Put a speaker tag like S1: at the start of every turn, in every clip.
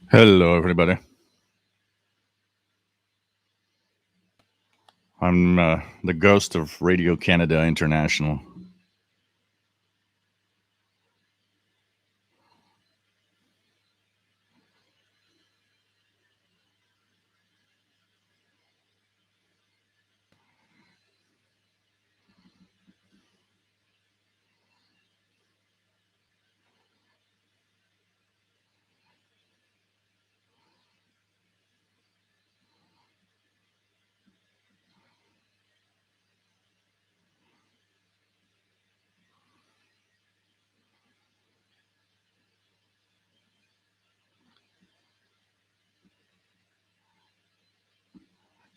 S1: Hello, everybody. I'm the ghost of Radio Canada International.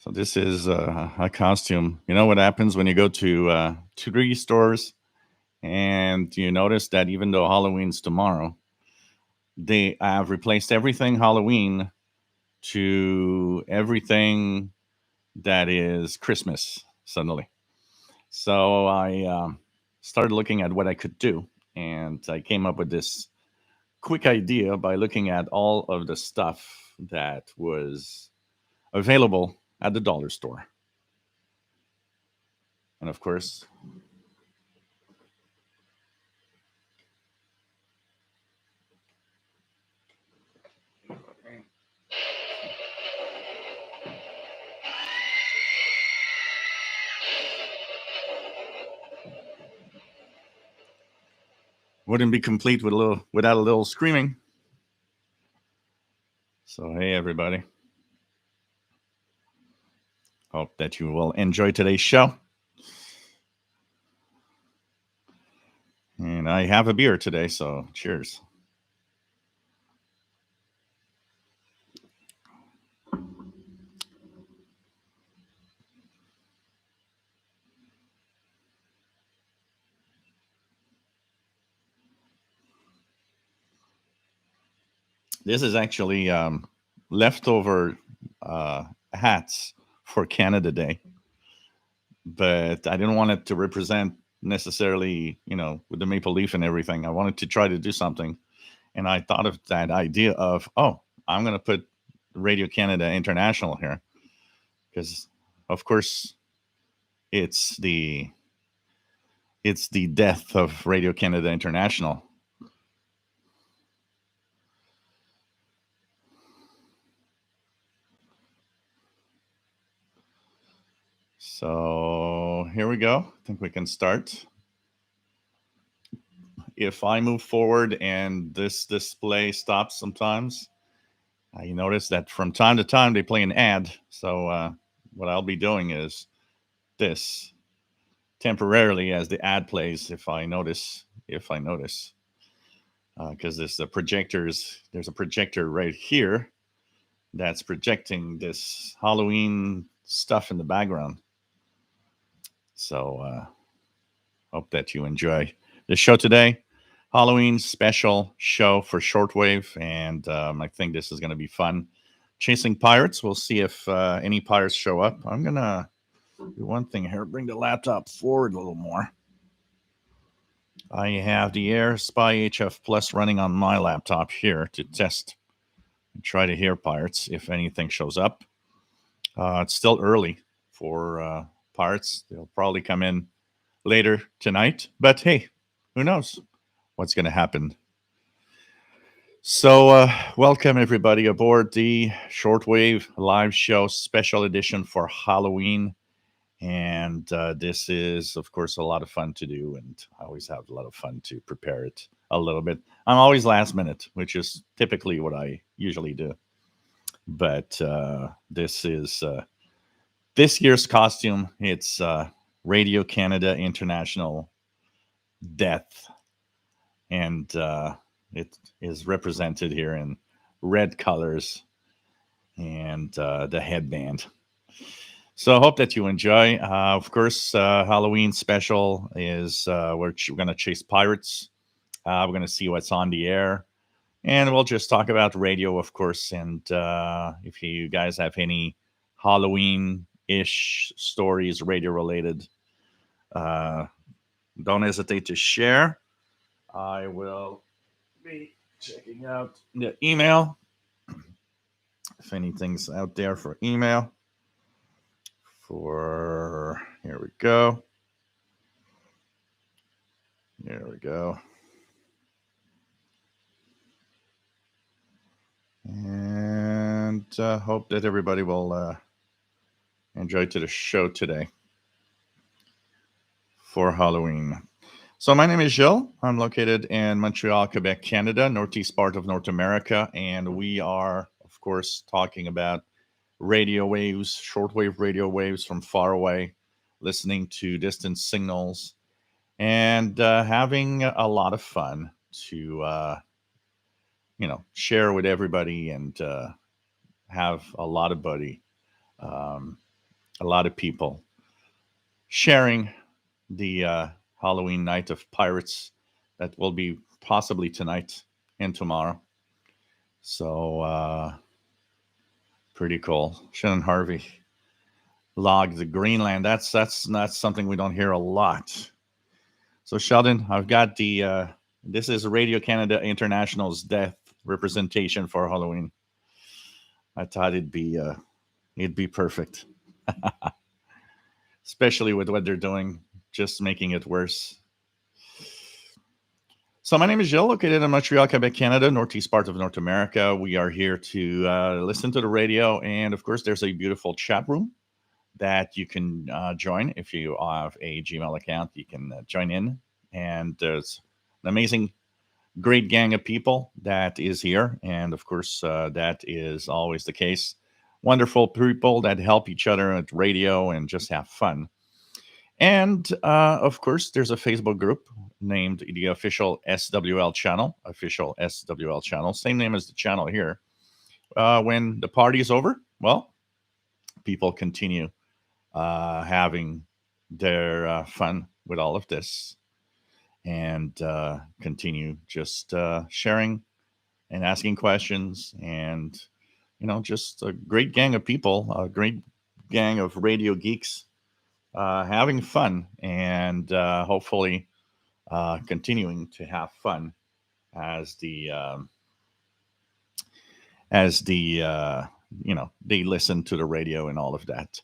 S1: So this is a costume. You know what happens when you go to 2D stores and you notice that even though Halloween's tomorrow, they have replaced everything Halloween to everything that is Christmas suddenly. So I started looking at what I could do, and I came up with this quick idea by looking at all of the stuff that was available at the dollar store. And of course, wouldn't be complete with a little without a little screaming. So hey everybody. Hope that you will enjoy today's show. And I have a beer today, so cheers. This is actually leftover hats for Canada Day, but I didn't want it to represent necessarily, with the maple leaf and everything. I wanted to try to do something, and I thought of that idea of, oh, I'm going to put Radio Canada International here because, of course, it's the it's the death of Radio Canada International. So here we go. I think we can start. If I move forward and this display stops sometimes, you notice that from time to time they play an ad. So what I'll be doing is this temporarily as the ad plays. If I notice, because there's a projector right here that's projecting this Halloween stuff in the background. So hope that you enjoy the show today. Halloween special show for Shortwave, and I think this is going to be fun. Chasing pirates. We'll see if any pirates show up. I'm gonna do one thing here. Bring the laptop forward a little more. I have the Air Spy HF Plus running on my laptop here to test and try to hear pirates if anything shows up. It's still early for pirates. They'll probably come in later tonight, but hey, who knows what's going to happen. So, welcome everybody aboard the Shortwave live show special edition for Halloween. And this is, of course, a lot of fun to do. And I always have a lot of fun to prepare it a little bit. I'm always last minute, which is typically what I usually do. But this is this year's costume. It's Radio Canada International Death. And it is represented here in red colors and the headband. So I hope that you enjoy. Of course, Halloween special is we're going to chase pirates. We're going to see what's on the air. And we'll just talk about radio, of course. And if you guys have any Halloween-ish stories, radio-related, uh, don't hesitate to share. I will be checking out the email. if anything's out there for email. Here we go. There we go. And hope that everybody will enjoy to the show today for Halloween. So my name is Gilles. I'm located in Montreal, Quebec, Canada, northeast part of North America, and we are, of course, talking about radio waves, shortwave radio waves from far away, listening to distant signals, and having a lot of fun to share with everybody and have um, a lot of people sharing the Halloween night of pirates that will be possibly tonight and tomorrow. So pretty cool. Shannon Harvey logged the Greenland. That's not something we don't hear a lot. So Sheldon, I've got the this is Radio Canada International's death representation for Halloween. I thought it'd be perfect, especially with what they're doing, just making it worse. So my name is Gilles, located in Montreal, Quebec, Canada, northeast part of North America. We are here to listen to the radio, and of course, there's a beautiful chat room that you can join if you have a Gmail account. You can join in, and there's an amazing, great gang of people that is here, and of course, that is always the case. Wonderful people that help each other at radio and just have fun. And of course, there's a Facebook group named the official SWL channel, same name as the channel here. When the party is over, well, people continue having their fun with all of this and continue just sharing and asking questions and, just a great gang of people, a great gang of radio geeks having fun and hopefully continuing to have fun as they listen to the radio and all of that.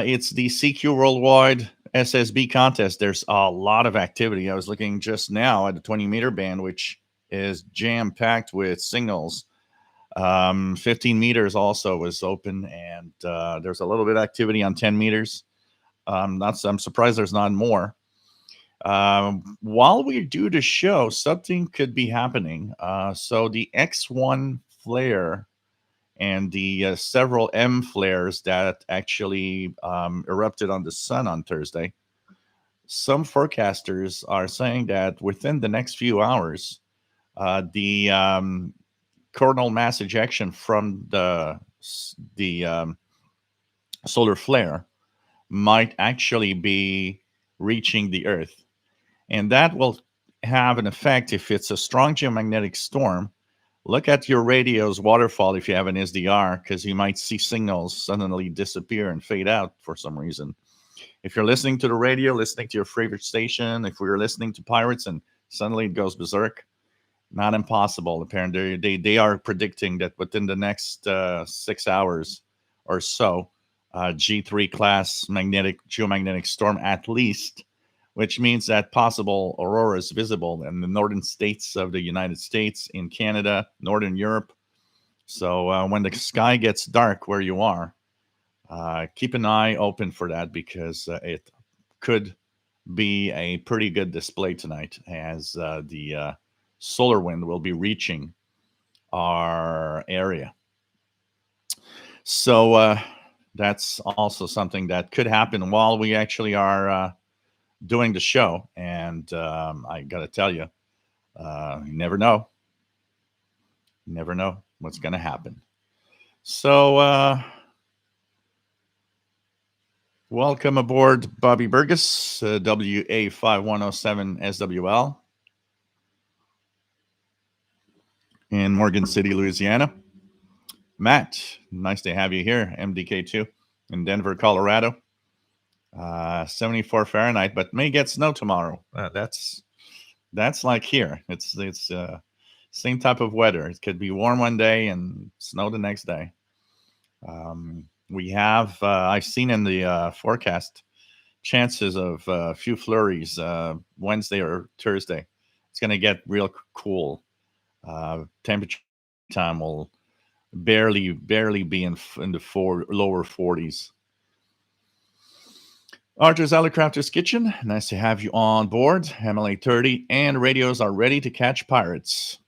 S1: It's the CQ Worldwide SSB contest. There's a lot of activity. I was looking just now at the 20-meter band, which is jam packed with signals. 15 meters also was open, and there's a little bit of activity on 10 meters. I'm surprised there's not more. While we do the show, something could be happening. So the X1 flare and the several M flares that actually erupted on the sun on Thursday, some forecasters are saying that within the next few hours, the coronal mass ejection from the solar flare might actually be reaching the Earth. And that will have an effect if it's a strong geomagnetic storm. Look at your radio's waterfall if you have an SDR, because you might see signals suddenly disappear and fade out for some reason. If you're listening to the radio, listening to your favorite station, if we were listening to Pirates and suddenly it goes berserk, not impossible. Apparently, they are predicting that within the next 6 hours or so, G3 class geomagnetic storm at least, which means that possible auroras visible in the northern states of the United States, in Canada, northern Europe. So when the sky gets dark where you are, keep an eye open for that, because it could be a pretty good display tonight, as the solar wind will be reaching our area. So that's also something that could happen while we actually are doing the show. And I got to tell you, you never know. You never know what's going to happen. So welcome aboard, Bobby Burgess, WA5107 SWL in Morgan City, Louisiana. Matt, nice to have you here. MDK2 in Denver, Colorado. 74 Fahrenheit, but may get snow tomorrow. That's like here. It's Same type of weather. It could be warm one day and snow the next day. We have, I've seen in the forecast, chances of a few flurries Wednesday or Thursday. It's going to get real cool. Temperature time will barely be in the lower 40s. Archer's Alleycrafter's Kitchen, nice to have you on board. MLA 30 and radios are ready to catch pirates.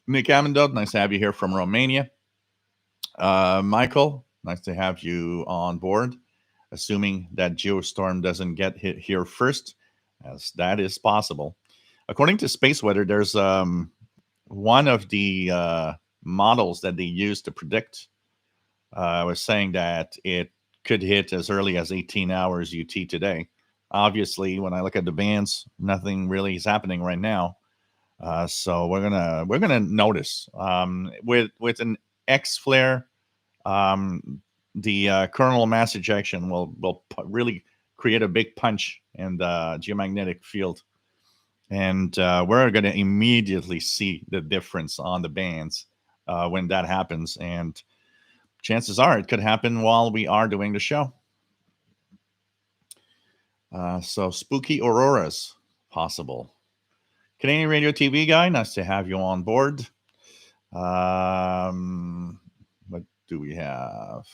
S1: Nick Amendot, nice to have you here from Romania. Michael, nice to have you on board. Assuming that Geostorm doesn't get hit here first, as that is possible. According to Space Weather, there's one of the models that they use to predict was saying that it could hit as early as 18 hours UT today. Obviously, when I look at the bands, nothing really is happening right now. So we're gonna notice with an X flare. The coronal mass ejection will really create a big punch in the geomagnetic field, and we're going to immediately see the difference on the bands when that happens. And chances are it could happen while we are doing the show. So spooky auroras possible. Canadian Radio TV guy, nice to have you on board. What do we have?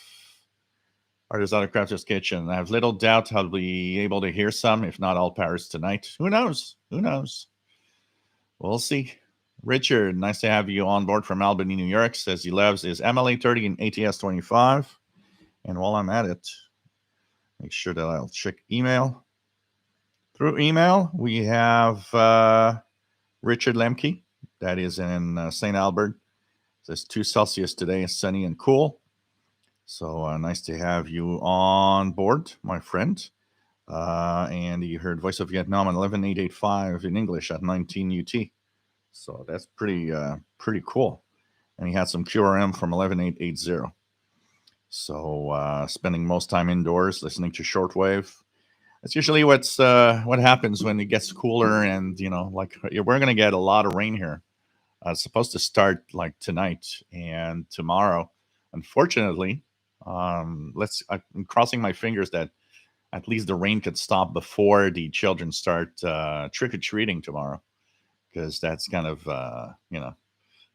S1: Artist Out of Crafter's Kitchen. I have little doubt I'll be able to hear some, if not all Paris tonight. Who knows? Who knows? We'll see. Richard, nice to have you on board from Albany, New York. Says he loves his MLA 30 and ATS 25. And while I'm at it, make sure that I'll check email. Through email, we have Richard Lemke. That is in St. Albert. It says 2 Celsius today, sunny and cool. So nice to have you on board, my friend. And you heard Voice of Vietnam on 11885 in English at 19 UT. So that's pretty cool. And he had some QRM from 11880. So spending most time indoors listening to shortwave. That's usually what happens when it gets cooler, and like we're gonna get a lot of rain here. It's supposed to start like tonight and tomorrow. Unfortunately, I'm crossing my fingers that at least the rain could stop before the children start trick-or-treating tomorrow, because that's kind of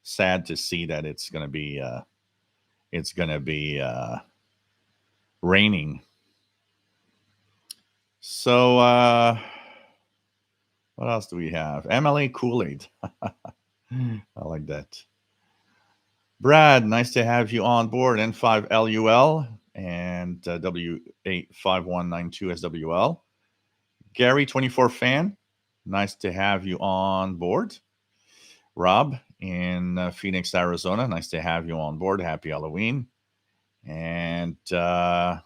S1: sad to see that it's gonna be raining. So what else do we have? MLA Kool-Aid. I like that. Brad, nice to have you on board. N5LUL and W85192SWL. Gary, 24 fan, nice to have you on board. Rob in Phoenix, Arizona, nice to have you on board. Happy Halloween. And let's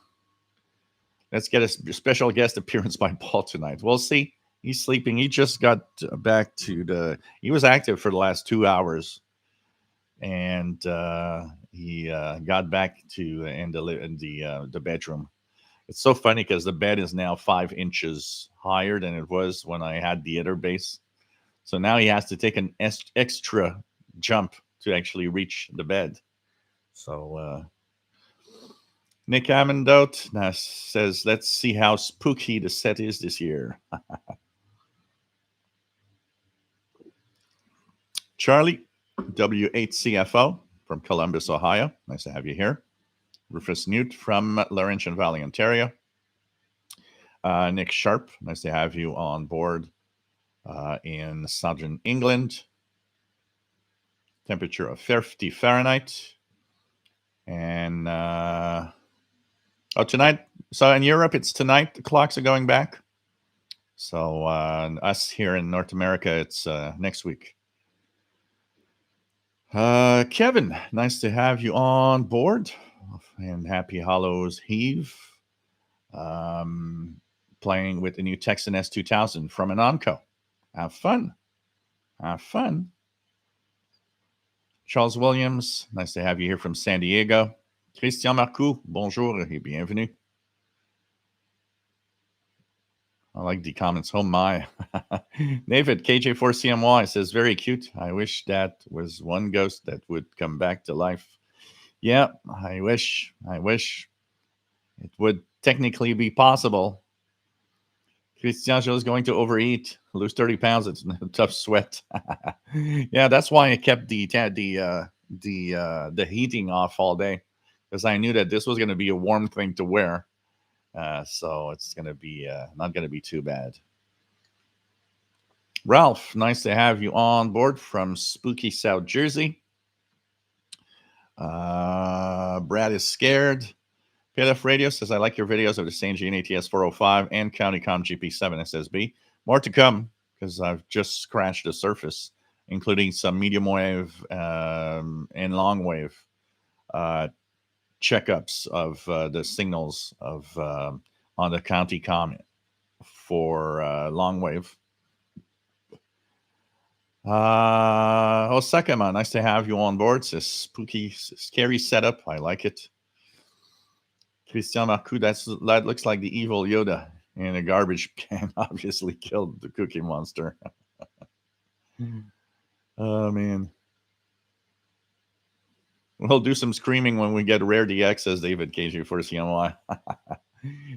S1: get a special guest appearance by Paul tonight. We'll see. He's sleeping. He just got back to he was active for the last 2 hours. And he got back to in the bedroom. It's so funny because the bed is now 5 inches higher than it was when I had the other base. So now he has to take an extra jump to actually reach the bed. So Nick Amendot says, let's see how spooky the set is this year. Charlie, W8CFO from Columbus, Ohio. Nice to have you here. Rufus Newt from Laurentian Valley, Ontario. Nick Sharp, nice to have you on board in southern England. Temperature of 50 Fahrenheit. And tonight, so in Europe, it's tonight. The clocks are going back. So us here in North America, it's next week. Kevin, nice to have you on board, and happy Hallows Eve. Playing with the new Texan S2000 from Anonco. Have fun. Have fun. Charles Williams, nice to have you here from San Diego. Christian Marcoux, bonjour et bienvenue. I like the comments. Oh my. David, KJ4CMY says, very cute. I wish that was one ghost that would come back to life. Yeah, I wish. It would technically be possible. Christian is going to overeat, lose 30 pounds. It's a tough sweat. Yeah, that's why I kept the heating off all day, because I knew that this was going to be a warm thing to wear. So it's going to be not going to be too bad. Ralph, nice to have you on board from spooky South Jersey. Brad is scared. PLF Radio says, I like your videos of the St. Jean ATS 405 and CountyCom GP7 SSB. More to come, because I've just scratched the surface, including some medium wave and long wave checkups of the signals of on the CountyCom for long wave. Osakama, nice to have you on board. It's a spooky, scary setup. I like it. Christian Marcoux, that looks like the evil Yoda in a garbage can. Obviously killed the Cookie Monster. Oh, man. We'll do some screaming when we get Rare DX, says David KG for CNY.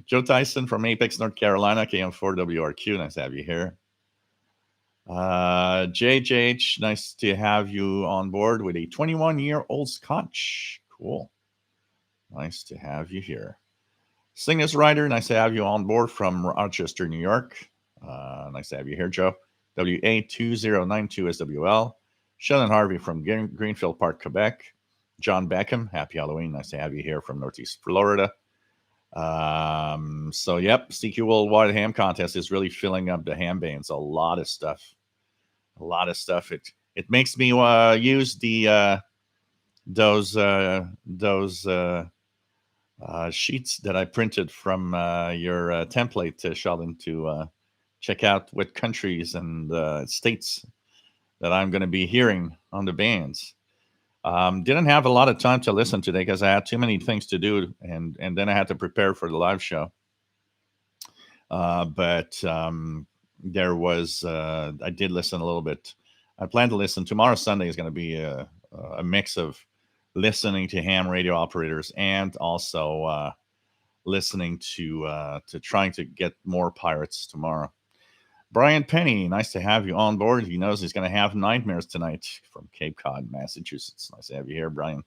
S1: Joe Tyson from Apex, North Carolina, KM4WRQ. Nice to have you here. JJH, nice to have you on board with a 21-year-old Scotch. Cool. Nice to have you here. Cygnus Rider, nice to have you on board from Rochester, New York. Nice to have you here, Joe. WA2092SWL. Sheldon Harvey from Greenfield Park, Quebec. John Beckham, happy Halloween. Nice to have you here from Northeast Florida. So, yep, CQ Worldwide Ham Contest is really filling up the ham bains. A lot of stuff. It makes me use the those sheets that I printed from your template, Sheldon, to check out what countries and states that I'm going to be hearing on the bands. Didn't have a lot of time to listen today because I had too many things to do, and then I had to prepare for the live show. But there was I did listen a little bit. I plan to listen. Tomorrow Sunday is going to be a mix of listening to ham radio operators and also listening to trying to get more pirates tomorrow. Brian Penny, nice to have you on board. He knows he's going to have nightmares tonight from Cape Cod, Massachusetts. Nice to have you here, Brian.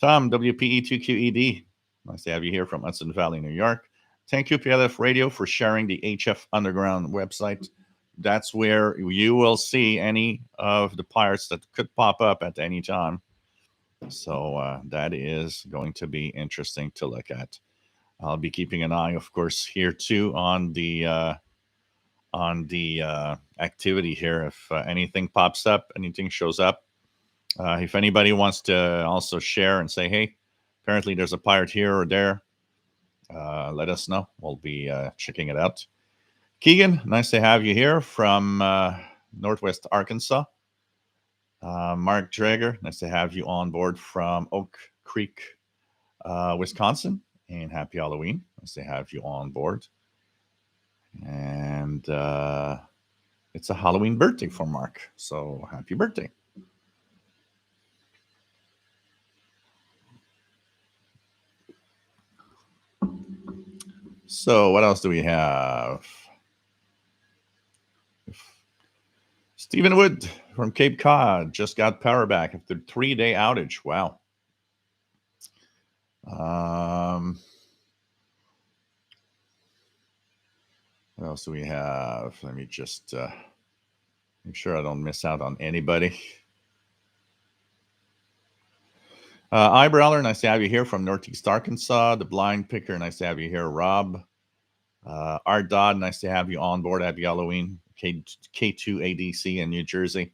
S1: Tom, WPE2QED. Nice to have you here from Hudson Valley, New York. Thank you, PLF Radio, for sharing the HF Underground website. That's where you will see any of the pirates that could pop up at any time. So that is going to be interesting to look at. I'll be keeping an eye, of course, here too on the activity here. If anything pops up, anything shows up, if anybody wants to also share and say, hey, apparently there's a pirate here or there, let us know. We'll be checking it out. Keegan, nice to have you here from Northwest Arkansas. Mark Drager, nice to have you on board from Oak Creek, Wisconsin, and happy Halloween. Nice to have you on board. And it's a Halloween birthday for Mark, so happy birthday. So what else do we have? Stephen Wood from Cape Cod just got power back after 3-day outage. Wow. What else do we have? Let me just make sure I don't miss out on anybody. Eyebrower, nice to have you here from Northeast Arkansas. The Blind Picker, nice to have you here, Rob. Art Dodd, nice to have you on board. Happy Halloween. K2ADC in New Jersey.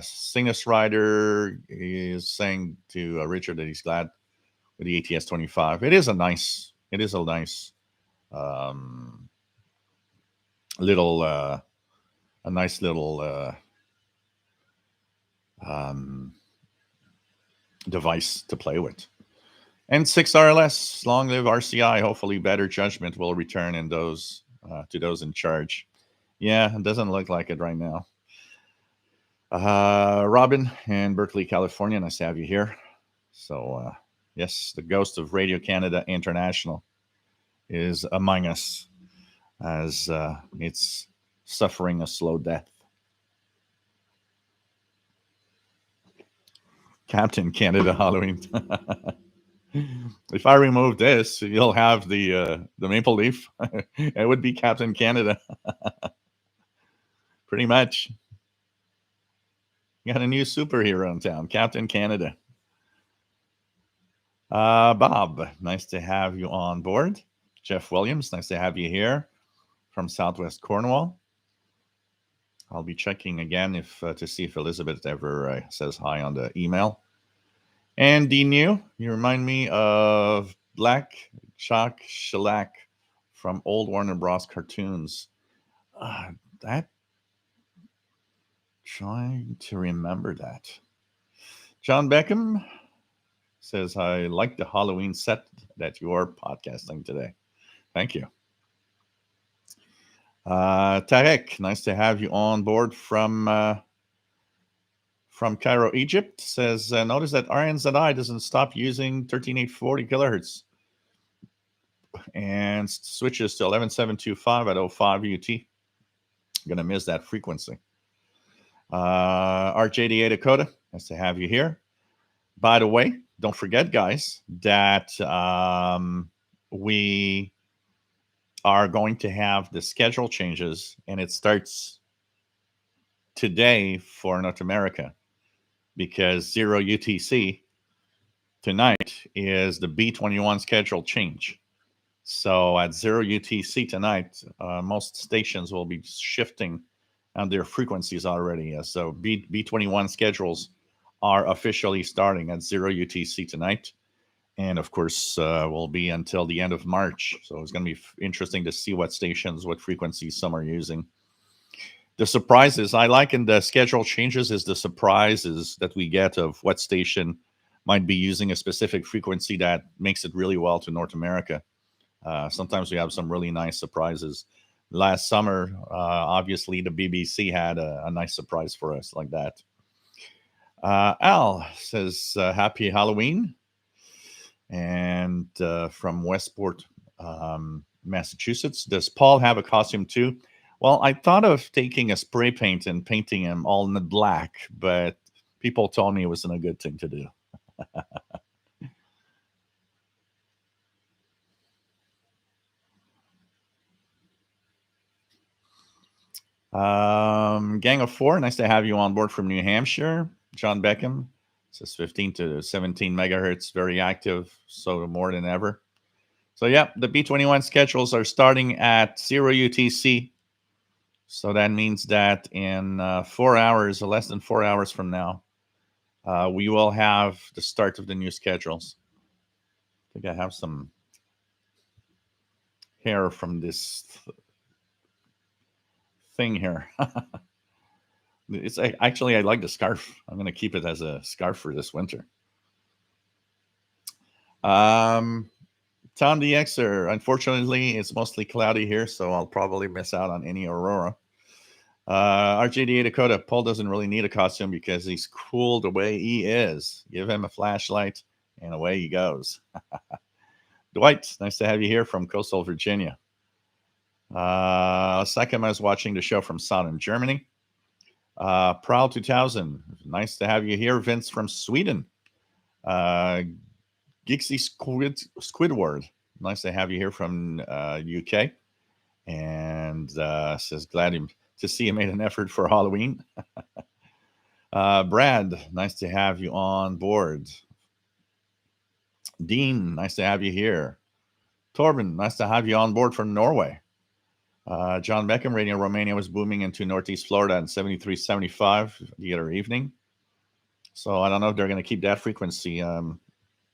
S1: Cygnus Rider is saying to Richard that he's glad with the ATS 25. It is a nice little device to play with. And 6 RLS, long live RCI. Hopefully better judgment will return in those to those in charge. Yeah, it doesn't look like it right now. Robin in Berkeley, California, nice to have you here. So, yes, the ghost of Radio Canada International is among us as it's suffering a slow death. Captain Canada Halloween. If I remove this, you'll have the maple leaf. It would be Captain Canada, pretty much. You got a new superhero in town, Captain Canada. Bob, nice to have you on board. Jeff Williams, nice to have you here from Southwest Cornwall. I'll be checking again if to see if Elizabeth ever says hi on the email. And D New, you remind me of Black Chalk Shellac from old Warner Bros. Cartoons. That trying to remember that. John Beckham says, I like the Halloween set that you are podcasting today. Thank you. Tarek, nice to have you on board from Cairo, Egypt. Says, notice that RNZI doesn't stop using 13840 kilohertz and switches to 11725 at 05 UT. Gonna miss that frequency. RJDA Dakota, nice to have you here. By the way, don't forget, guys, that we are going to have the schedule changes, and it starts today for North America because 0 UTC tonight is the B21 schedule change. So at 0 UTC tonight, most stations will be shifting on their frequencies already. So B21 schedules are officially starting at 0 UTC tonight. And of course, will be until the end of March. So it's going to be interesting to see what stations, what frequencies some are using. The surprises I like in the schedule changes is the surprises that we get of what station might be using a specific frequency that makes it really well to North America. Sometimes we have some really nice surprises. Last summer, obviously, the BBC had a nice surprise for us like that. Al says, Happy Halloween. And from Westport, Massachusetts, does Paul have a costume too? Well, I thought of taking a spray paint and painting him all in the black, but people told me it wasn't a good thing to do. Gang of Four, nice to have you on board from New Hampshire. John Beckham says 15 to 17 megahertz, very active, so more than ever. So, yeah, the B21 schedules are starting at 0 UTC. So that means that in 4 hours, or less than 4 hours from now, we will have the start of the new schedules. I think I have some hair from this thing here. It's actually, I like the scarf. I'm going to keep it as a scarf for this winter. Tom DXer, unfortunately, it's mostly cloudy here, so I'll probably miss out on any aurora. RJDA Dakota, Paul doesn't really need a costume because he's cool the way he is. Give him a flashlight, and away he goes. Dwight, nice to have you here from coastal Virginia. Second, I was watching the show from Southern Germany. Prowl 2000, nice to have you here. Vince from Sweden. Gixie Squidward, nice to have you here from UK. And says, glad to see you made an effort for Halloween. Brad, nice to have you on board. Dean, nice to have you here. Torben, nice to have you on board from Norway. John Beckham, Radio Romania was booming into Northeast Florida in 73.75 the other evening. So I don't know if they're going to keep that frequency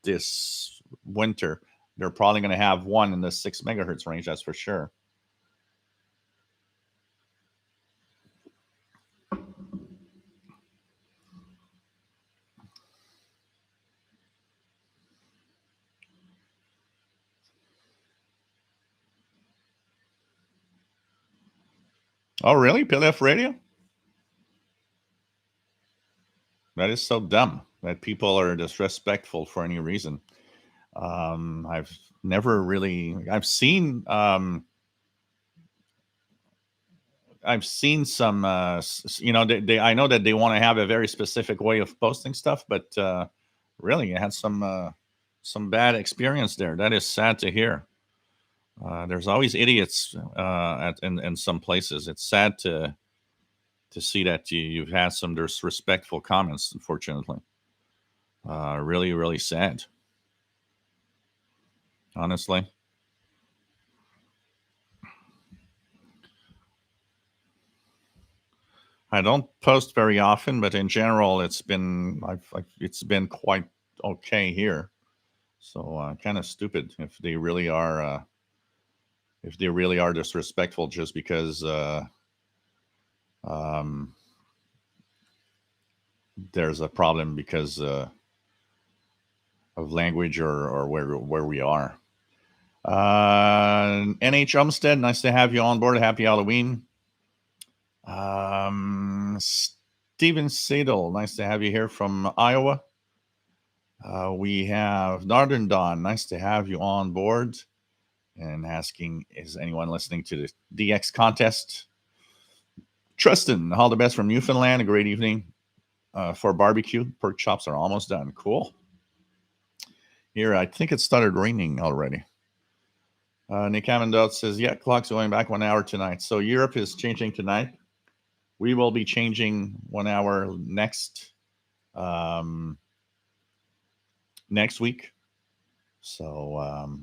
S1: this winter. They're probably going to have one in the 6 megahertz range, that's for sure. Oh, really? PLF radio? That is so dumb that people are disrespectful for any reason. I've never really. I've seen some. They I know that they want to have a very specific way of posting stuff, but really, I had some bad experience there. That is sad to hear. There's always idiots in some places. It's sad to see that you've had some disrespectful comments. Unfortunately, really, really sad. Honestly, I don't post very often, but in general, it's been quite okay here. So kind of stupid if they really are disrespectful just because um, there's a problem because of language or where we are. NH Umstead, nice to have you on board. Happy Halloween. Steven Sadel, nice to have you here from Iowa. We have Northern Dawn, nice to have you on board. And asking, is anyone listening to the DX contest? Tristan, all the best from Newfoundland. A great evening for barbecue. Pork chops are almost done. Cool. Here, I think it started raining already. Nick Amendot says, yeah, clock's going back 1 hour tonight. So Europe is changing tonight. We will be changing 1 hour next week. So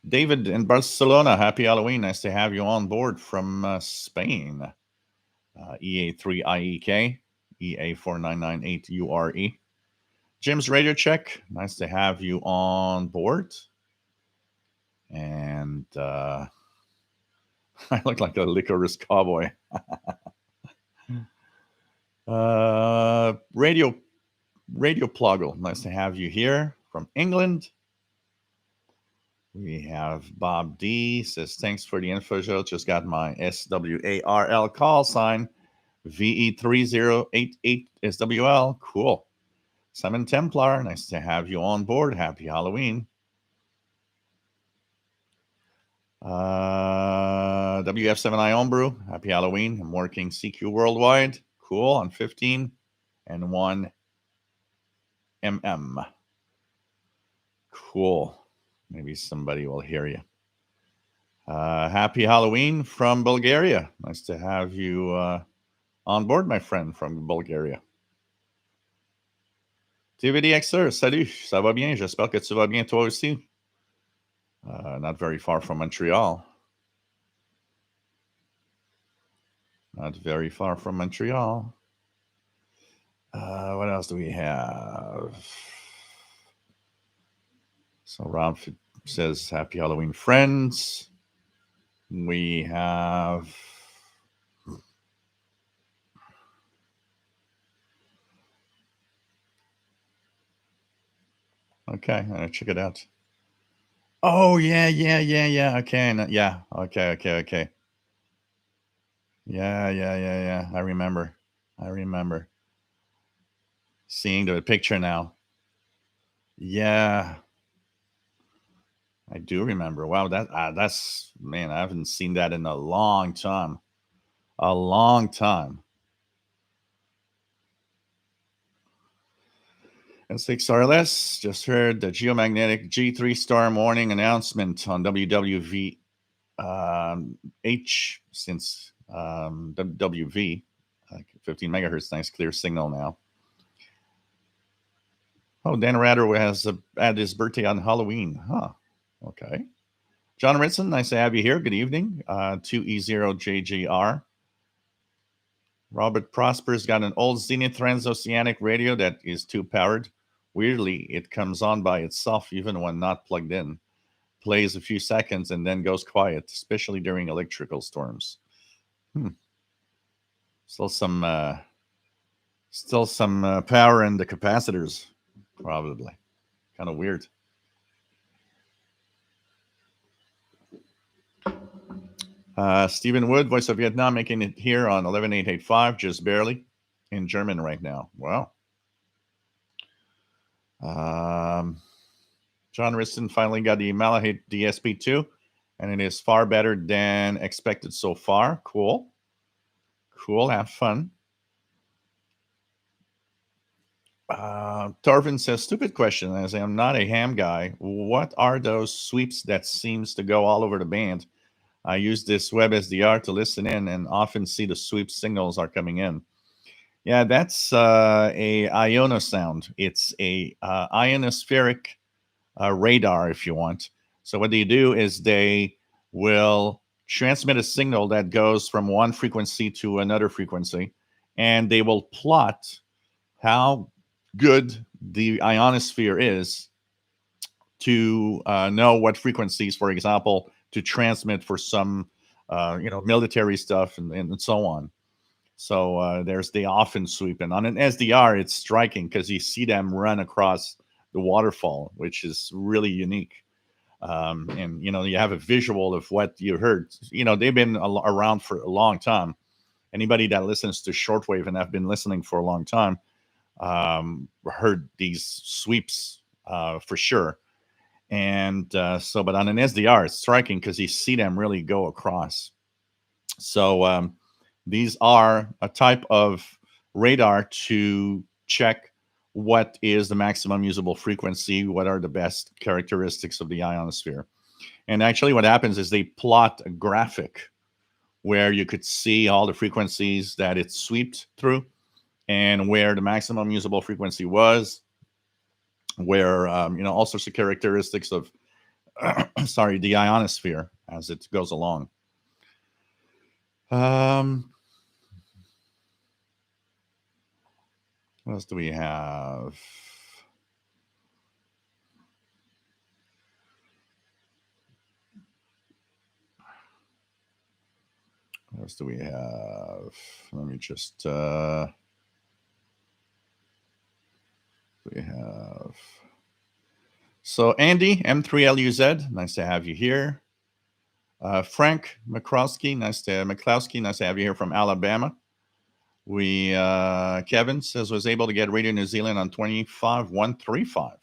S1: David in Barcelona, happy Halloween. Nice to have you on board from Spain. EA3IEK, EA4998URE. Jim's Radio Check, nice to have you on board. And I look like a licorice cowboy. Radio Pluggle, nice to have you here from England. We have Bob D says, thanks for the info, Joe. Just got my SWARL call sign, VE3088SWL. Cool. Simon Templar, nice to have you on board. Happy Halloween. WF7I Homebrew, happy Halloween. I'm working CQ Worldwide. Cool, on 15 and 1 MM. Cool. Maybe somebody will hear you. Happy Halloween from Bulgaria. Nice to have you on board, my friend from Bulgaria. TVDXer, salut, ça va bien? J'espère que tu vas bien toi aussi. Not very far from Montreal. Not very far from Montreal. What else do we have? So Rob says, happy Halloween, friends. We have... Okay, I'm going to check it out. Oh, yeah. Okay, yeah. Okay. Yeah. I remember. Seeing the picture now. Yeah. I do remember. Wow, that's, man, I haven't seen that in a long time. A long time. And 6RLS just heard the geomagnetic G3 storm warning announcement on WWV H since WWV, like 15 megahertz, nice clear signal now. Oh, Dan Rader has had his birthday on Halloween. Huh. Okay. John Ritson, nice to have you here. Good evening. 2E0JGR. Robert Prosper's got an old Zenith transoceanic radio that is too powered. Weirdly, it comes on by itself even when not plugged in. Plays a few seconds and then goes quiet, especially during electrical storms. Still some power in the capacitors, probably. Kind of weird. Stephen Wood, Voice of Vietnam, making it here on 11885, just barely in German right now. Wow. John Riston finally got the Malahite DSP2, and it is far better than expected so far. Cool. Cool. Have fun. Tarvin says, stupid question. I say, I'm not a ham guy. What are those sweeps that seems to go all over the band? I use this WebSDR to listen in and often see the sweep signals are coming in. Yeah, that's a Iona sound. It's a ionospheric radar, if you want. So what they do is they will transmit a signal that goes from one frequency to another frequency, and they will plot how good the ionosphere is to know what frequencies, for example, to transmit for some, military stuff and so on. So there's the often sweep, and on an SDR, it's striking because you see them run across the waterfall, which is really unique. And you have a visual of what you heard. They've been around for a long time. Anybody that listens to shortwave and have been listening for a long time heard these sweeps for sure. And but on an SDR, it's striking because you see them really go across. So these are a type of radar to check what is the maximum usable frequency, what are the best characteristics of the ionosphere. And actually what happens is they plot a graphic where you could see all the frequencies that it swept through and where the maximum usable frequency was, where all sorts of characteristics of the ionosphere as it goes along. What else do we have? What else do we have? Let me just we have. So Andy, M3LUZ, nice to have you here. Frank McCloskey, nice to have you here from Alabama. Kevin says was able to get Radio New Zealand on 25135.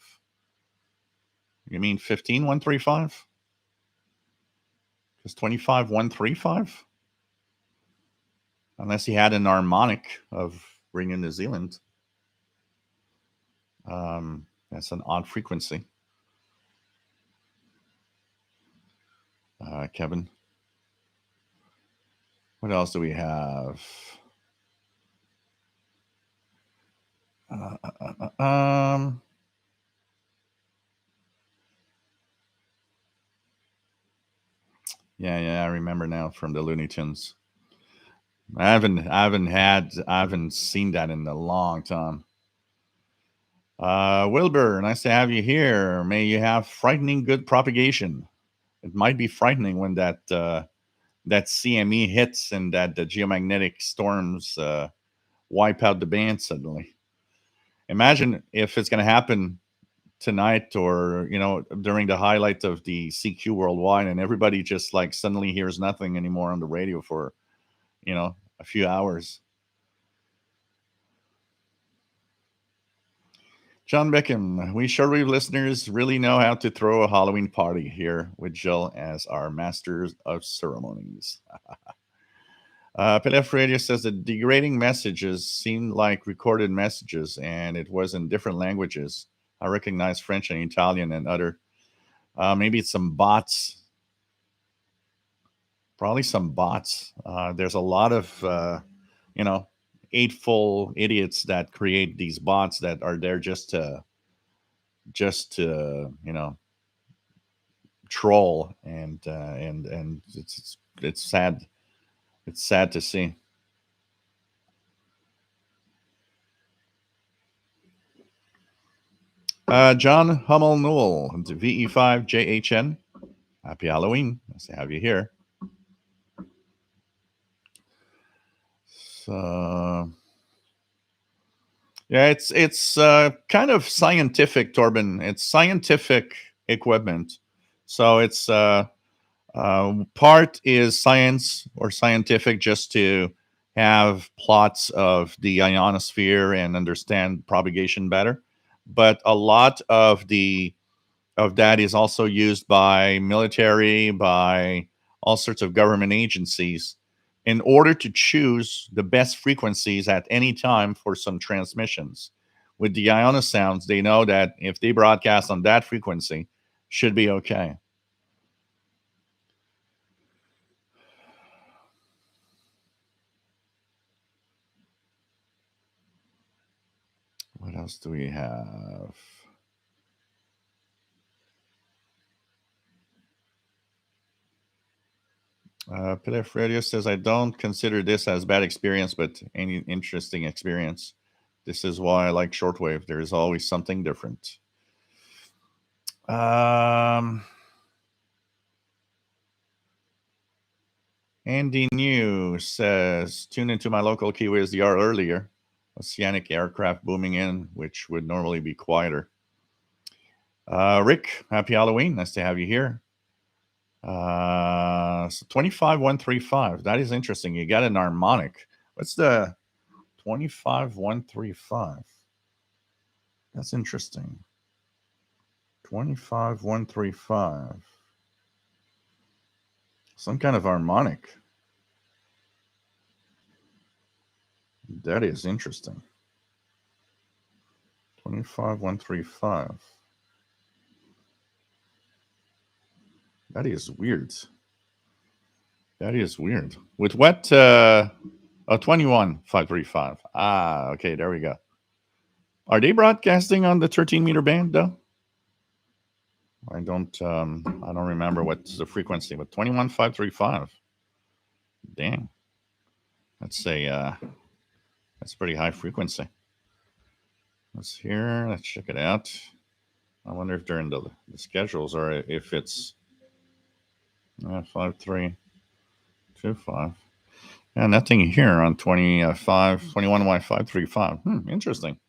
S1: You mean 15135? Because 25135? Unless he had an harmonic of Radio New Zealand. That's an odd frequency. Kevin. What else do we have? Yeah, I remember now from the Looney Tunes. I haven't seen that in a long time. Wilbur, nice to have you here. May you have frightening good propagation. It might be frightening when that CME hits and that the geomagnetic storms wipe out the band suddenly. Imagine if it's going to happen tonight or during the highlight of the CQ worldwide and everybody just like suddenly hears nothing anymore on the radio for a few hours. John Beckham, we shortwave listeners really know how to throw a Halloween party here with Jill as our masters of ceremonies. Pelef Radio says that degrading messages seemed like recorded messages and it was in different languages. I recognize French and Italian and other. Maybe it's some bots. Probably some bots. There's a lot of, eightful idiots that create these bots that are there just to troll and it's sad. It's sad to see. John Hummel Newell, VE5JHN. Happy Halloween. Nice to have you here. So, yeah, it's kind of scientific, Torben. It's scientific equipment. So it's Part is science or scientific, just to have plots of the ionosphere and understand propagation better. But a lot of that is also used by military, by all sorts of government agencies, in order to choose the best frequencies at any time for some transmissions. With the Iono sounds, they know that if they broadcast on that frequency, should be okay. What else do we have? Pilaf Radio says, I don't consider this as bad experience, but any interesting experience. This is why I like shortwave. There is always something different. Um, Andy New says, tune into my local Kiwis DR earlier. Oceanic aircraft booming in, which would normally be quieter. Rick, happy Halloween. Nice to have you here. So 25135. That is interesting. You got an harmonic. What's the 25135? That's interesting. 25135. Some kind of harmonic. That is interesting. 25135. That is weird. That is weird. With what? 21535. Ah, okay, there we go. Are they broadcasting on the 13-meter band though? I don't remember what's the frequency, but 21535. Dang. That's a pretty high frequency. Let's hear. Let's check it out. I wonder if they're in the schedules or if it's 5325. Yeah, nothing here on 21Y535. Interesting.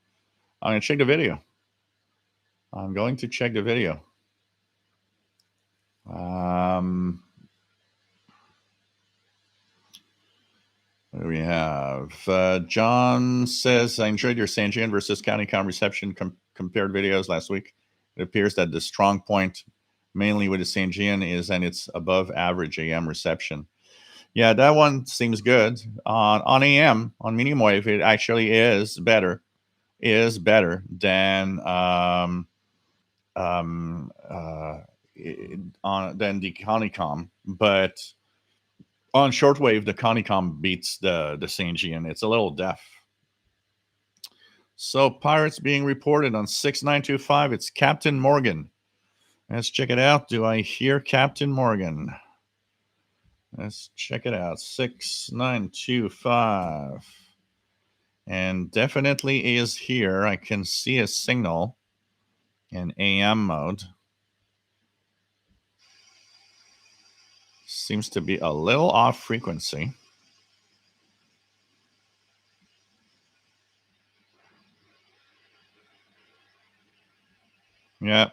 S1: I'm going to check the video. What do we have? John says, I enjoyed your Sanjian versus CountyCom reception compared videos last week. It appears that the strong point, mainly with the Sanjian, is and it's above average AM reception. Yeah, that one seems good. On AM, on medium wave, it actually is better than than the Conicom, but on shortwave, the Conicom beats the Sanjian. It's a little deaf. So pirates being reported on 6925. It's Captain Morgan. Let's check it out. Do I hear Captain Morgan? Let's check it out. 6925. And definitely is here. I can see a signal in AM mode. Seems to be a little off frequency. Yeah.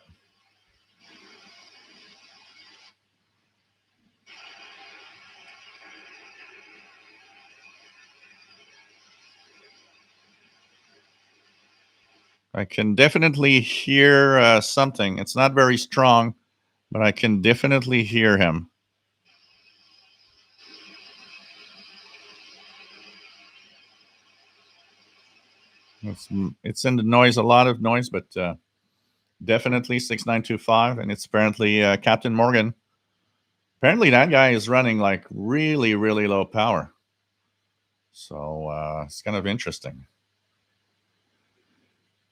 S1: I can definitely hear something. It's not very strong, but I can definitely hear him. It's in the noise, a lot of noise, but definitely 6925, and it's apparently Captain Morgan. Apparently, that guy is running like really, really low power. So it's kind of interesting.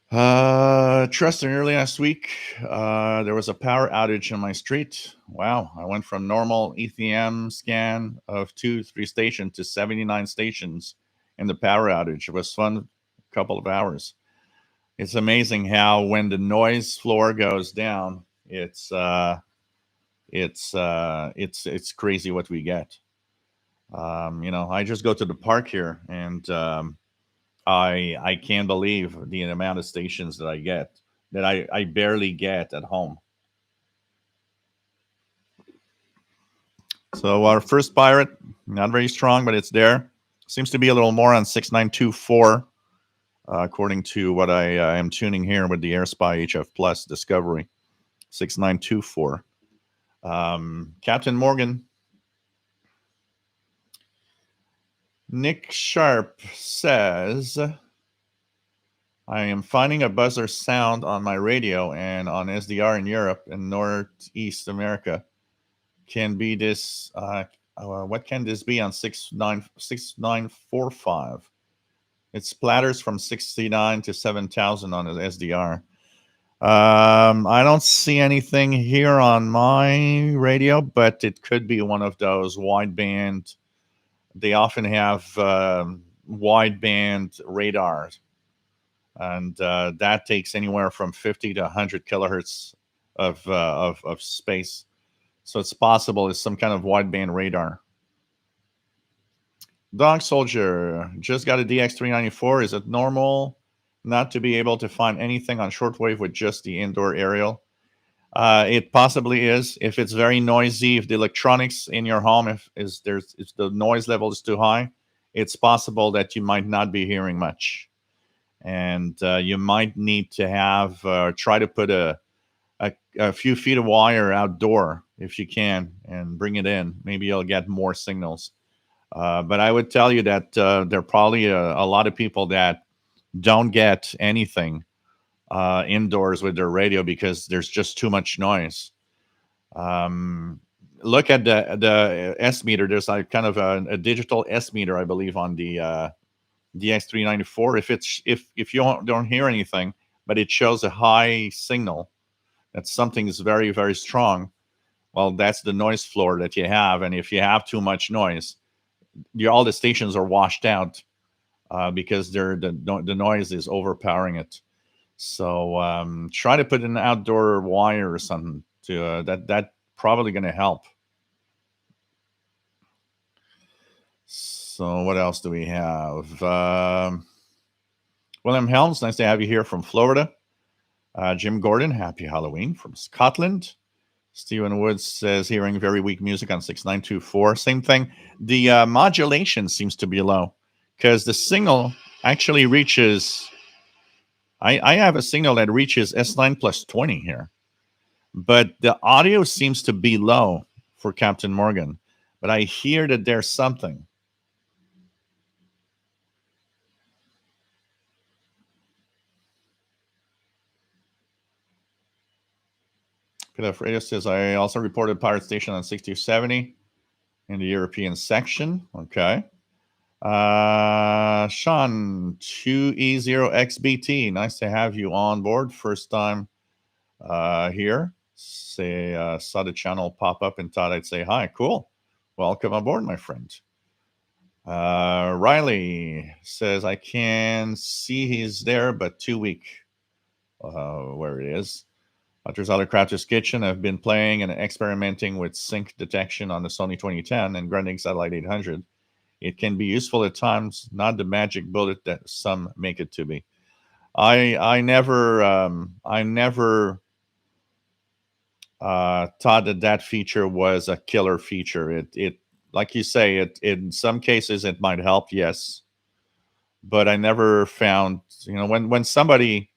S1: Trusting early last week, there was a power outage in my street. Wow, I went from normal ETM scan of 2-3 stations to 79 stations in the power outage. It was fun, a couple of hours. It's amazing how when the noise floor goes down, it's crazy what we get. I just go to the park here, and I can't believe the amount of stations that I get that I barely get at home. So our first pirate, not very strong, but it's there. Seems to be a little more on 6924, according to what I am tuning here with the AirSpy HF Plus Discovery. 6924. Captain Morgan. Nick Sharp says, I am finding a buzzer sound on my radio and on SDR in Europe and Northeast America. Can be this, what can this be on 6945? It splatters from 69 to 7,000 on the SDR. I don't see anything here on my radio, but it could be one of those wideband. They often have wideband radars, and that takes anywhere from 50 to 100 kilohertz of space. So it's possible it's some kind of wideband radar. Dog Soldier just got a DX394. Is it normal not to be able to find anything on shortwave with just the indoor aerial? It possibly is. If it's very noisy, if the electronics in your home, if the noise level is too high, it's possible that you might not be hearing much, and you might need to have try to put a few feet of wire outdoor if you can, and bring it in. Maybe you'll get more signals. But I would tell you that there are probably a lot of people that don't get anything indoors with their radio because there's just too much noise. Um, Look at the S meter. There's like kind of a digital S meter, I believe, on the DX394. If you don't hear anything, but it shows a high signal that something is very, very strong, well, that's the noise floor that you have. And if you have too much noise, all the stations are washed out because the noise is overpowering it. So try to put an outdoor wire or something to that probably going to help. So what else do we have? William Helms, nice to have you here from Florida. Jim Gordon, happy Halloween from Scotland. Stephen Woods says hearing very weak music on 6924. Same thing. The modulation seems to be low because the signal actually reaches. I have a signal that reaches S9 plus 20 here, but the audio seems to be low for Captain Morgan. But I hear that there's something. Peter Radio says I also reported Pirate Station on 6070 in the European section. Okay. Sean, 2E0XBT. Nice to have you on board. First time here. Saw the channel pop up and thought I'd say hi. Cool. Welcome aboard, my friend. Riley says I can see he's there, but too weak. Where it is. There's other Crafter's Kitchen. I've been playing and experimenting with sync detection on the Sony 2010 and Grundig Satellite 800. It can be useful at times, not the magic bullet that some make it to be. I never thought that feature was a killer feature. It like you say, it in some cases it might help, yes, but I never found when somebody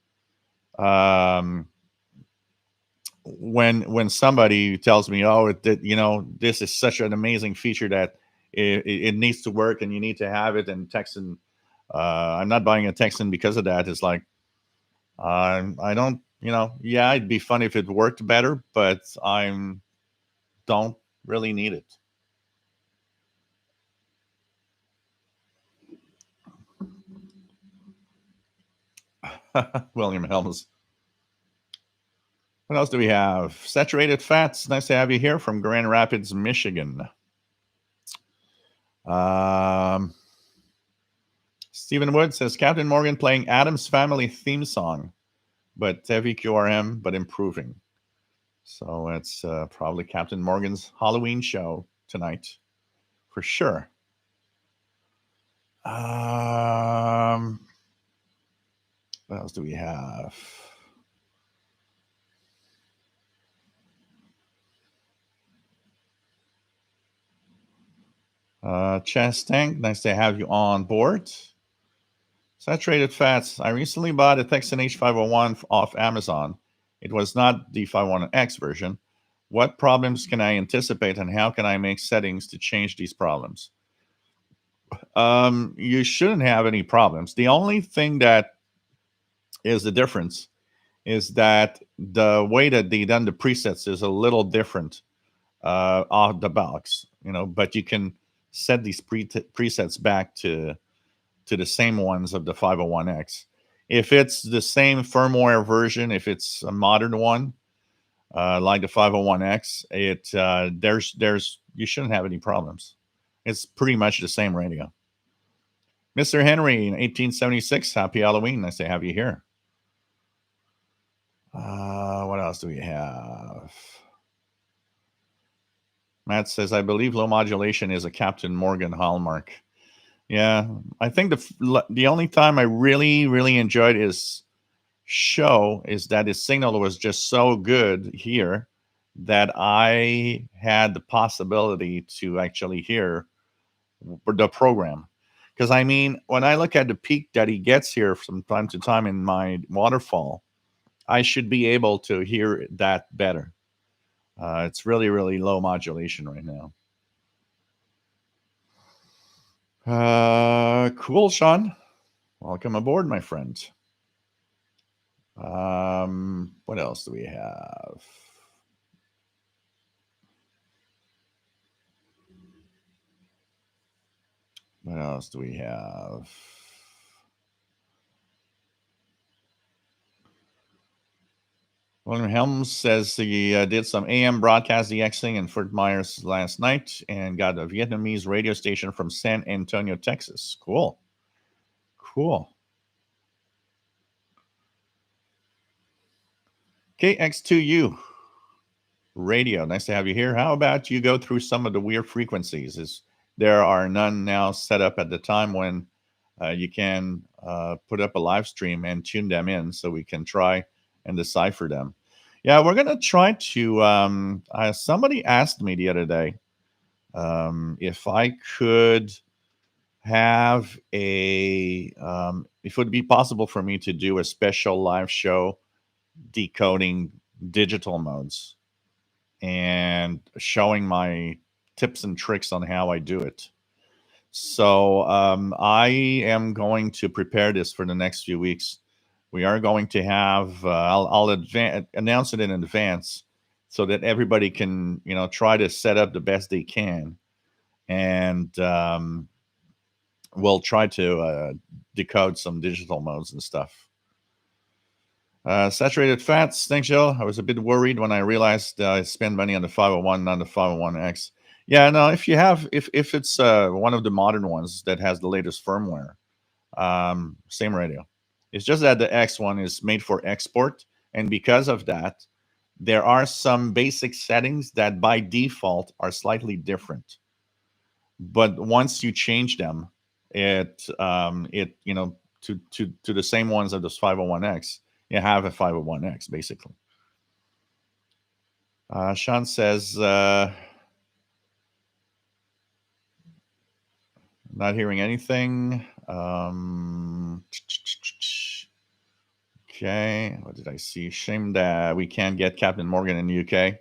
S1: when somebody tells me, oh, this is such an amazing feature that it needs to work and you need to have it, and Texan, I'm not buying a Texan because of that. It's like I don't, yeah, it'd be fun if it worked better, but I don't really need it. William Helms. What else do we have? Saturated Fats. Nice to have you here from Grand Rapids, Michigan. Stephen Wood says Captain Morgan playing Adam's Family theme song, but heavy QRM, but improving. So it's probably Captain Morgan's Halloween show tonight, for sure. What else do we have? Chest Tank, nice to have you on board. Saturated fats. I recently bought a Texan H501 off Amazon. It was not the 501X version. What problems can I anticipate, and how can I make settings to change these problems? You shouldn't have any problems. The only thing that is the difference is that the way that they done the presets is a little different off the box, but you can set these presets back to the same ones of the 501X. If it's the same firmware version, if it's a modern one, like the 501X, there's you shouldn't have any problems. It's pretty much the same radio. Mr. Henry, in 1876, happy Halloween. Nice to have you here. What else do we have? Matt says, I believe low modulation is a Captain Morgan hallmark. Yeah, I think the only time I really enjoyed his show is that his signal was just so good here that I had the possibility to actually hear the program. Because I mean, when I look at the peak that he gets here from time to time in my waterfall, I should be able to hear that better. It's really low modulation right now. Cool, Sean. Welcome aboard, my friend. What else do we have? What else do we have? William Helms says he did some AM broadcast DXing in Fort Myers last night and got a Vietnamese radio station from San Antonio, Texas. Cool. KX2U radio. Nice to have you here. How about you go through some of the weird frequencies? There are none now set up at the time when you can put up a live stream and tune them in so we can try and decipher them. Yeah, we're going to try to. Somebody asked me the other day if I could have if it would be possible for me to do a special live show decoding digital modes and showing my tips and tricks on how I do it. So I am going to prepare this for the next few weeks. We are going to have I'll announce it in advance so that everybody can try to set up the best they can, and we'll try to decode some digital modes and stuff. Saturated fats. Thanks, Joe. I was a bit worried when I realized I spend money on the 501, not the 501X. Yeah, no. If you have, if it's one of the modern ones that has the latest firmware, same radio. It's just that the X one is made for export, and because of that, there are some basic settings that by default are slightly different. But once you change them, it to the same ones of this 501X, you have a 501X basically. Sean says, not hearing anything. Okay, what did I see? Shame that we can't get Captain Morgan in the UK.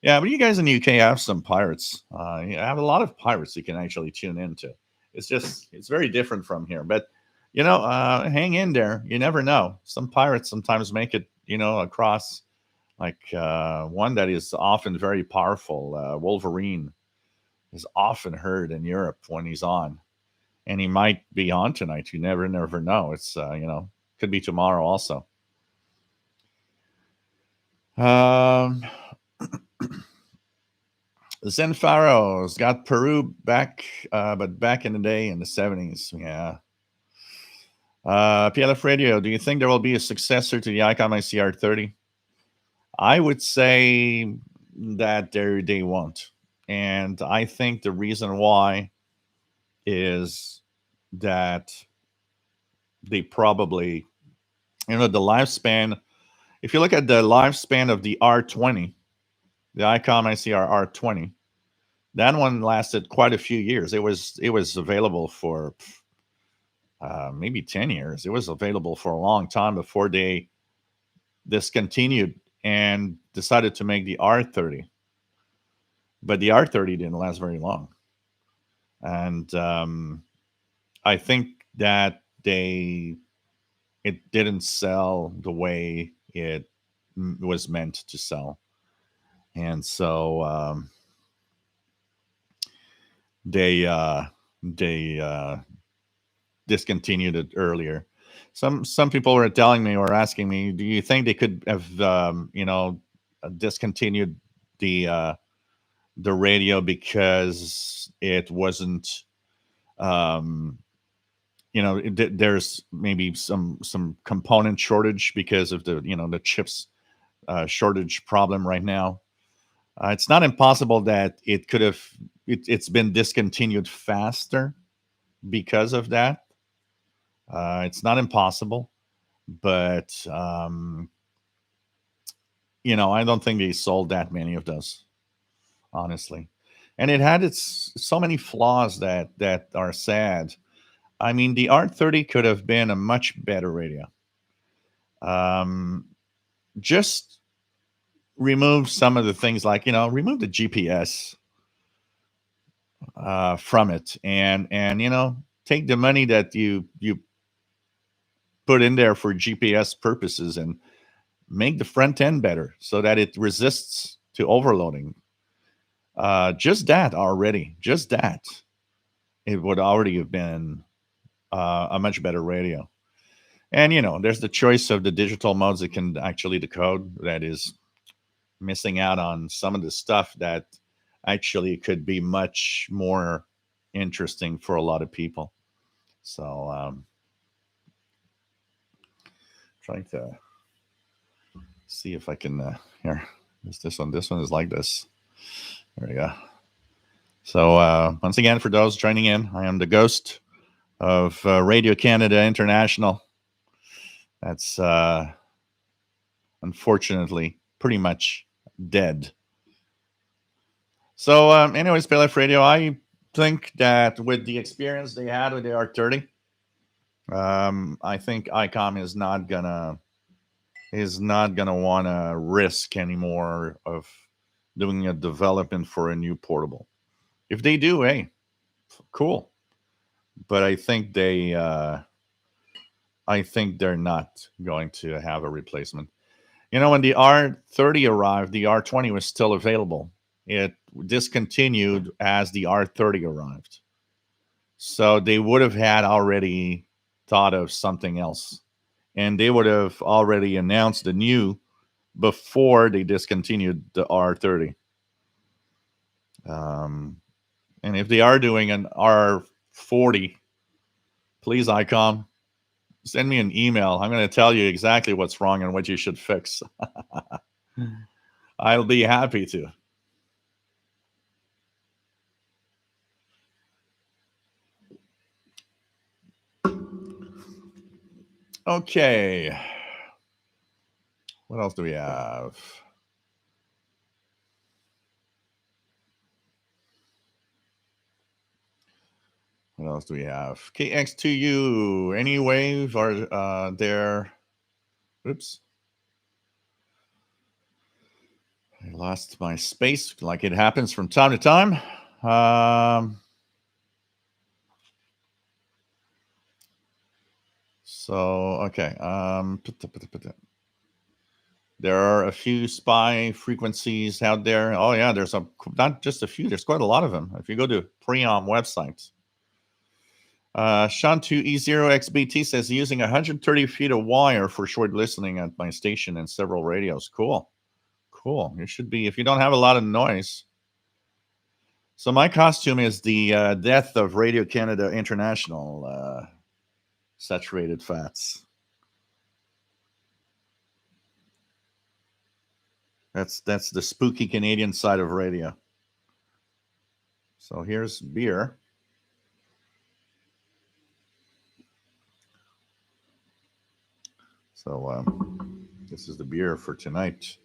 S1: Yeah, but you guys in the UK have some pirates. You have a lot of pirates you can actually tune into. It's very different from here. But hang in there. You never know. Some pirates sometimes make it, across. Like one that is often very powerful, Wolverine, is often heard in Europe when he's on, and he might be on tonight. You never know. It's could be tomorrow also. Zen Pharaoh's got Peru back, but back in the day in the 70s. Yeah. PLF Radio, do you think there will be a successor to the ICOM ICR30? I would say that they won't. And I think the reason why is that they probably, the lifespan, if you look at the lifespan of the R20, the ICOM ICR R20, That one lasted quite a few years. It was available for maybe 10 years. It was available for a long time before they discontinued and decided to make the R30. But the R30 didn't last very long, and I think that it didn't sell the way it was meant to sell, and so they uh, they discontinued it earlier. Some people were telling me or asking me, do you think they could have discontinued the uh, the radio because it wasn't um, there's maybe some component shortage because of the chips shortage problem right now. It's not impossible that it's been discontinued faster because of that. It's not impossible, but I don't think they sold that many of those, honestly. And it had its so many flaws that are sad. I mean, the R30 could have been a much better radio. Um, just remove some of the things, like remove the GPS from it, and take the money that you put in there for GPS purposes and make the front end better so that it resists to overloading. Just that already, just that, it would already have been a much better radio. And there's the choice of the digital modes that can actually decode, that is missing out on some of the stuff that actually could be much more interesting for a lot of people. So trying to see if I can here. This one. This one is like this. There we go. So once again, for those joining in, I am the ghost of Radio Canada International. That's unfortunately pretty much dead. So, anyways, PLF Radio, I think that with the experience they had with the R30, I think ICOM is not gonna want to risk anymore of doing a development for a new portable. If they do, hey, cool. But I think they're not going to have a replacement. When the R30 arrived, the R20 was still available. It discontinued as the R30 arrived. So they would have had already thought of something else. And they would have already announced the new before they discontinued the R30. And if they are doing an R40, please, ICOM, send me an email. I'm going to tell you exactly what's wrong and what you should fix. I'll be happy to. Okay. What else do we have? What else do we have? KX2U. Any wave are there? Oops. I lost my space, like it happens from time to time. Okay. There are a few spy frequencies out there. Oh yeah, there's not just a few. There's quite a lot of them. If you go to Preom websites. Sean2E0XBT says using 130 feet of wire for short listening at my station and several radios. Cool. You should be, if you don't have a lot of noise. So my costume is the death of Radio Canada International saturated fats. That's the spooky Canadian side of radio. So here's beer. So this is the beer for tonight.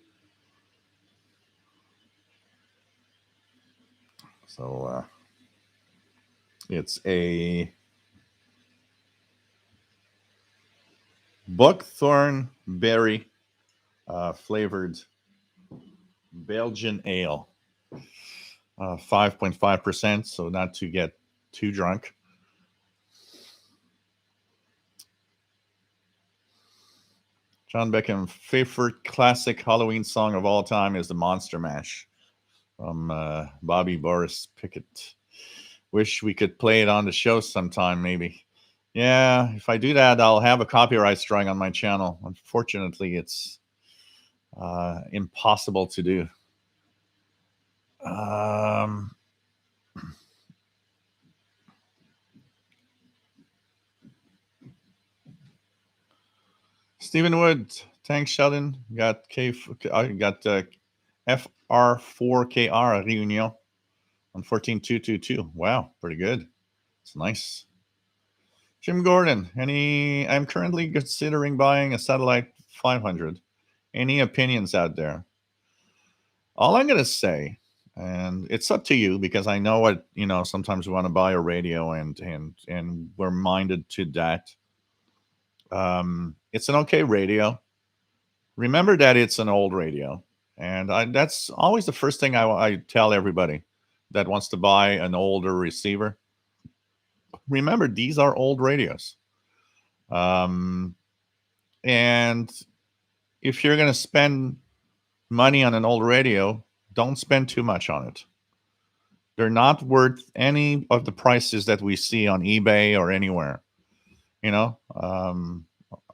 S1: So it's a buckthorn berry flavored Belgian ale. 5.5%, so not to get too drunk. John Beckham's favorite classic Halloween song of all time is the Monster Mash from Bobby Boris Pickett. Wish we could play it on the show sometime, maybe. Yeah, if I do that, I'll have a copyright strike on my channel. Unfortunately, it's impossible to do. Stephen Wood, thanks, Sheldon. Got FR4KR Réunion on 14222. Wow, pretty good. It's nice. Jim Gordon, I'm currently considering buying a satellite 500. Any opinions out there? All I'm going to say, and it's up to you because I know what, sometimes we want to buy a radio and we're minded to that. It's an okay radio. Remember that it's an old radio. And that's always the first thing I tell everybody that wants to buy an older receiver. Remember, these are old radios. And if you're going to spend money on an old radio, don't spend too much on it. They're not worth any of the prices that we see on eBay or anywhere.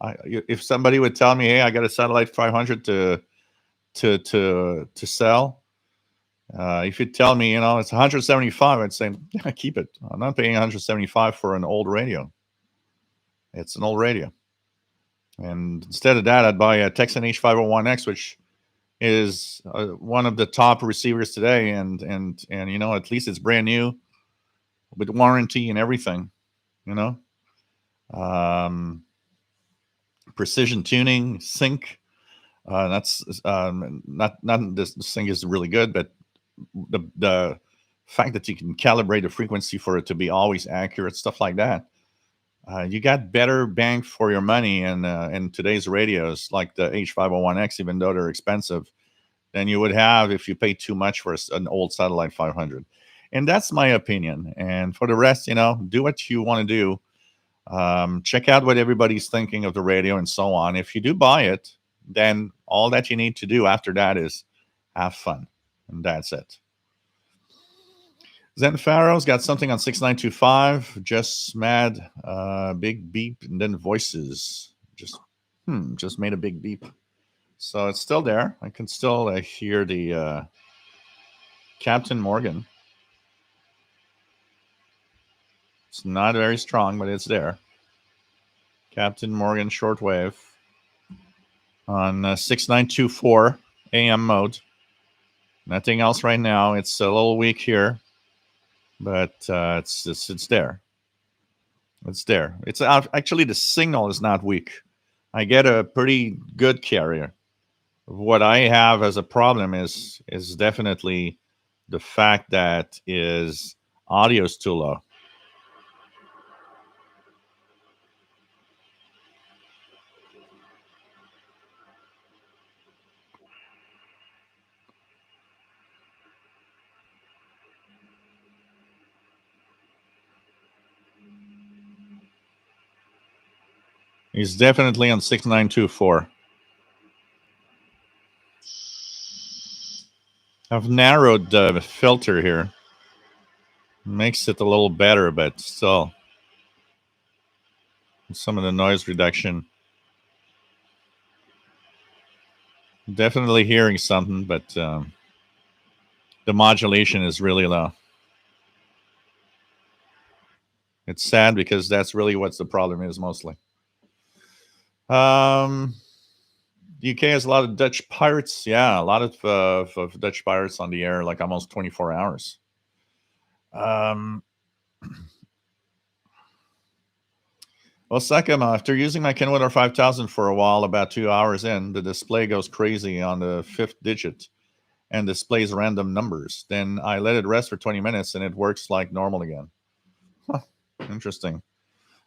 S1: If somebody would tell me, "Hey, I got a satellite 500 to sell," if you tell me, it's 175, I'd say, yeah, keep it. I'm not paying 175 for an old radio. It's an old radio. And instead of that, I'd buy a Texan H501X, which is one of the top receivers today. And at least it's brand new with warranty and everything, precision tuning, sync. That's not this sync is really good, but the fact that you can calibrate the frequency for it to be always accurate, stuff like that. You got better bang for your money in today's radios, like the H501X, even though they're expensive, than you would have if you pay too much for an old satellite 500. And that's my opinion. And for the rest, do what you want to do. Check out what everybody's thinking of the radio and so on. If you do buy it, then all that you need to do after that is have fun. And that's it. Zen Pharaoh's got something on 6925. Just mad, big beep, and then voices. Just made a big beep. So it's still there. I can still hear the Captain Morgan. It's not very strong, but it's there. Captain Morgan Shortwave on 6924 AM mode. Nothing else right now. It's a little weak here, but it's there. It's there. It's actually the signal is not weak. I get a pretty good carrier. What I have as a problem is definitely the fact that is audio is too low. He's definitely on 6924. I've narrowed the filter here. Makes it a little better, but still some of the noise reduction. Definitely hearing something, but the modulation is really low. It's sad because that's really what the problem is mostly. The UK has a lot of Dutch pirates. Yeah, a lot of Dutch pirates on the air, like almost 24 hours. Well, second, after using my Kenwood R5000 for a while, about 2 hours in, the display goes crazy on the fifth digit. and displays random numbers. Then I let it rest for 20 minutes and it works like normal again. Huh, interesting.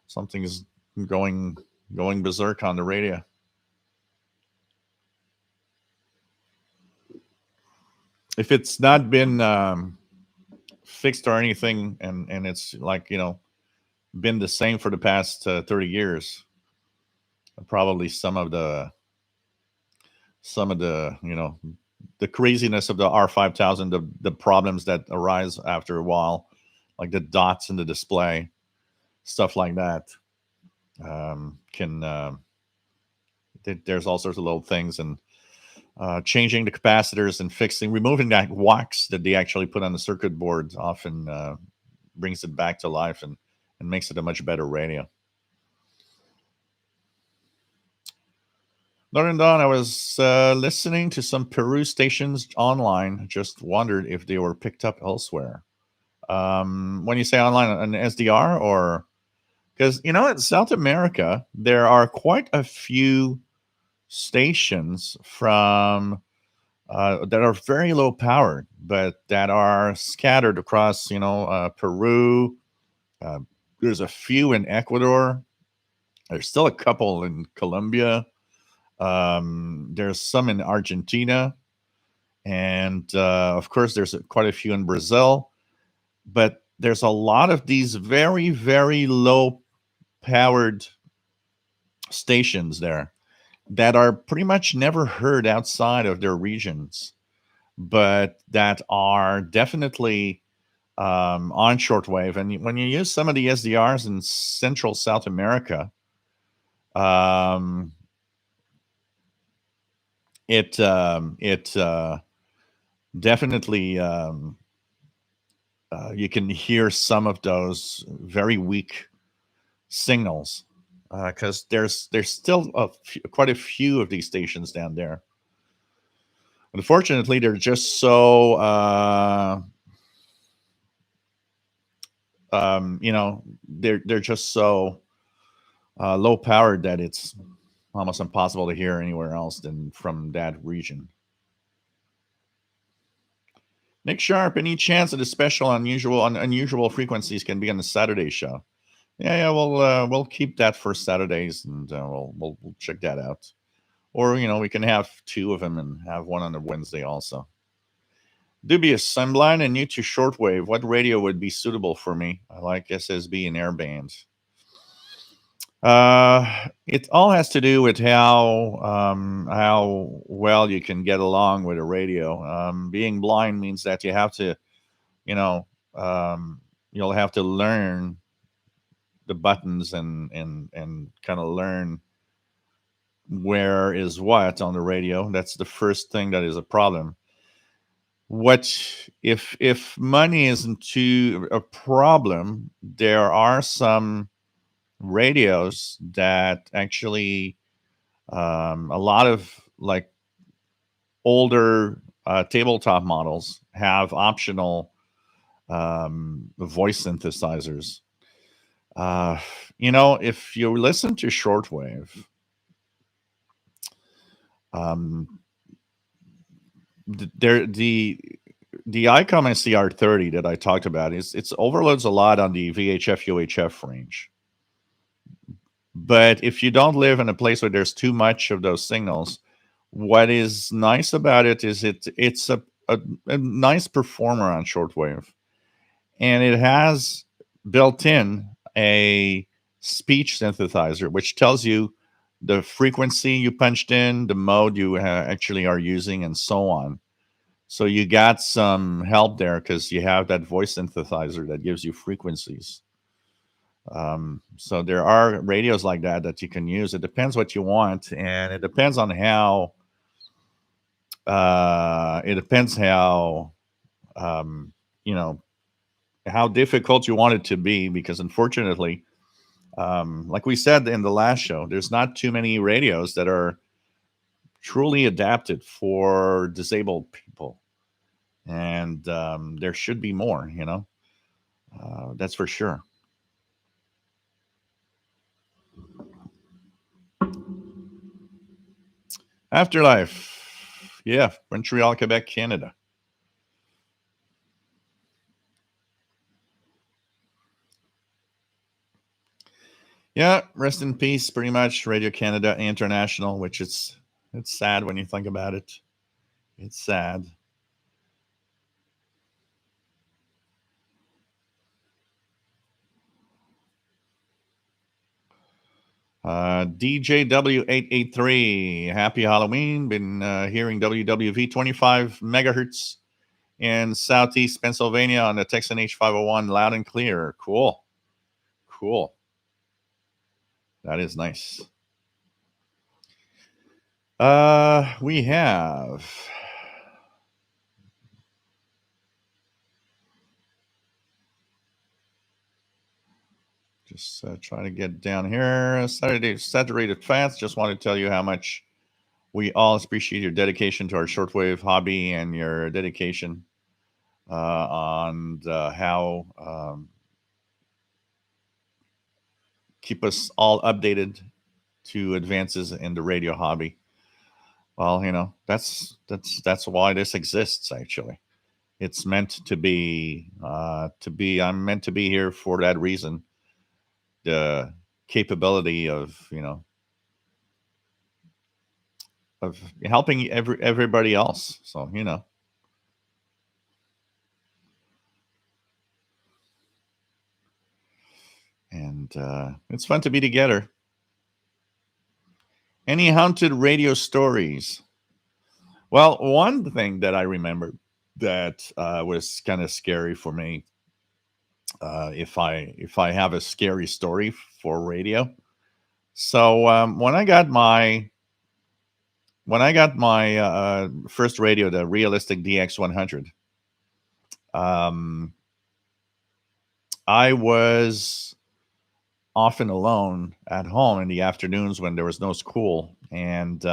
S1: Something's going going berserk on the radio. If it's not been fixed or anything, and it's like been the same for the past 30 years, probably some of the the craziness of the R5000, the problems that arise after a while, like the dots in the display, stuff like that, can there's all sorts of little things, and changing the capacitors and removing that wax that they actually put on the circuit board often brings it back to life, and makes it a much better radio. Northern Dawn, I was listening to some Peru stations online. Just wondered if they were picked up elsewhere. When you say online, an SDR, or because in South America there are quite a few stations from that are very low powered, but that are scattered across Peru. Uh, there's a few in Ecuador. There's still a couple in Colombia. There's some in Argentina, and of course, there's quite a few in Brazil. But there's a lot of these very, very low powered stations there that are pretty much never heard outside of their regions, but that are definitely on shortwave. And when you use some of the SDRs in Central South America, um, it definitely you can hear some of those very weak signals, because there's still quite a few of these stations down there. Unfortunately, they're just so they're just so low powered that it's almost impossible to hear anywhere else than from that region. Nick Sharp, any chance that a special unusual frequencies can be on the Saturday show? Yeah, we'll keep that for Saturdays, and we'll check that out. Or we can have two of them and have one on the Wednesday also. Dubious, I'm blind and new to shortwave. What radio would be suitable for me? I like SSB and airbands. It all has to do with how well you can get along with a radio. Being blind means that you have to, you know, you'll have to learn the buttons, and kind of learn where is what on the radio. That's the first thing that is a problem. What if money isn't too a problem? There are some radios that actually, a lot of like older tabletop models have optional voice synthesizers. If you listen to shortwave, um, the ICOM SCR30 that I talked about it's overloads a lot on the VHF UHF range. But if you don't live in a place where there's too much of those signals, what is nice about it is it's a nice performer on shortwave, and it has built in a speech synthesizer, which tells you the frequency you punched in, the mode you actually are using, and so on. So you got some help there because you have that voice synthesizer that gives you frequencies. So there are radios like that you can use. It depends what you want, and it depends on how. It depends how you know how difficult you want it to be, because unfortunately, like we said in the last show, there's not too many radios that are truly adapted for disabled people, and there should be more. That's for sure. Afterlife. Yeah, Montreal, Quebec, Canada. Yeah, rest in peace, pretty much. Radio Canada International, which it's sad when you think about it. It's sad. DJW883, happy Halloween. Been hearing WWV 25 megahertz in Southeast Pennsylvania on the Texan H501 loud and clear. Cool. Cool. That is nice. We have just trying to get down here. Saturday Saturated Fats. Just want to tell you how much we all appreciate your dedication to our shortwave hobby and your dedication on how keep us all updated to advances in the radio hobby. Well, that's why this exists. Actually, it's meant to be. I'm meant to be here for that reason. The capability of of helping everybody else. So and it's fun to be together. Any haunted radio stories? Well, one thing that I remember that was kind of scary for me, if I have a scary story for radio. So when I got my first radio, the Realistic DX100, um, I was often alone at home in the afternoons when there was no school, and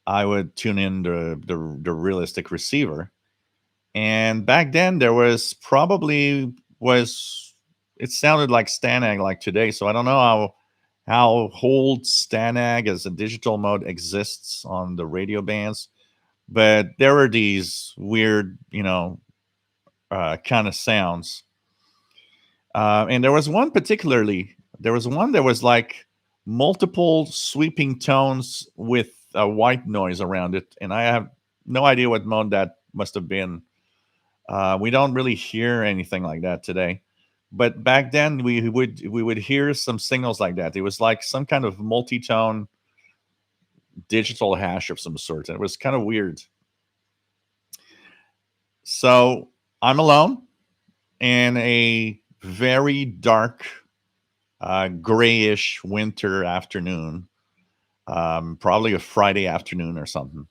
S1: I would tune in the realistic receiver. And back then there was it sounded like Stanag like today. So I don't know how old Stanag as a digital mode exists on the radio bands, but there were these weird, kind of sounds. And there was one that was like multiple sweeping tones with a white noise around it, and I have no idea what mode that must have been. We don't really hear anything like that today, but back then we would hear some signals like that. It was like some kind of multi-tone digital hash of some sort, and it was kind of weird. So I'm alone in a very dark, grayish winter afternoon, probably a Friday afternoon or something.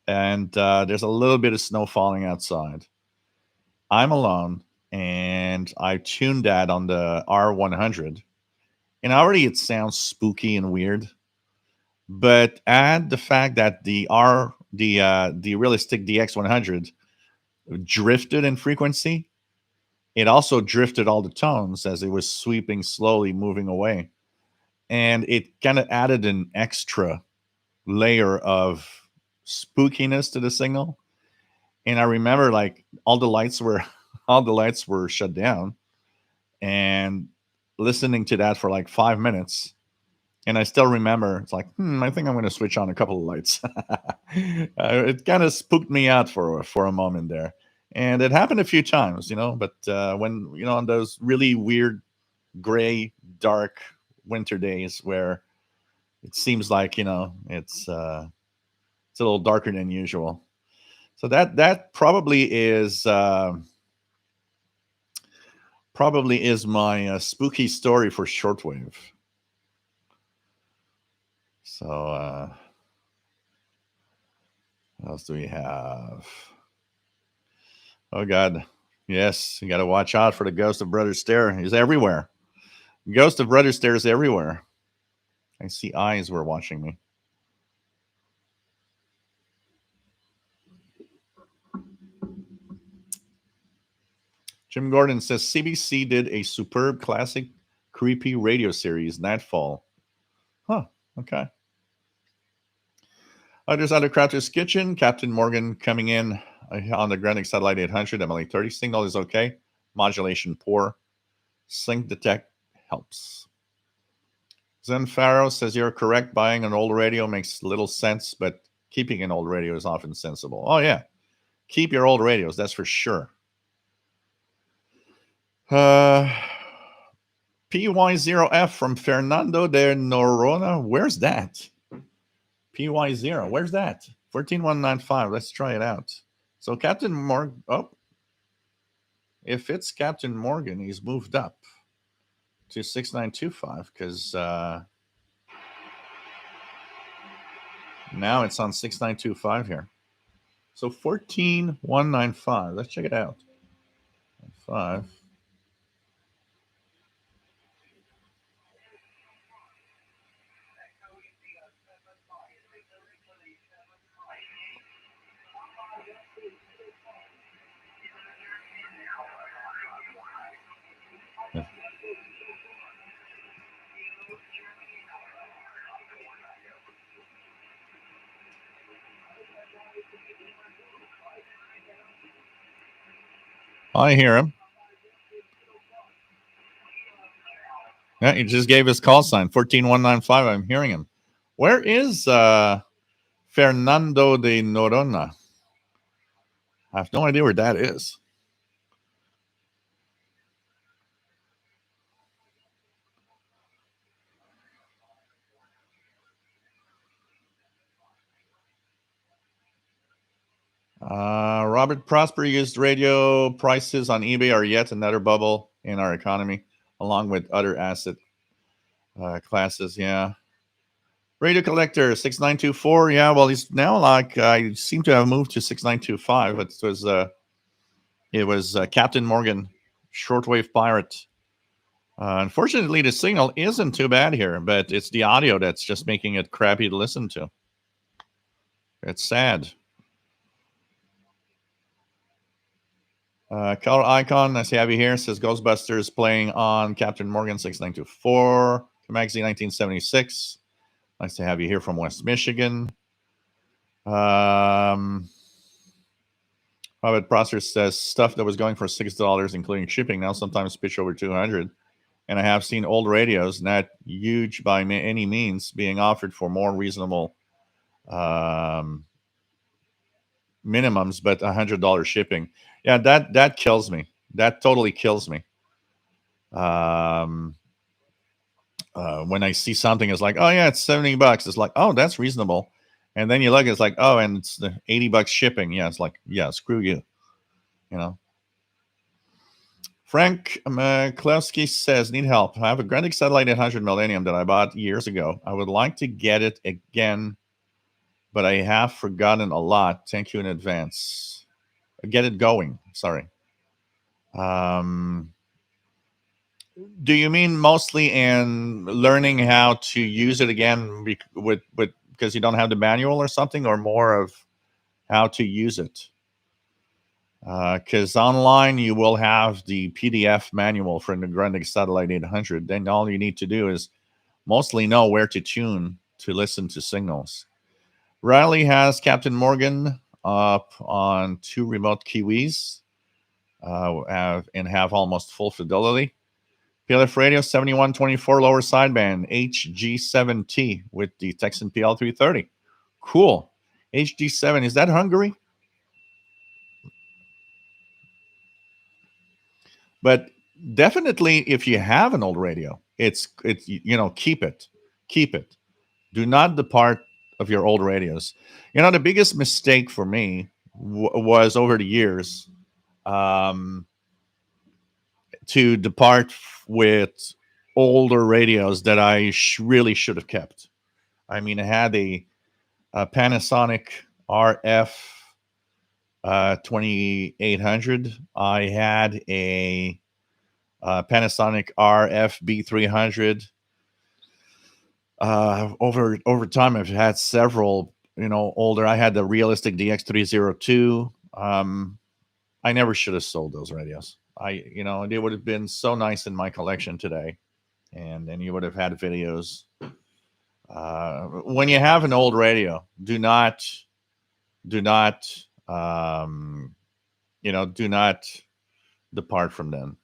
S1: And there's a little bit of snow falling outside. I'm alone, and I tuned that on the R100. And already it sounds spooky and weird. But add the fact that the realistic DX100 drifted in frequency. It also drifted all the tones as it was sweeping slowly, moving away, and it kind of added an extra layer of spookiness to the signal. And I remember like all the lights were all the lights were shut down, and listening to that for like 5 minutes. And I still remember it's like, I think I'm going to switch on a couple of lights. It kind of spooked me out for a moment there, and it happened a few times, But when on those really weird, gray, dark winter days where it seems like it's a little darker than usual. So that probably is my spooky story for shortwave. So what else do we have? Oh God, yes, you got to watch out for the ghost of Brother Stare. He's everywhere. Ghost of Brother Stare is everywhere. I see eyes were watching me. Jim Gordon says CBC did a superb classic creepy radio series, Nightfall. Huh. Okay. There's Other Croucher's Kitchen. Captain Morgan coming in on the Greenwich Satellite 800. MLA 30 signal is okay. Modulation poor. Sync detect helps. Zen Pharaoh says you're correct. Buying an old radio makes little sense, but keeping an old radio is often sensible. Oh, yeah. Keep your old radios, that's for sure. PY0F from Fernando de Noronha. Where's that? PY0, where's that? 14195. Let's try it out. So Captain Morgan, if it's Captain Morgan, he's moved up to 6925 because now it's on 6925 here. So 14195. Let's check it out. 5. I hear him. Yeah, he just gave his call sign 14195. I'm hearing him. Where is Fernando de Noronha? I have no idea where that is. Robert Prosper used radio prices on eBay are yet another bubble in our economy, along with other asset classes. Yeah. Radio Collector 6924. Yeah, well, he's now like I seem to have moved to 6925. It was Captain Morgan, shortwave pirate. Unfortunately, the signal isn't too bad here, but it's the audio that's just making it crappy to listen to. It's sad. Color Icon, I see have you here, says Ghostbusters playing on Captain Morgan 6924, Magazine 1976. Nice to have you here from West Michigan. Robert Prosser says stuff that was going for $6, including shipping, now sometimes pitch over 200. And I have seen old radios, not huge by any means, being offered for more reasonable minimums, but $100 shipping. Yeah, that kills me. That totally kills me. When I see something, it's like, oh yeah, it's $70. It's like, oh, that's reasonable. And then you look, it's like, oh, and it's the $80 shipping. Yeah, it's like, yeah, screw you. You know. Frank Klowski says, need help. I have a Greenwich Satellite 800 Millennium that I bought years ago. I would like to get it again, but I have forgotten a lot. Thank you in advance. Get it going. Sorry. Do you mean mostly in learning how to use it again with because you don't have the manual or something, or more of how to use it? Because online you will have the PDF manual for the Greenwich Satellite 800. Then all you need to do is mostly know where to tune to listen to signals. Riley has Captain Morgan up on 2 remote Kiwis have almost full fidelity. PLF radio 7124 lower sideband HG7T with the Texan PL330. Cool. HG7, is that Hungary? But definitely, if you have an old radio, it's keep it. Do not depart of your old radios. The biggest mistake for me was over the years to depart with older radios that I really should have kept. I mean, I had a Panasonic RF 2800. I had a Panasonic RF B300. Over time, I've had several, older. I had the Realistic DX302. I never should have sold those radios. They would have been so nice in my collection today, and then you would have had videos When you have an old radio, do not, um, do not depart from them.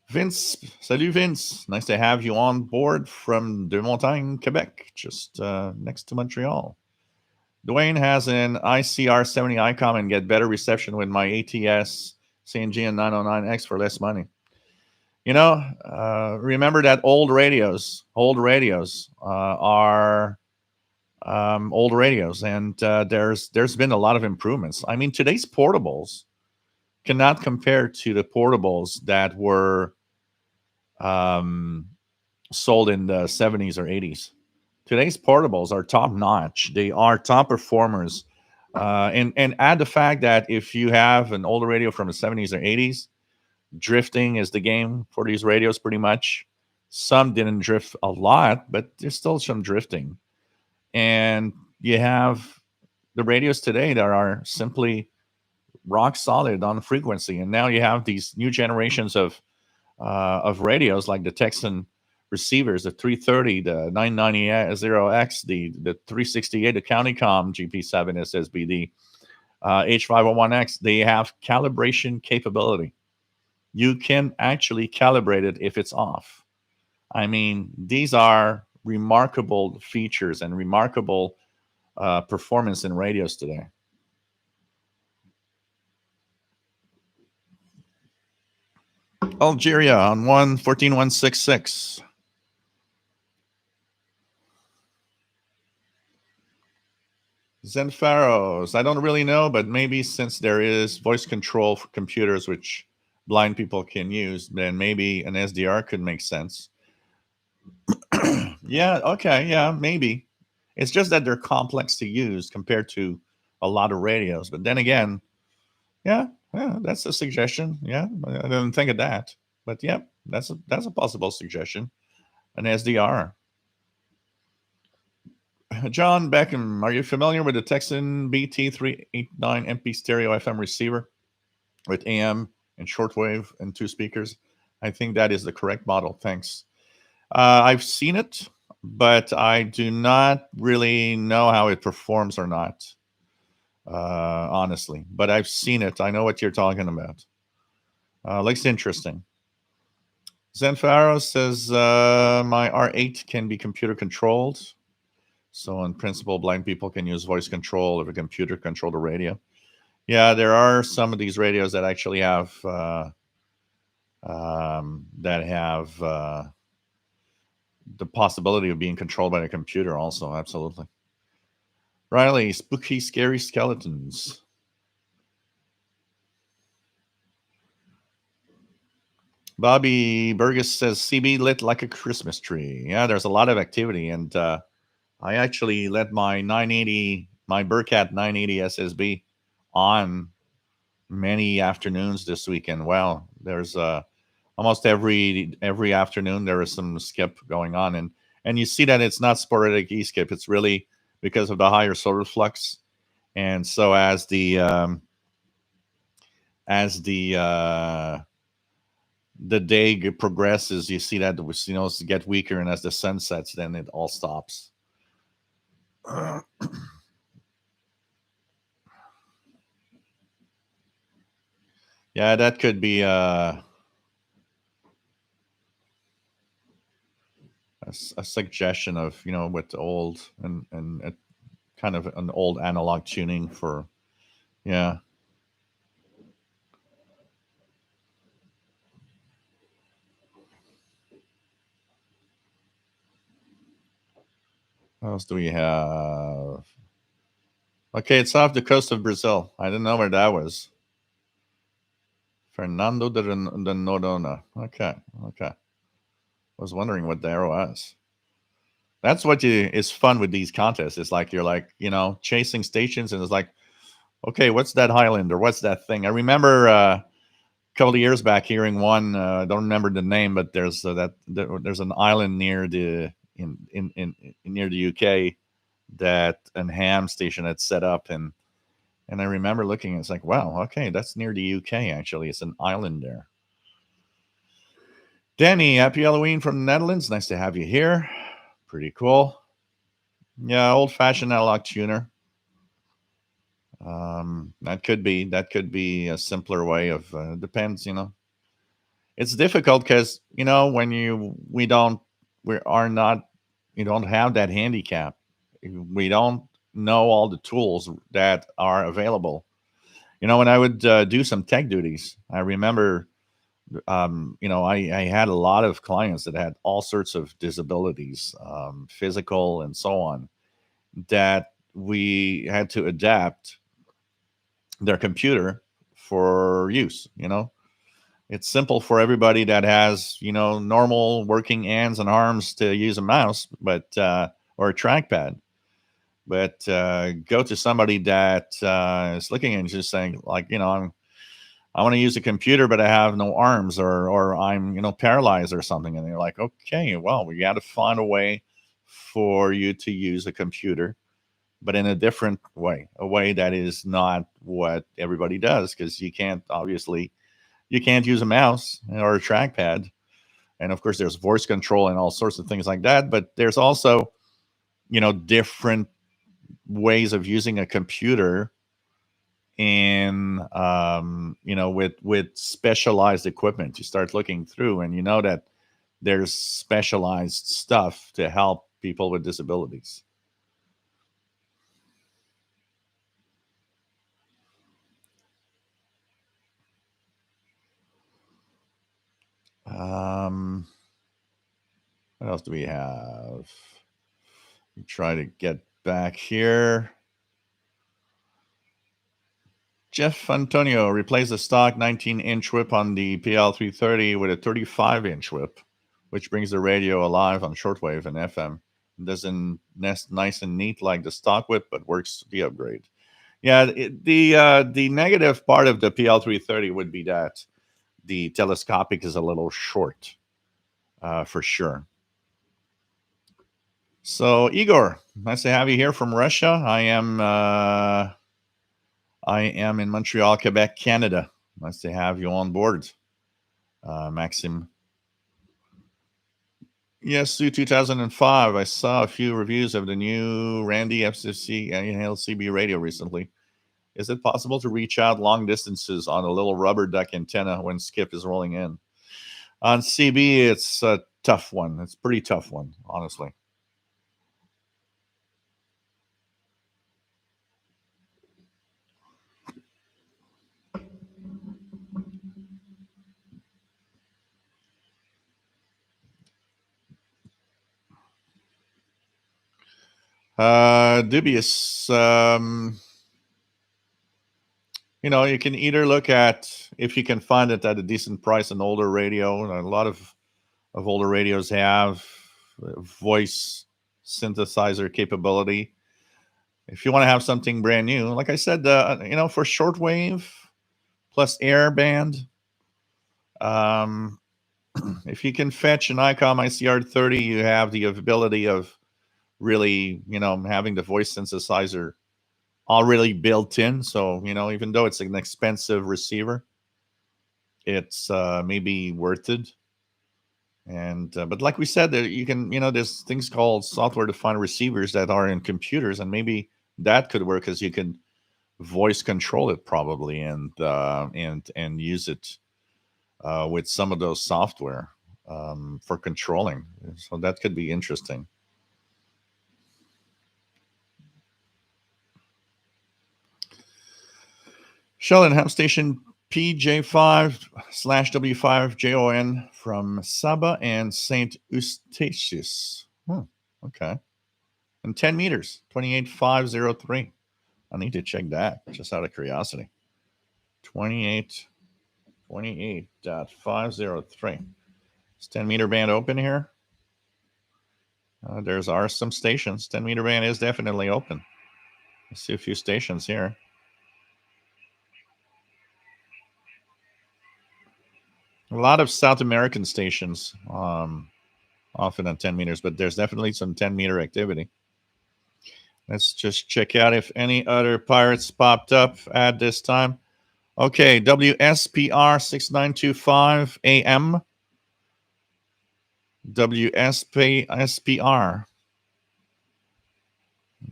S1: Vince, salut Vince. Nice to have you on board from De Montagne, Quebec, just next to Montreal. Dwayne has an ICR 70 ICOM and get better reception with my ATS CNG and 909X for less money. Remember that old radios are old radios, and there's been a lot of improvements. I mean, today's portables cannot compare to the portables that were sold in the 70s or 80s. Today's portables are top notch. They are top performers. And add the fact that if you have an older radio from the 70s or 80s, drifting is the game for these radios pretty much. Some didn't drift a lot, but there's still some drifting. And you have the radios today that are simply rock solid on frequency. And now you have these new generations of radios like the Texan receivers, the 330, the 990X, the 368, the CountyCom GP7 SSB, the H501X. They have calibration capability. You can actually calibrate it if it's off. I mean, these are remarkable features and remarkable performance in radios today. Algeria on 14166. Zenfaros, I don't really know, but maybe since there is voice control for computers, which blind people can use, then maybe an SDR could make sense. Yeah, okay, yeah, maybe. It's just that they're complex to use compared to a lot of radios. But then again, yeah, that's a suggestion. Yeah, I didn't think of that. But yeah, that's a possible suggestion. An SDR. John Beckham, are you familiar with the Texan BT389 MP stereo FM receiver with AM and shortwave and 2 speakers? I think that is the correct model. Thanks. I've seen it, but I do not really know how it performs or not, honestly. But I've seen it. I know what you're talking about. Looks interesting. Zenfaro says my R8 can be computer controlled. So in principle, blind people can use voice control of a computer control the radio. Yeah, there are some of these radios that actually have the possibility of being controlled by a computer also. Absolutely. Riley, spooky, scary skeletons. Bobby Burgess says CB lit like a Christmas tree. Yeah, there's a lot of activity, and I actually let my 980, my Burkhat 980 SSB on many afternoons this weekend. Wow, there's almost every afternoon there is some skip going on, and you see that it's not sporadic e-skip. It's really because of the higher solar flux, and so as the day progresses, you see that the signals get weaker, and as the sun sets, then it all stops. Yeah, that could be a suggestion of with old and kind of an old analog tuning for yeah. What else do we have? Okay, it's off the coast of Brazil. I didn't know where that was. Fernando de Noronha. Okay. I was wondering what there was. That's what is fun with these contests. It's like you're like, chasing stations, and it's like, okay, what's that island or what's that thing? I remember a couple of years back hearing one. I don't remember the name, but there's there's an island near the near the UK that an ham station had set up, and I remember looking, it's like, wow, okay, that's near the UK actually. It's an island there. Danny, happy Halloween from the Netherlands. Nice to have you here. Pretty cool. Yeah, old-fashioned analog tuner. That could be a simpler way of depends. It's difficult because when we are not you don't have that handicap. We don't know all the tools that are available. When I would do some tech duties, I remember I had a lot of clients that had all sorts of disabilities, physical and so on, that we had to adapt their computer for use. It's simple for everybody that has normal working hands and arms to use a mouse, but or a trackpad. But go to somebody that is looking and just saying, like, I want to use a computer, but I have no arms, or I'm paralyzed or something, and they're like, okay, well, we got to find a way for you to use a computer, but in a different way, a way that is not what everybody does, because you can't use a mouse or a trackpad, and of course there's voice control and all sorts of things like that, but there's also different ways of using a computer in with specialized equipment. You start looking through and that there's specialized stuff to help people with disabilities. um what else do we have? We try to get back here. Jeff Antonio replaced the stock 19-inch whip on the PL330 with a 35-inch whip, which brings the radio alive on shortwave and FM. It doesn't nest nice and neat like the stock whip, but works the upgrade. Yeah, the negative part of the PL330 would be that the telescopic is a little short, for sure. So, Igor, nice to have you here from Russia. I am in Montreal, Quebec, Canada. Nice to have you on board, Maxim. Yes, through 2005, I saw a few reviews of the new Randy FCC inhaled CB radio recently. Is it possible to reach out long distances on a little rubber duck antenna when Skip is rolling in? On CB, it's a tough one. It's a pretty tough one, honestly. Dubious. You can either look at if you can find it at a decent price, an older radio. A lot of older radios have voice synthesizer capability. If you want to have something brand new, like I said, for shortwave plus air band, if you can fetch an ICOM ICR30, you have the ability of really, having the voice synthesizer already built in. So, even though it's an expensive receiver, it's maybe worth it. And but like we said, there you can, there's things called software-defined receivers that are in computers, and maybe that could work because you can voice control it probably, and use it with some of those software for controlling. So that could be interesting. Sheldon, ham station PJ5/W5JON from Saba and St. Eustatius. Okay. And 10 meters, 28503. I need to check that just out of curiosity. 28.503. Is 10 meter band open here? There's some stations. 10 meter band is definitely open. I see a few stations here. A lot of South American stations, often on 10 meters, but there's definitely some 10 meter activity. Let's just check out if any other pirates popped up at this time. Okay, WSPR 6925 AM. WSPR.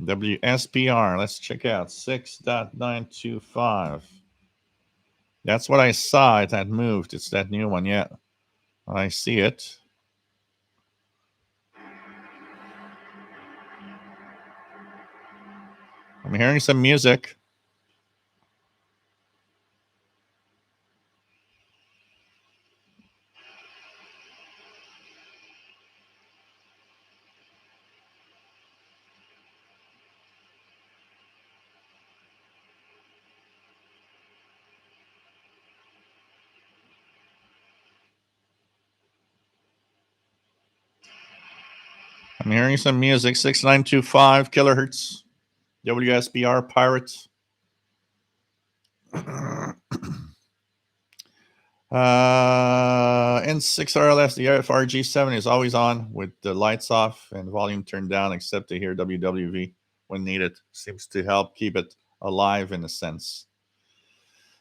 S1: WSPR. Let's check out 6.925. That's what I saw. It had moved. It's that new one. Yeah, I see it. I'm hearing some music. I'm hearing some music. 6925 kilohertz. WSBR Pirates. N6RLS, the FRG7 is always on with the lights off and volume turned down, except to hear WWV when needed. Seems to help keep it alive in a sense.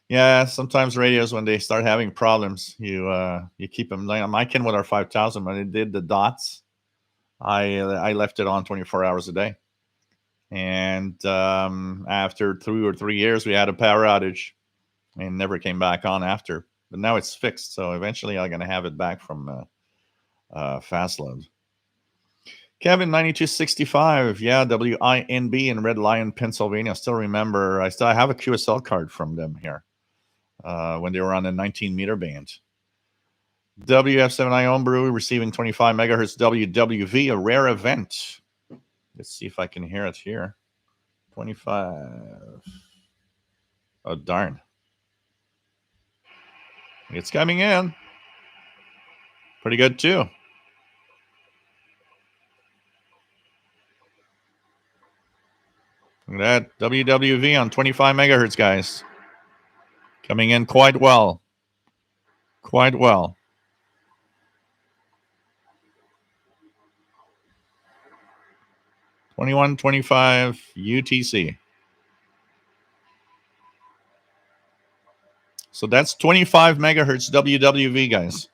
S1: Yeah, sometimes radios, when they start having problems, you keep them. Like my Kenwood R5000, when it did the dots, I left it on 24 hours a day. And after 2 or 3 years, we had a power outage and never came back on after. But now it's fixed, so eventually I'm going to have it back from fast load. Kevin 9265, yeah, WINB in Red Lion, Pennsylvania. I still remember. I have a QSL card from them here when they were on the 19 meter band. WF7I Homebrew receiving 25 megahertz WWV, a rare event. Let's see if I can hear it here. 25. Oh, darn. It's coming in. Pretty good, too. Look at that. WWV on 25 megahertz, guys. Coming in quite well. Quite well. $21.25 UTC. So that's 25 megahertz WWV, guys.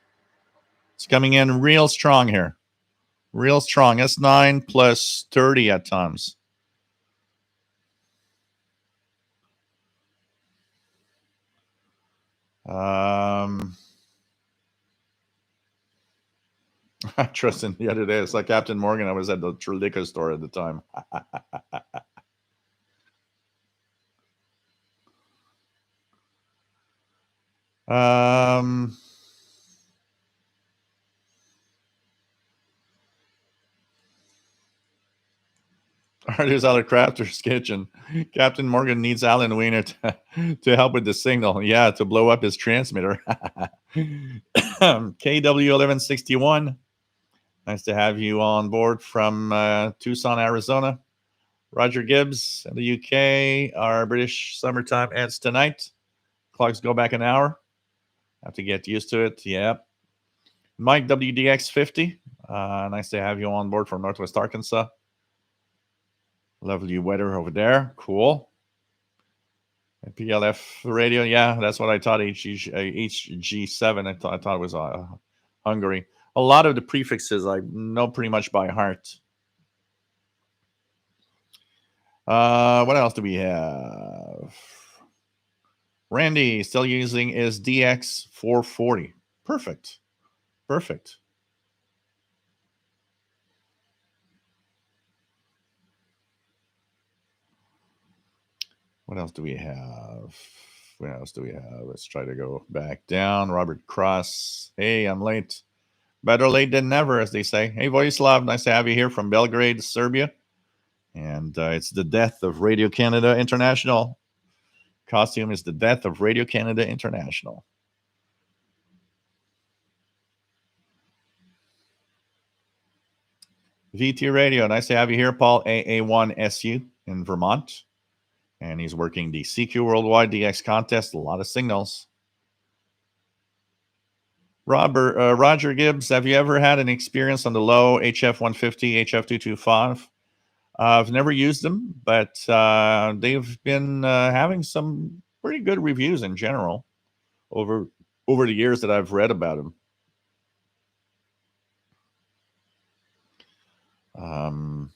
S1: It's coming in real strong here. Real strong. S9 plus 30 at times. Tristan, the other day, it's like Captain Morgan. I was at the liquor store at the time. Artist out of Crafter's Kitchen. Captain Morgan needs Alan Wiener to help with the signal. Yeah, to blow up his transmitter. KW1161. Nice to have you on board from Tucson, Arizona. Roger Gibbs in the UK. Our British summertime ends tonight. Clocks go back an hour. Have to get used to it. Yep. Mike WDX50. Nice to have you on board from Northwest Arkansas. Lovely weather over there. Cool. PLF radio. Yeah, that's what I thought. HG7. I thought it was Hungary. A lot of the prefixes I know pretty much by heart. What else do we have? Randy still using his DX440. Perfect. Perfect. What else do we have? What else do we have? Let's try to go back down. Robert Cross. Hey, I'm late. Better late than never, as they say. Hey, Vojislav, nice to have you here from Belgrade, Serbia. And it's the death of Radio Canada International. Costume is the death of Radio Canada International. VT Radio, nice to have you here, Paul AA1SU in Vermont. And he's working the CQ Worldwide DX contest. A lot of signals. Roger Gibbs, have you ever had an experience on the low HF150, HF225? I've never used them, but they've been having some pretty good reviews in general over the years that I've read about them. Um,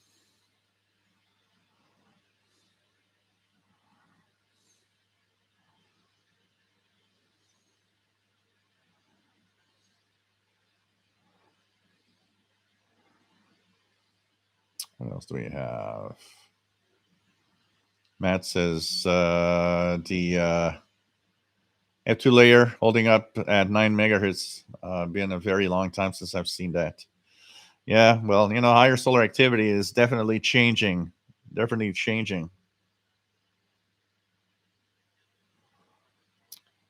S1: what else do we have? Matt says the F2 layer holding up at 9 megahertz. Been a very long time since I've seen that. Yeah, well, higher solar activity is definitely changing. Definitely changing.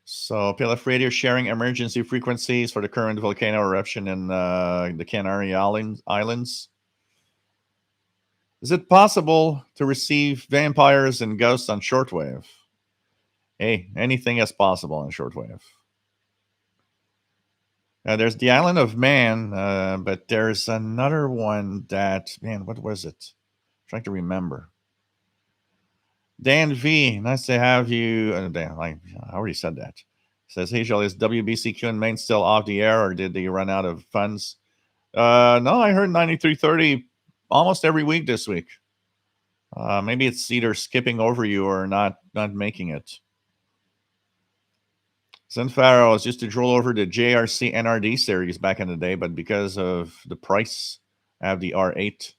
S1: So, PLF radio sharing emergency frequencies for the current volcano eruption in the Canary Islands. Is it possible to receive vampires and ghosts on shortwave? Hey, anything is possible on shortwave. There's the Island of Man, but there's another one that, man, what was it? I'm trying to remember. Dan V, nice to have you. Dan, I already said that. Says, hey, Joel, is WBCQ and Maine still off the air, or did they run out of funds? No, I heard 9330 almost every week this week. Maybe it's either skipping over you or not making it. Zenfaros used to drool over the JRC NRD series back in the day, but because of the price, I have the R8,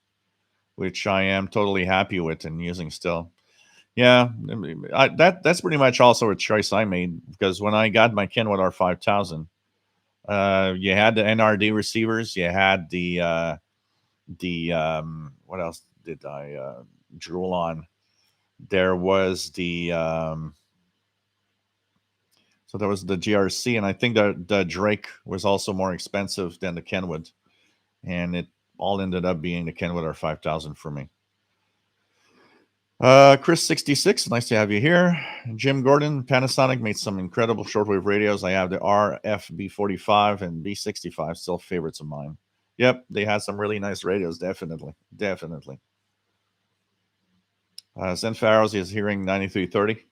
S1: which I am totally happy with and using still. Yeah, that's pretty much also a choice I made, because when I got my Kenwood R5000, you had the NRD receivers, you had the what else did I drool on? There was the so there was the GRC, and I think the Drake was also more expensive than the Kenwood, and it all ended up being the Kenwood R5000 for me. Chris66, nice to have you here. Jim Gordon, Panasonic made some incredible shortwave radios. I have the RF B45 and B65, still favorites of mine. Yep, they had some really nice radios, definitely. Zen Farrows is hearing 9330.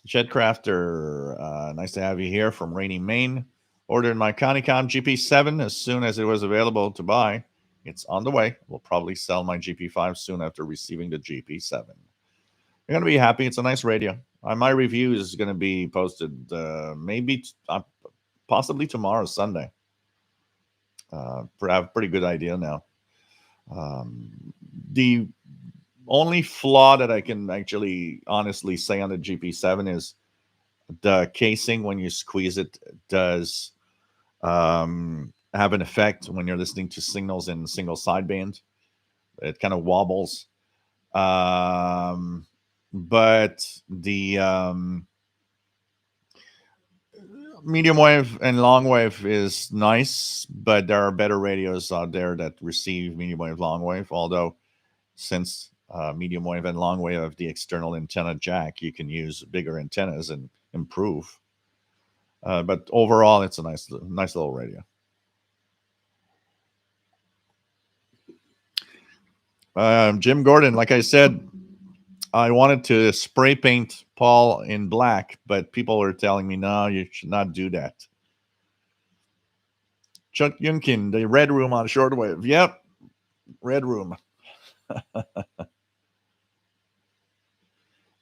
S1: Jed Crafter, nice to have you here from rainy Maine. Ordered my Conicom GP7 as soon as it was available to buy. It's on the way. We'll probably sell my GP5 soon after receiving the GP7. You're going to be happy. It's a nice radio. My review is going to be posted possibly tomorrow, Sunday. I have a pretty good idea now. The only flaw that I can actually honestly say on the GP7 is the casing, when you squeeze it, does have an effect when you're listening to signals in single sideband. It kind of wobbles. But the medium wave and long wave is nice, but there are better radios out there that receive medium wave, long wave. Although, since medium wave and long wave have the external antenna jack, you can use bigger antennas and improve. But overall, it's a nice little radio. Jim Gordon, like I said, I wanted to spray paint Paul in black, but people were telling me, no, you should not do that. Chuck Yunkin, the Red Room on shortwave. Yep, Red Room.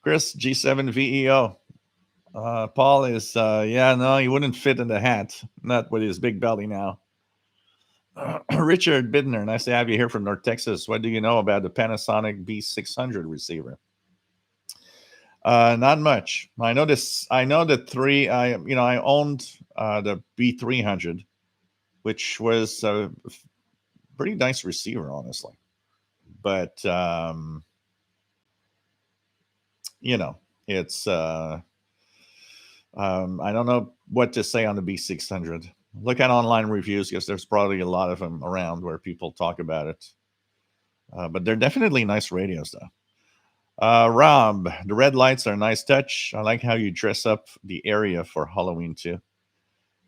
S1: Chris, G7 VEO. Paul is, no, he wouldn't fit in the hat. Not with his big belly now. Richard Bidner, nice to have you here from North Texas. What do you know about the Panasonic B600 receiver? Not much. I know this. I know the three. I owned the B300, which was a pretty nice receiver, honestly. But it's. I don't know what to say on the B600. Look at online reviews, because there's probably a lot of them around where people talk about it. But they're definitely nice radios, though. Rob, the red lights are a nice touch. I like how you dress up the area for Halloween too.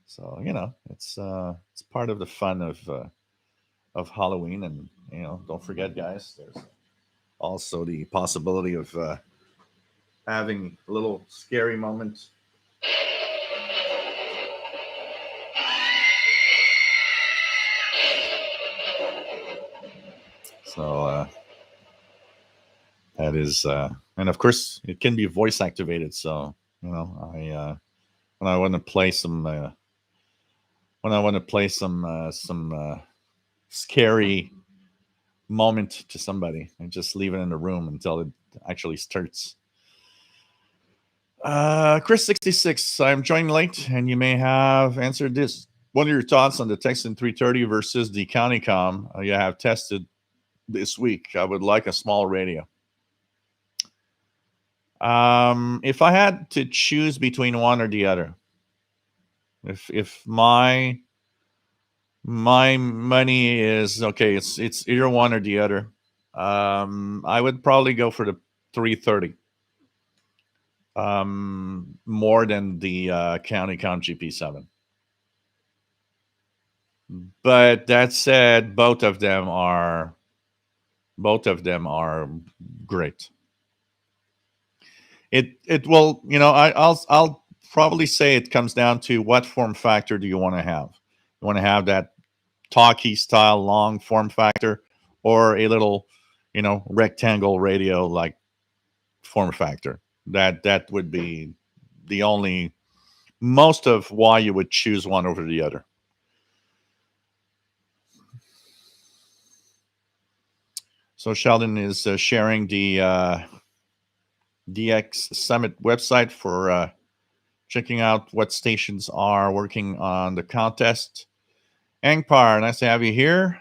S1: So it's part of the fun of Halloween, and don't forget, guys, there's also the possibility of having a little scary moment. So that is, and of course, it can be voice activated. So I when I want to play some scary moment to somebody, I just leave it in the room until it actually starts. Chris66, I'm joining late, and you may have answered this. What are your thoughts on the Texan 330 versus the Countycom you have tested this week? I would like a small radio. If I had to choose between one or the other, if my money is okay, it's either one or the other. I would probably go for the 330. More than the Countycom GP7. But that said, both of them are great. It will, I'll probably say it comes down to what form factor do you want to have. You want to have that talkie style long form factor, or a little, rectangle radio like form factor. That would be the only most of why you would choose one over the other. So Sheldon is sharing the DX Summit website for checking out what stations are working on the contest. Angpar, nice to have you here.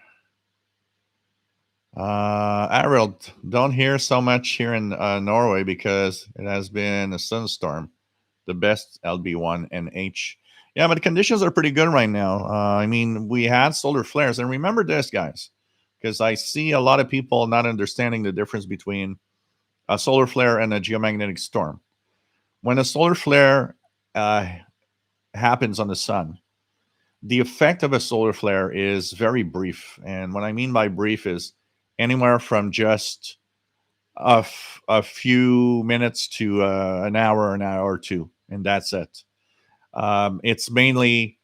S1: Ariel, don't hear so much here in Norway because it has been a sunstorm. The best LB1 and H. Yeah, but the conditions are pretty good right now. I mean, we had solar flares. And remember this, guys, because I see a lot of people not understanding the difference between a solar flare and a geomagnetic storm. When a solar flare happens on the sun, the effect of a solar flare is very brief. And what I mean by brief is anywhere from just a few minutes to an hour or two, and that's it. It's mainly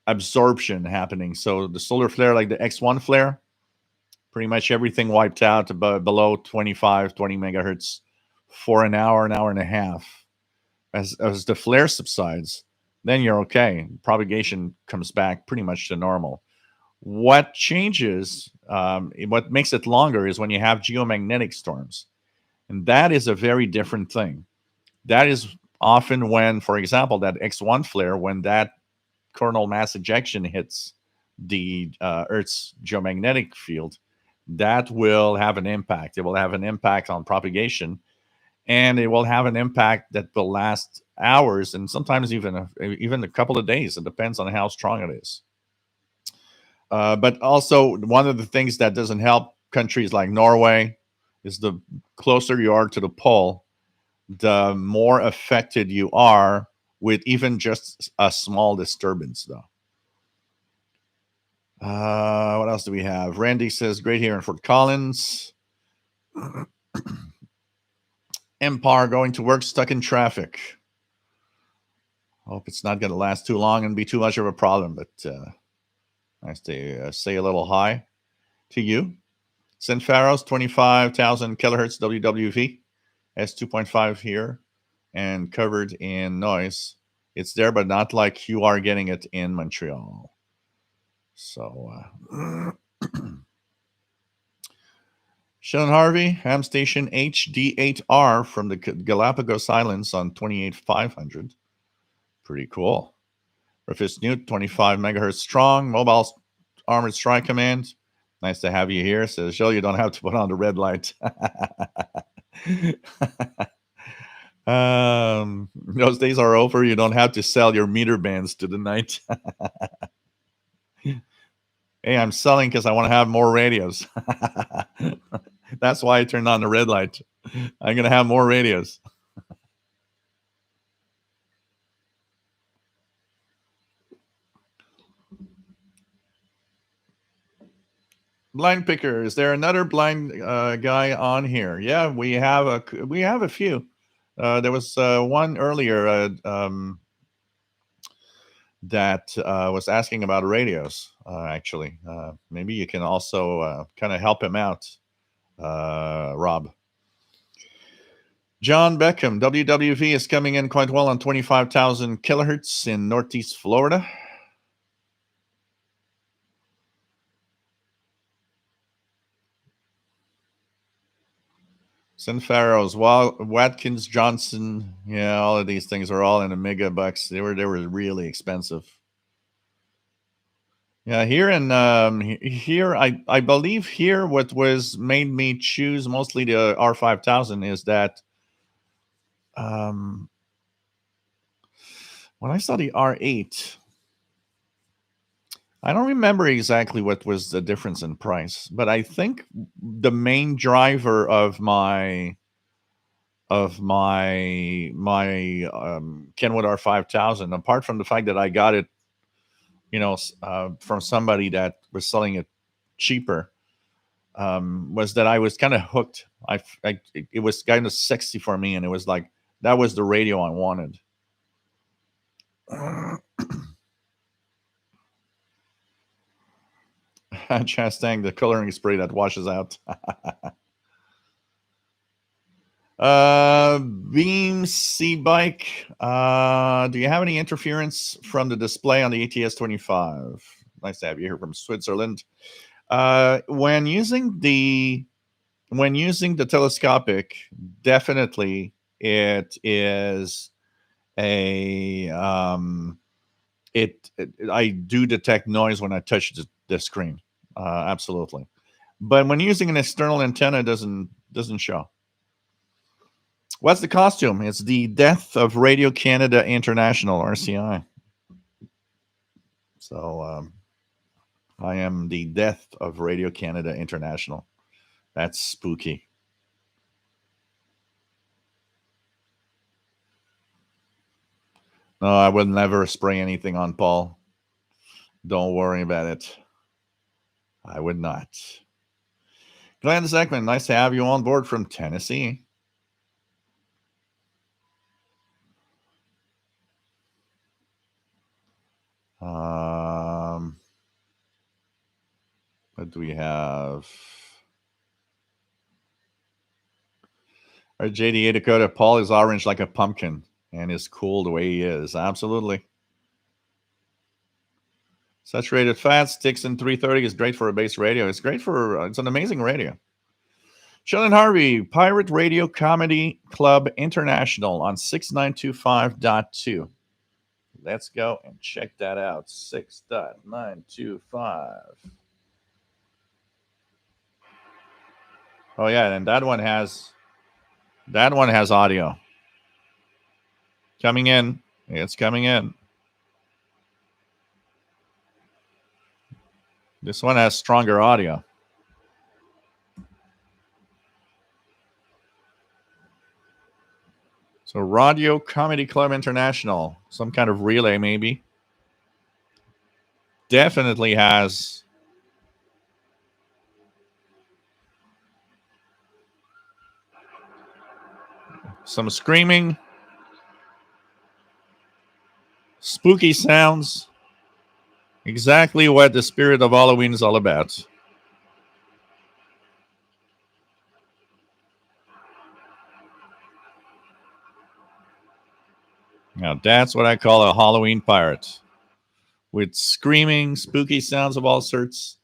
S1: absorption happening. So the solar flare, like the X1 flare, pretty much everything wiped out below 20 megahertz for an hour and a half. As the flare subsides, then you're okay. Propagation comes back pretty much to normal. What changes, what makes it longer, is when you have geomagnetic storms. And that is a very different thing. That is often when, for example, that X1 flare, when that coronal mass ejection hits the Earth's geomagnetic field, that will have an impact. It will have an impact on propagation, and it will have an impact that will last hours and sometimes even a couple of days. It depends on how strong it is. But also, one of the things that doesn't help countries like Norway is the closer you are to the pole, the more affected you are with even just a small disturbance, though. What else do we have? Randy says, great here in Fort Collins. Empire going to work stuck in traffic. Hope it's not going to last too long and be too much of a problem, but nice to say a little hi to you. St. Pharaoh's, 25,000 kilohertz WWV, S2.5 here, and covered in noise. It's there, but not like you are getting it in Montreal. So, Sean Harvey, ham station HD8R from the Galapagos Islands on 28,500. Pretty cool. Rufus Newt, 25 megahertz strong, mobile armored strike command. Nice to have you here. Says, Joe, you don't have to put on the red light. Those days are over. You don't have to sell your meter bands to the night. Hey, I'm selling because I want to have more radios. That's why I turned on the red light. I'm going to have more radios. Blind picker, is there another blind guy on here? Yeah, we have a few. There was one earlier that was asking about radios. Actually, maybe you can also kind of help him out. Rob. John Beckham, WWV is coming in quite well on 25,000 kilohertz in Northeast Florida. Sin Pharaohs, Watkins Johnson, yeah, all of these things are all in the mega bucks. They were really expensive. Yeah, here in here, I believe here what was made me choose mostly the R5000 is that um, when I saw the R8, I don't remember exactly what was the difference in price, but I think the main driver of my Kenwood R5000, apart from the fact that I got it, from somebody that was selling it cheaper, was that I was kind of hooked. It was kind of sexy for me, and it was like that was the radio I wanted. Chastang, the coloring spray that washes out. Beam C bike. Do you have any interference from the display on the ATS 25? Nice to have you here from Switzerland. When using the telescopic, definitely it is a I do detect noise when I touch the screen. Absolutely. But when using an external antenna, it doesn't show. What's the costume? It's the Death of Radio Canada International, RCI. So I am the Death of Radio Canada International. That's spooky. No, I would never spray anything on Paul. Don't worry about it. I would not. Glenn Zeckman, nice to have you on board from Tennessee. What do we have? Our JD8 Dakota, Paul is orange like a pumpkin and is cool the way he is. Absolutely. Saturated fats, Dixon 330 is great for a base radio. It's great for, it's an amazing radio. Sheldon Harvey, Pirate Radio Comedy Club International on 6925.2. Let's go and check that out. 6.925. Oh yeah, and that one has audio. Coming in. It's coming in. This one has stronger audio. So Radio Comedy Club International, some kind of relay maybe, definitely has some screaming, spooky sounds. Exactly what the spirit of Halloween is all about. Now that's what I call a Halloween pirate, with screaming, spooky sounds of all sorts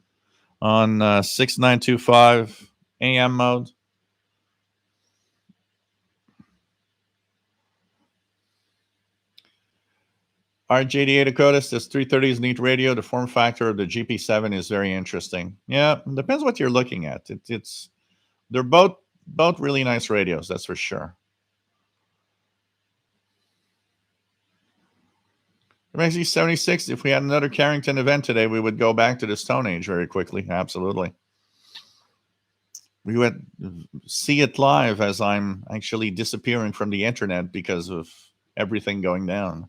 S1: on 6925 AM mode. RJD8 Dakota says 330 is neat radio. The form factor of the GP7 is very interesting. Yeah, depends what you're looking at. They're both really nice radios, that's for sure. Maxi 76, if we had another Carrington event today, we would go back to the Stone Age very quickly. Absolutely. We would see it live as I'm actually disappearing from the internet because of everything going down.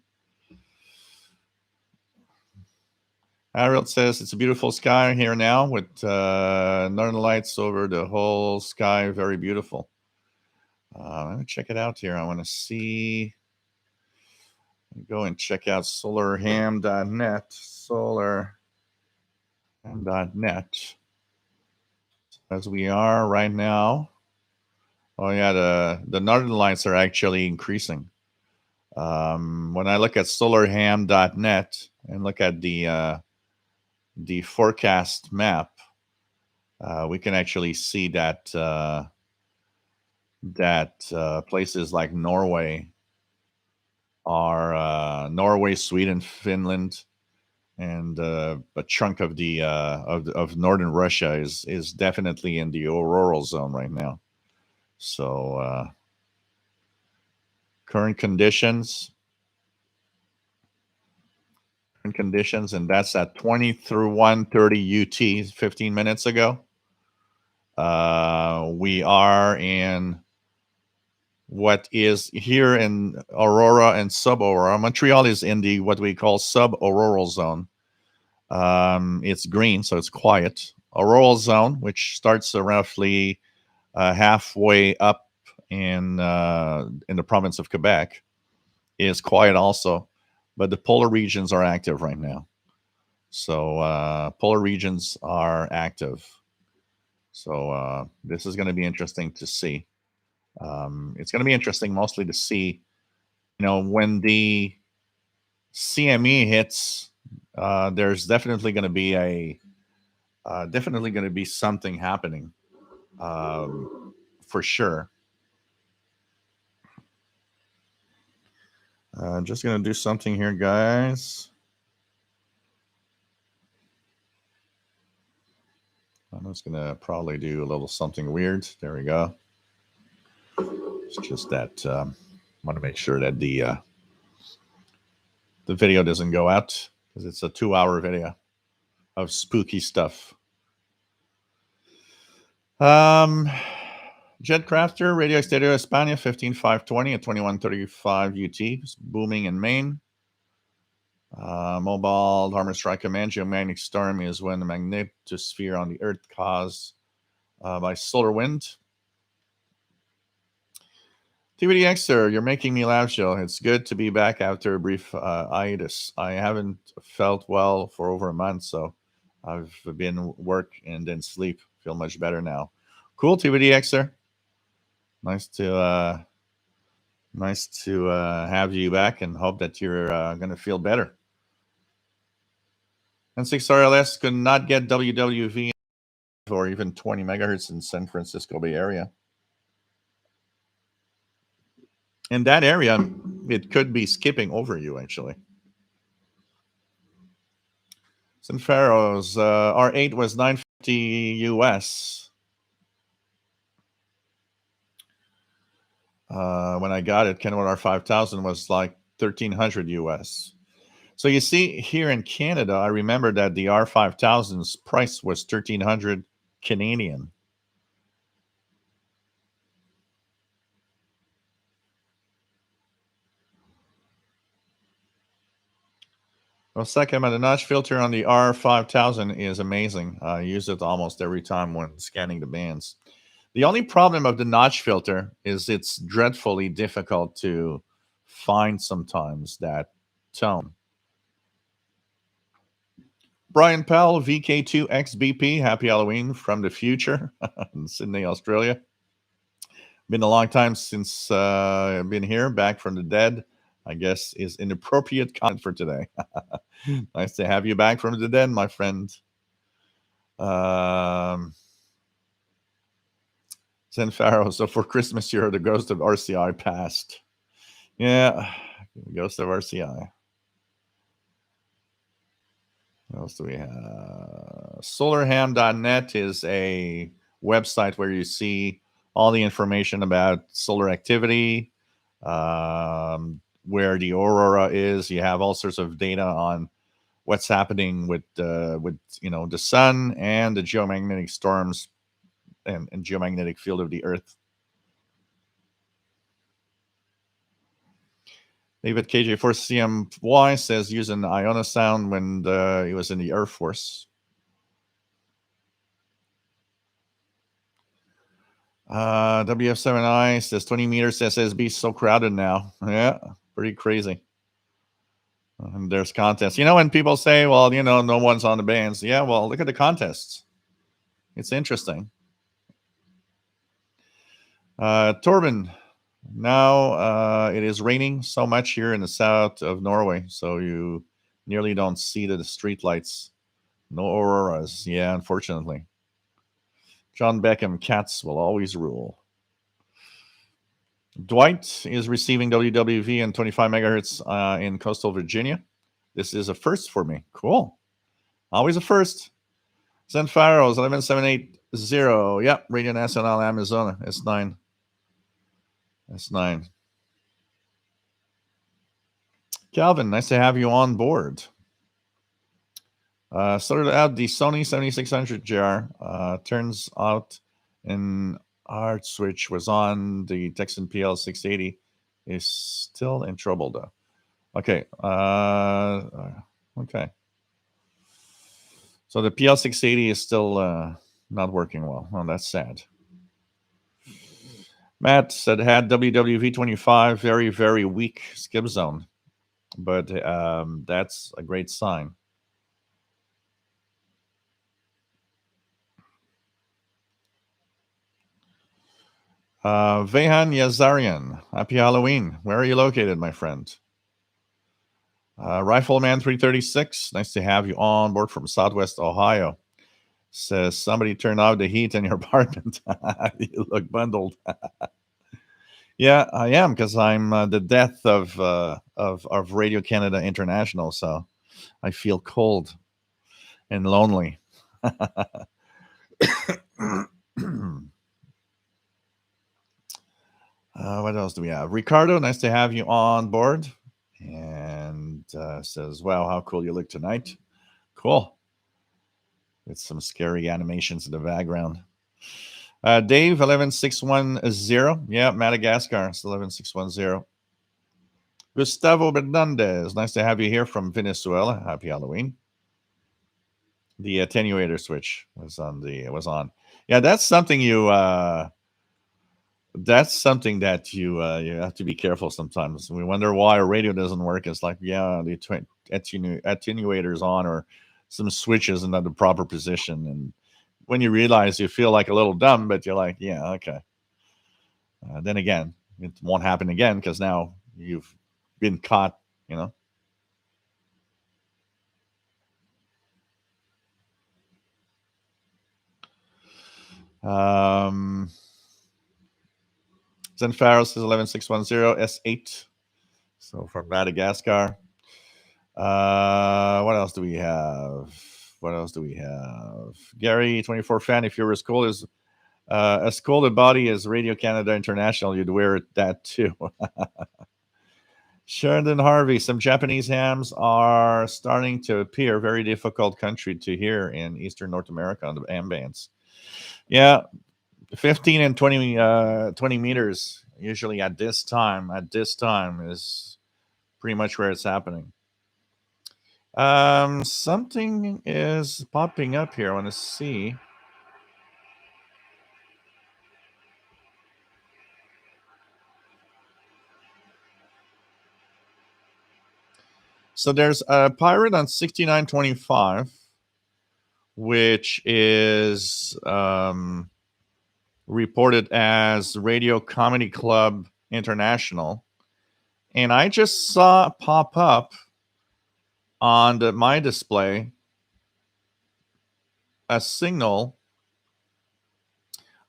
S1: Harold says it's a beautiful sky here now with northern lights over the whole sky. Very beautiful. Let me check it out here. I want to see. Go and check out solarham.net. Solarham.net. as we are right now. Oh yeah, the northern lights are actually increasing. When I look at solarham.net and look at the forecast map, we can actually see that places like Norway are Norway, Sweden, Finland, and a chunk of the of northern Russia is definitely in the auroral zone right now. So current conditions, and that's at 20 through 1:30 UT, 15 minutes ago. We are in what is here in Aurora and sub-Aurora. Montreal is in the what we call sub-auroral zone. It's green, so it's quiet. Auroral zone, which starts roughly halfway up in the province of Quebec, is quiet also, but the polar regions are active right now. So polar regions are active. So this is going to be interesting to see. It's going to be interesting mostly to see, when the CME hits. There's definitely going to be something happening, for sure. I'm just going to do something here, guys. I'm just going to probably do a little something weird. There we go. It's just that I want to make sure that the video doesn't go out because it's a 2-hour video of spooky stuff. Jetcrafter, Radio Exterior España, 15520 at 2135 UT, booming in Maine. Mobile Armor Strike Command, geomagnetic storm is when the magnetosphere on the Earth caused by solar wind. TVDX, sir, you're making me laugh, Joe. It's good to be back after a brief hiatus. I haven't felt well for over a month, so I've been work and then sleep. Feel much better now. Cool, TVDX, sir. Nice to have you back, and hope that you're going to feel better. And 6RLS could not get WWV or even 20 megahertz in San Francisco Bay Area. In that area, it could be skipping over you, actually. St. Pharaoh's R8 was $950 US. When I got it, Kenwood R5000 was like $1,300 US. So you see, here in Canada, I remember that the R5000's price was $1,300 Canadian. Well, second, the notch filter on the R5000 is amazing. I use it almost every time when scanning the bands. The only problem of the notch filter is it's dreadfully difficult to find sometimes, that tone. Brian Powell, VK2XBP, happy Halloween from the future in Sydney, Australia. Been a long time since I've been here, back from the dead. I guess is inappropriate content for today. Nice to have you back from the dead, my friend. Zen Pharaoh. So for Christmas, you're the ghost of RCI past. Yeah, ghost of RCI. What else do we have? Solarham.net is a website where you see all the information about solar activity, where the aurora is. You have all sorts of data on what's happening with the sun and the geomagnetic storms and geomagnetic field of the Earth. David KJ4CMY says using Iona sound when he was in the Air Force. WF7I says 20 meters SSB so crowded now. Yeah, pretty crazy. And there's contests. When people say, well, no one's on the bands. Yeah, well, look at the contests. It's interesting. Torben, now it is raining so much here in the south of Norway, so you nearly don't see the street lights. No auroras. Yeah, unfortunately. John Beckham, cats will always rule. Dwight is receiving WWV and 25 megahertz in coastal Virginia. This is a first for me. Cool. Always a first. Zen Faros, 11780. Yep, Radio Nacional Amazona, S9. S9. Calvin, nice to have you on board. Started out the Sony 7600 JR. Turns out an art switch was on. The Texan PL 680 is still in trouble though. Okay. Okay. So the PL 680 is still not working well. Oh, that's sad. Matt said had WWV 25 very, very weak skip zone, but that's a great sign. Vehan Yazarian, happy Halloween. Where are you located, my friend? Rifleman 336, nice to have you on board from Southwest Ohio. Says somebody turned off the heat in your apartment. You look bundled. Yeah, I am because I'm the death of Radio Canada International, so I feel cold and lonely. What else do we have? Ricardo, nice to have you on board. And says, wow, how cool you look tonight. Cool. With some scary animations in the background. Dave, 11610. Yeah, Madagascar, it's 11610. Gustavo Bernandez, nice to have you here from Venezuela. Happy Halloween. The attenuator switch was on. Yeah, that's something that you have to be careful sometimes. We wonder why a radio doesn't work. It's like, yeah, the attenuator's on or some switches in the proper position. And when you realize, you feel like a little dumb, but you're like, yeah, okay. Then again, it won't happen again because now you've been caught, you know. Zenfaros is 11610 S8. So from Madagascar. What else do we have? Gary, 24 fan. If you're as cool a body as Radio Canada International, you'd wear that too. Sheridan Harvey, some Japanese hams are starting to appear. Very difficult country to hear in Eastern North America on the ham bands. Yeah, 15 and 20 meters usually at this time is pretty much where it's happening. Something is popping up here. I want to see. So there's a pirate on 6925, which is reported as Radio Comedy Club International. And I just saw pop up on my display a signal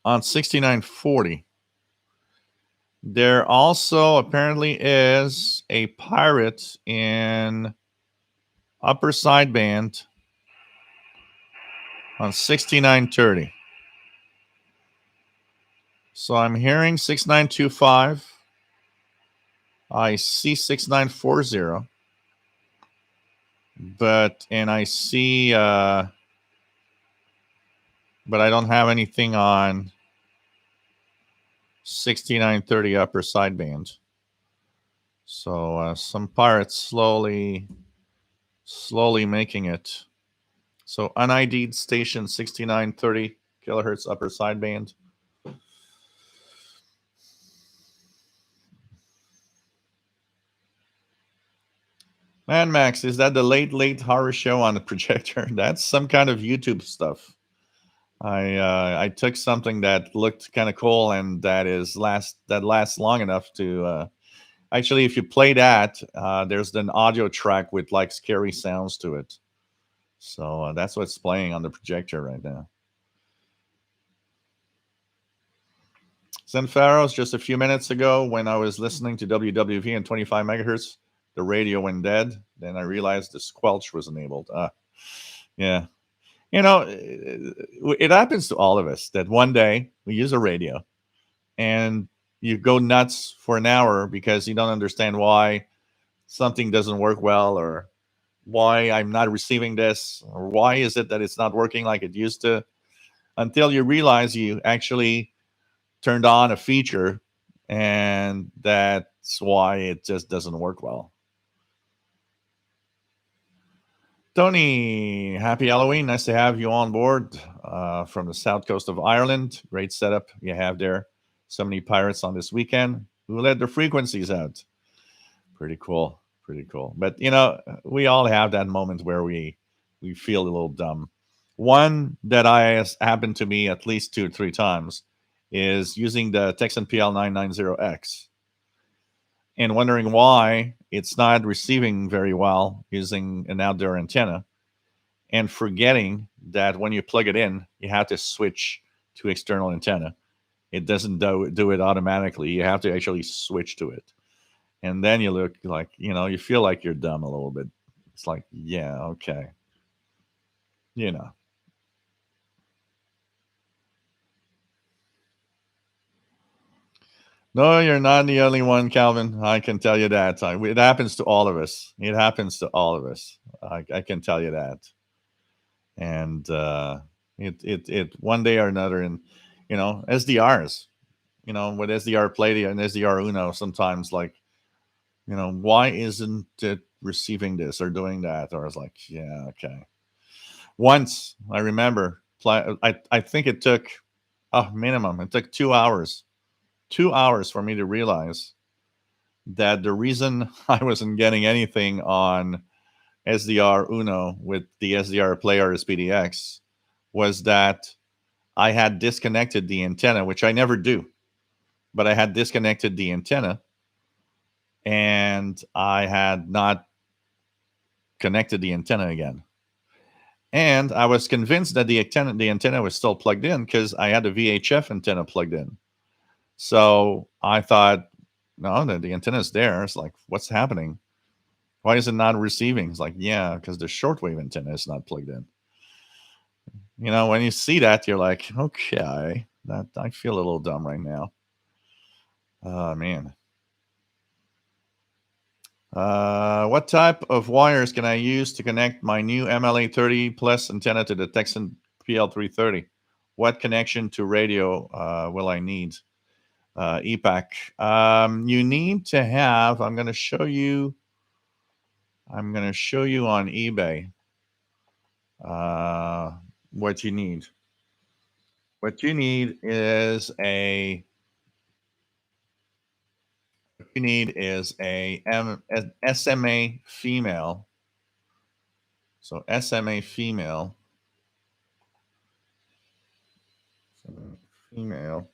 S1: on 6940. There also apparently is a pirate in upper sideband on 6930. So I'm hearing 6925. I see 6940. And I see but I don't have anything on 6930 upper sideband. So some pirates slowly making it. So unID'd station 6930 kilohertz upper sideband. Man Max, is that the late horror show on the projector? That's some kind of YouTube stuff. I took something that looked kind of cool and that lasts long enough to actually, if you play that, there's an audio track with like scary sounds to it. So that's what's playing on the projector right now. Zenfaros, just a few minutes ago, when I was listening to WWV and 25 megahertz, the radio went dead. Then I realized the squelch was enabled. Yeah. It happens to all of us that one day we use a radio and you go nuts for an hour because you don't understand why something doesn't work well, or why I'm not receiving this, or why is it that it's not working like it used to, until you realize you actually turned on a feature and that's why it just doesn't work well. Tony, happy Halloween. Nice to have you on board from the south coast of Ireland. Great setup you have there. So many pirates on this weekend who let their frequencies out. Pretty cool. Pretty cool. But we all have that moment where we feel a little dumb. One that has happened to me at least 2 or 3 times is using the Texan PL990X and wondering why it's not receiving very well using an outdoor antenna, and forgetting that when you plug it in, you have to switch to external antenna. It doesn't do it automatically. You have to actually switch to it. And then you look like, you feel like you're dumb a little bit. It's like, yeah, okay. You know. No, you're not the only one, Calvin. I can tell you that. It happens to all of us. It happens to all of us. I can tell you that. And it one day or another, and SDRs, with SDR Play and SDR Uno, sometimes like, why isn't it receiving this or doing that? Or I was like, yeah, okay. Once I remember, I think it took minimum. It took 2 hours, 2 hours for me to realize that the reason I wasn't getting anything on SDR Uno with the SDR Player SPDX was that I had disconnected the antenna, which I never do, but I had disconnected the antenna and I had not connected the antenna again. And I was convinced that the antenna was still plugged in because I had a VHF antenna plugged in. So I thought, no, the antenna is there. It's like, what's happening? Why is it not receiving? It's like, yeah, because the shortwave antenna is not plugged in. When you see that, you're like, okay, that I feel a little dumb right now. Oh man. What type of wires can I use to connect my new MLA 30 plus antenna to the Texan PL330? What connection to radio will I need? EPAC. You need to have. I'm going to show you. I'm going to show you on eBay what you need. What you need is a. What you need is an SMA female. So SMA female. Female.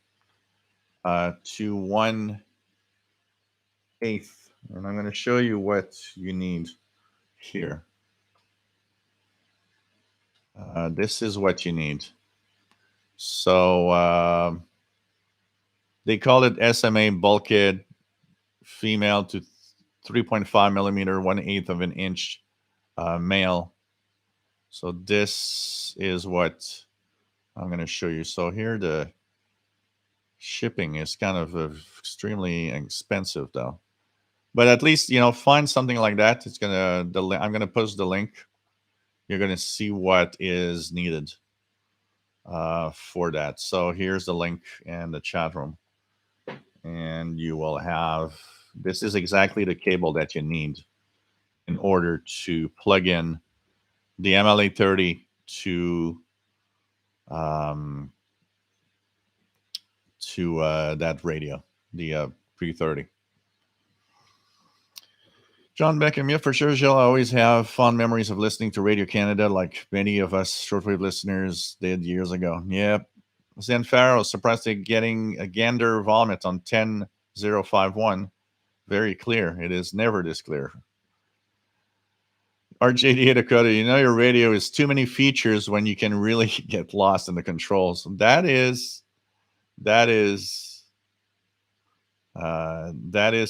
S1: To 1/8, and I'm going to show you what you need here. This is what you need. So they call it SMA bulkhead female to 3.5 millimeter, 1/8 of an inch male. So this is what I'm going to show you. So here the shipping is kind of extremely expensive though. But at least find something like that. It's gonna I'm gonna post the link. You're gonna see what is needed for that. So here's the link in the chat room, and you will have. This is exactly the cable that you need in order to plug in the MLA 30 um, to that radio, the pre 30. John Beckham, yeah, for sure. She'll always have fond memories of listening to Radio Canada, like many of us shortwave listeners did years ago. Yep. Zen Farrow, surprised at getting a gander vomit on 10051. Very clear. It is never this clear. RJD Dakota, you know your radio is too many features when you can really get lost in the controls. That is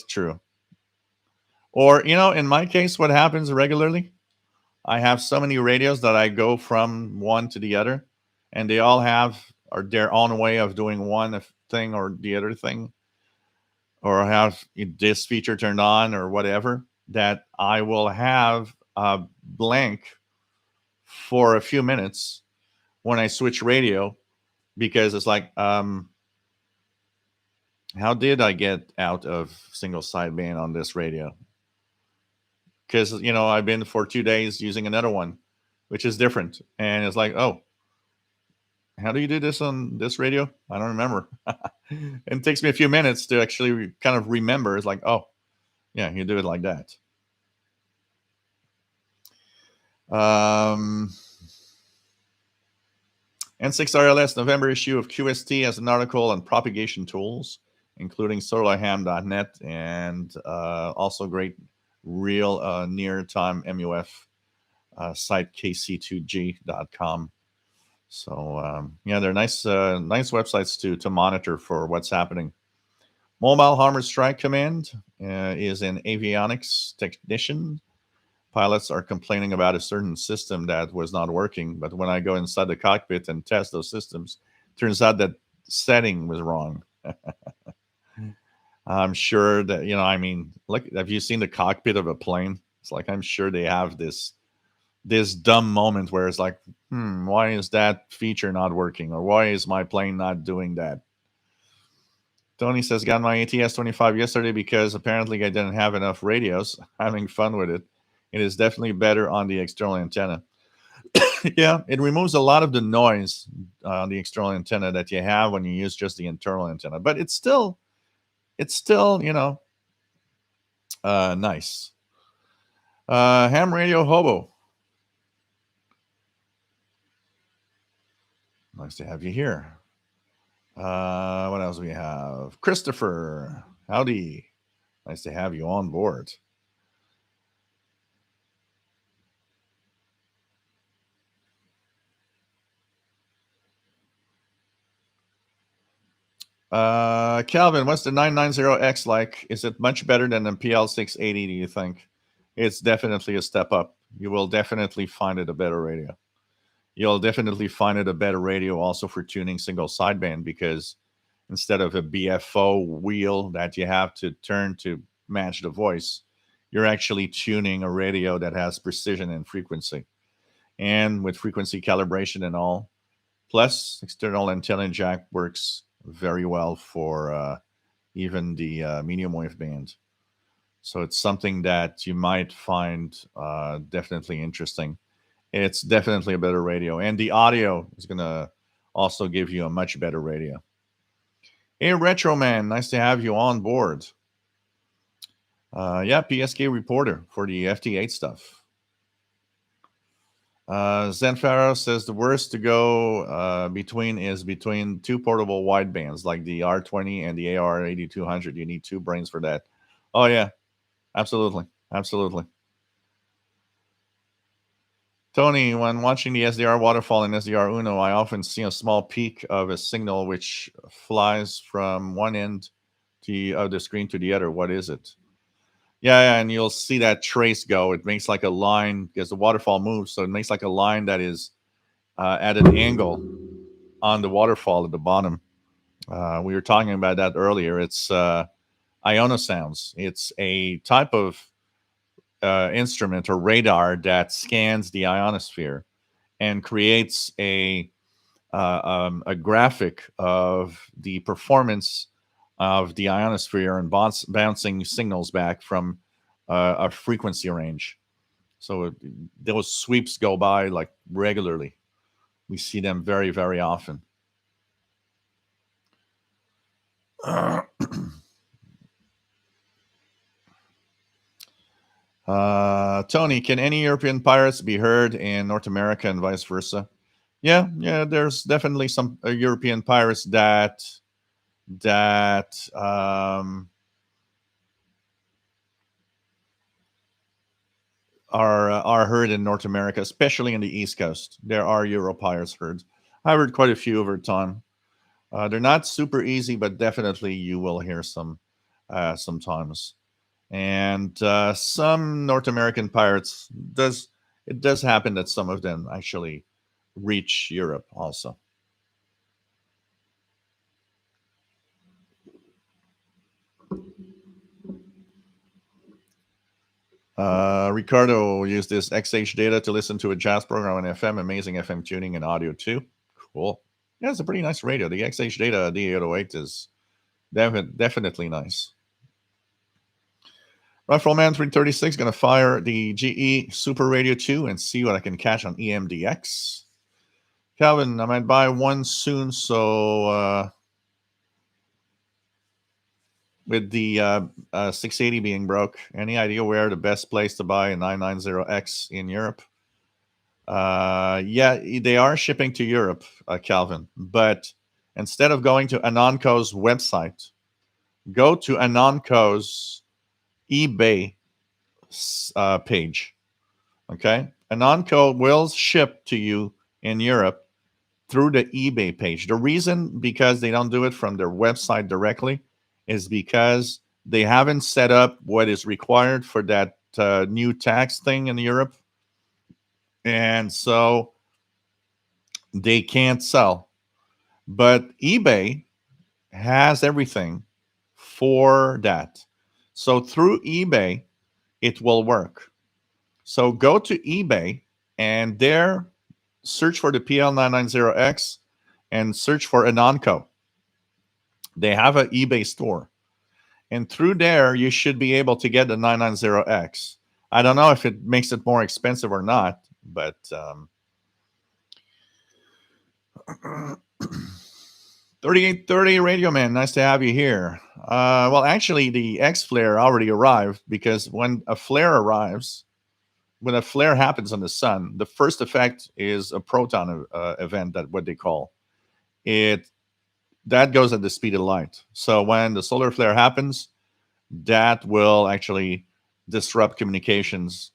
S1: true. Or, in my case, what happens regularly, I have so many radios that I go from one to the other, and they all have or their own way of doing one thing or the other thing, or have this feature turned on or whatever, that I will have a blank for a few minutes when I switch radio, because it's like, how did I get out of single sideband on this radio? Because I've been for 2 days using another one, which is different, and it's like, oh, how do you do this on this radio? I don't remember. And it takes me a few minutes to actually kind of remember. It's like, oh, yeah, you do it like that. N6RLS November issue of QST has an article on propagation tools, including solarham.net and also great real near-time MUF site kc2g.com. So they're nice websites to monitor for what's happening. Mobile Hammer Strike Command is an avionics technician. Pilots are complaining about a certain system that was not working, but when I go inside the cockpit and test those systems, turns out that setting was wrong. I'm sure that look, have you seen the cockpit of a plane? It's like, I'm sure they have this dumb moment where it's like, why is that feature not working, or why is my plane not doing that? Tony says, got my ATS 25 yesterday because apparently I didn't have enough radios. Having fun with it. It is definitely better on the external antenna. Yeah, it removes a lot of the noise on the external antenna that you have when you use just the internal antenna, but it's still nice. Ham Radio Hobo, nice to have you here. What else we have? Christopher, howdy. Nice to have you on board. Calvin, what's the 990X like? Is it much better than the PL680, do you think? It's definitely a step up. You will definitely find it a better radio. You'll definitely find it a better radio also for tuning single sideband, because instead of a BFO wheel that you have to turn to match the voice, you're actually tuning a radio that has precision and frequency. And with frequency calibration and all, plus external antenna jack works very well for even the medium wave band. So it's something that you might find definitely interesting. It's definitely a better radio, and the audio is going to also give you a much better radio. Hey, Retro Man, nice to have you on board. PSK reporter for the FT8 stuff. Zenfaro says the worst to go between two portable widebands like the R20 and the AR8200. You need two brains for that. Oh yeah, absolutely. Tony, when watching the SDR waterfall in SDR Uno, I often see a small peak of a signal which flies from one end of the screen to the other. What is it? Yeah, and you'll see that trace go. It makes like a line because the waterfall moves, so it makes like a line that is at an angle on the waterfall at the bottom. We were talking about that earlier. It's ionosounds. It's a type of instrument or radar that scans the ionosphere and creates a graphic of the performance of the ionosphere and bouncing signals back from a frequency range. So those sweeps go by like regularly. We see them very, very often. Tony, can any European pirates be heard in North America and vice versa? Yeah, yeah. There's definitely some European pirates that are heard in North America, especially in the East Coast. There are Euro pirates heard. I heard quite a few over time. They're not super easy, but definitely you will hear some sometimes. And some North American pirates does happen that some of them actually reach Europe also. Ricardo used this XH data to listen to a jazz program on FM. Amazing FM tuning and audio too. Cool. Yeah, it's a pretty nice radio. The XH data D808 is definitely nice. Rifleman 336 going to fire the GE Super Radio 2 and see what I can catch on EMDX. Calvin, I might buy one soon, so with the 680 being broke, any idea where the best place to buy a 990X in Europe? Yeah, they are shipping to Europe, Calvin, but instead of going to Anonco's website, go to Anonco's eBay page. Okay. Anonco will ship to you in Europe through the eBay page. The reason because they don't do it from their website directly is because they haven't set up what is required for that new tax thing in Europe. And so they can't sell. But eBay has everything for that. So through eBay, it will work. So go to eBay and there search for the PL990X and search for Anonco. They have an eBay store. And through there, you should be able to get the 990X. I don't know if it makes it more expensive or not, but 3830 Radio Man, nice to have you here. Well, actually, the X flare already arrived because when a flare arrives, when a flare happens on the sun, the first effect is a proton event, that what they call it. That goes at the speed of light. So when the solar flare happens, that will actually disrupt communications.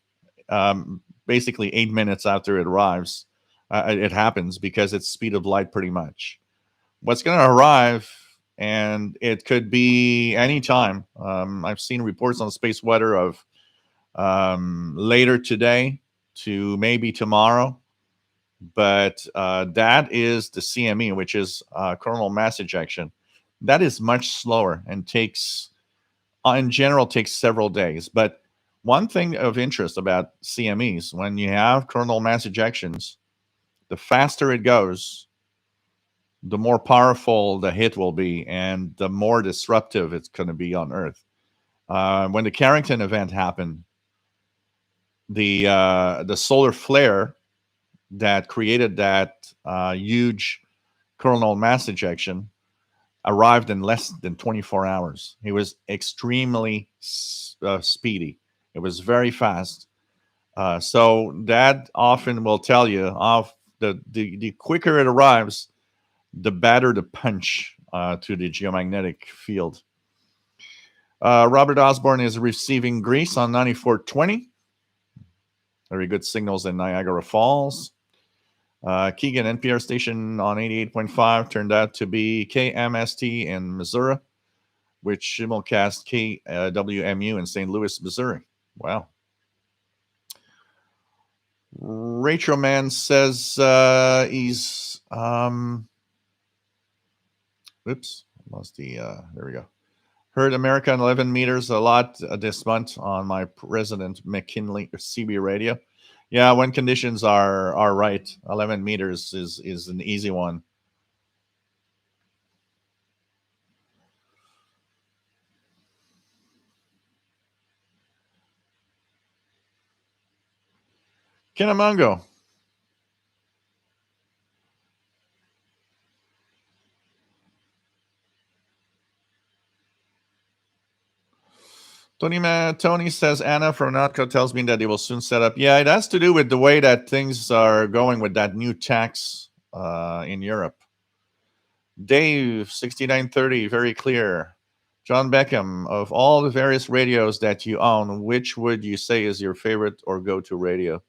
S1: Basically, 8 minutes after it arrives, it happens because it's speed of light, pretty much. What's going to arrive, and it could be any time. I've seen reports on space weather of later today to maybe tomorrow. But that is the CME, which is coronal mass ejection. That is much slower and takes, in general, takes several days. But one thing of interest about CMEs, when you have coronal mass ejections, the faster it goes, the more powerful the hit will be, and the more disruptive it's going to be on Earth. When the Carrington event happened, the solar flare that created that huge coronal mass ejection arrived in less than 24 hours. It was extremely speedy. It was very fast. So that often will tell you off the quicker it arrives, the better the punch to the geomagnetic field. Robert Osborne is receiving Greece on 9420. Very good signals in Niagara Falls. Keegan, NPR station on 88.5 turned out to be KMST in Missouri, which simulcast KWMU in St. Louis, Missouri. Wow. Rachel Man says he's oops, lost the there we go. Heard America on 11 meters a lot this month on my resident McKinley CB radio. Yeah, when conditions are right, 11 meters is an easy one. Kinamongo. Tony says Anna from Notco tells me that they will soon set up. Yeah, it has to do with the way that things are going with that new tax in Europe. Dave 6930, very clear. John Beckham, of all the various radios that you own, which would you say is your favorite or go-to radio?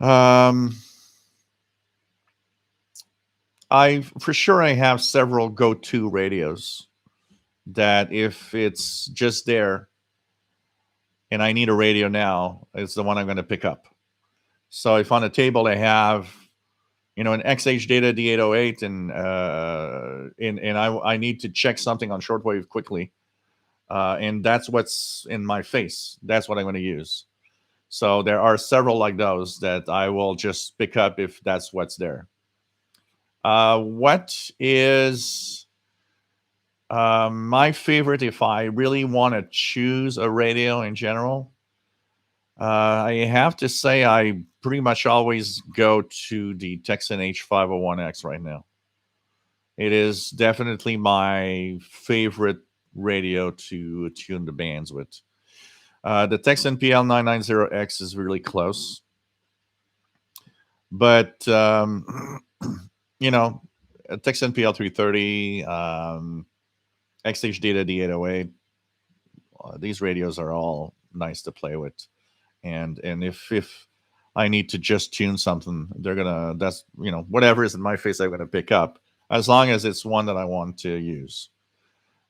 S1: I for sure I have several go-to radios that if it's just there and I need a radio now, it's the one I'm going to pick up. So if on the table I have, an XH Data D808 and I need to check something on shortwave quickly, and that's what's in my face. That's what I'm going to use. So there are several like those that I will just pick up if that's what's there. What is my favorite if I really want to choose a radio in general? I have to say I pretty much always go to the Texan H501X right now. It is definitely my favorite radio to tune the bands with. The Texan PL990X is really close. But, Texan PL330, XH Data D808, these radios are all nice to play with. And if I need to just tune something, whatever is in my face, I'm gonna pick up as long as it's one that I want to use.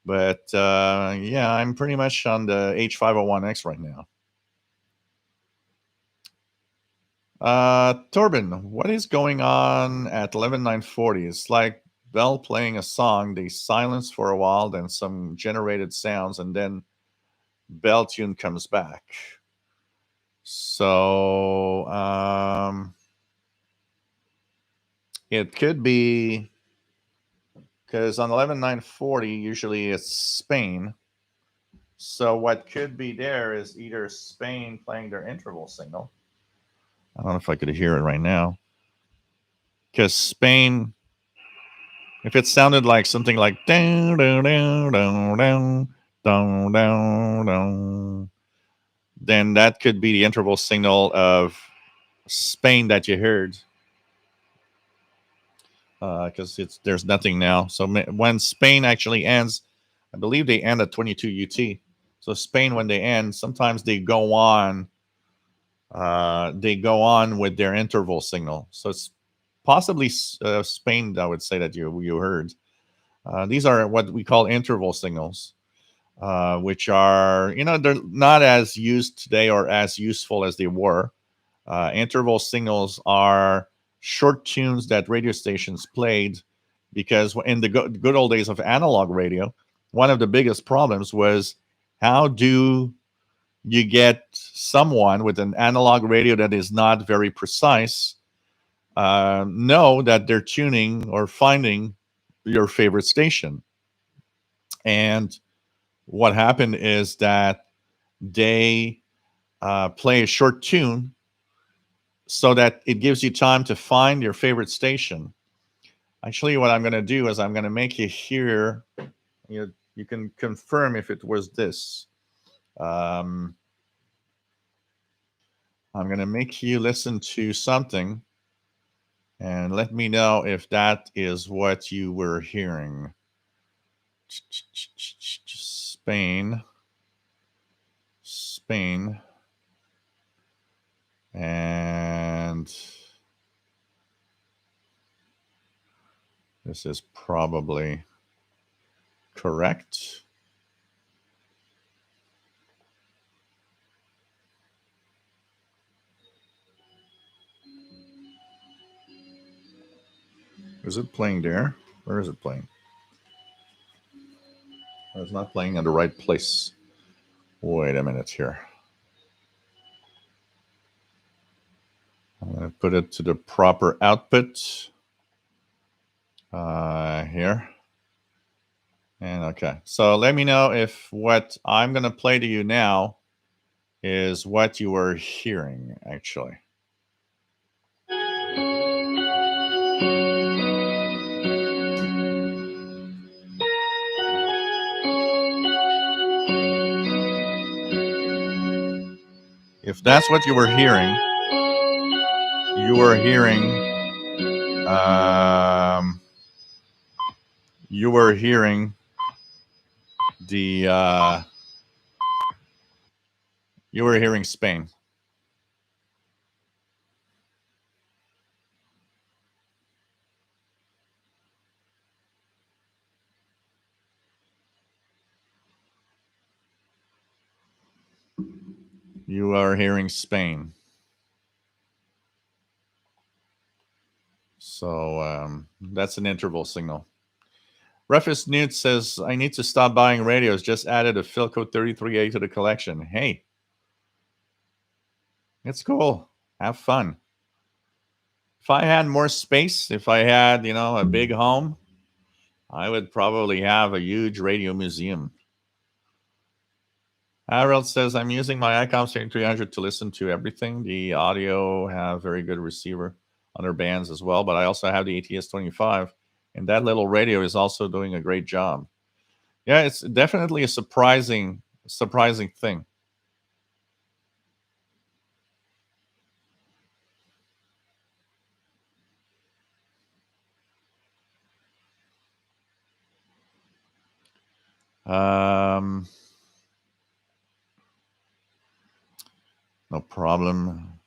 S1: But yeah, I'm pretty much on the H501X right now. Torben, what is going on at 11940? It's like Bell playing a song. They silence for a while, then some generated sounds, and then Bell tune comes back. So it could be because on 11940 usually it's Spain. So what could be there is either Spain playing their interval signal. I don't know if I could hear it right now. Because Spain, if it sounded like something like down, down, down, down, down, down, down, down, then that could be the interval signal of Spain that you heard. Because there's nothing now. So when Spain actually ends, I believe they end at 22 UT. So Spain, when they end, sometimes they go on. They go on with their interval signal. So it's possibly Spain. I would say that you heard. These are what we call interval signals, which are they're not as used today or as useful as they were. Interval signals are short tunes that radio stations played because in the good old days of analog radio, one of the biggest problems was how do you get someone with an analog radio that is not very precise know that they're tuning or finding your favorite station. And what happened is that they play a short tune so that it gives you time to find your favorite station. Actually, what I'm going to do is I'm going to make you hear, you can confirm if it was this. I'm going to make you listen to something and let me know if that is what you were hearing. Spain. And this is probably correct. Is it playing there? Where is it playing? It's not playing in the right place. Wait a minute here. I'm going to put it to the proper output here. And okay. So let me know if what I'm going to play to you now is what you were hearing, actually. If that's what you were hearing, you were hearing um, you were hearing the you were hearing Spain. You are hearing Spain. So that's an interval signal. Rufus Newt says, I need to stop buying radios. Just added a Philco 33A to the collection. Hey, it's cool. Have fun. If I had more space, if I had, a big home, I would probably have a huge radio museum. Harold says, I'm using my ICOM 300 to listen to everything. The audio have very good receiver on their bands as well, but I also have the ATS 25, and that little radio is also doing a great job. Yeah, it's definitely a surprising thing. No problem.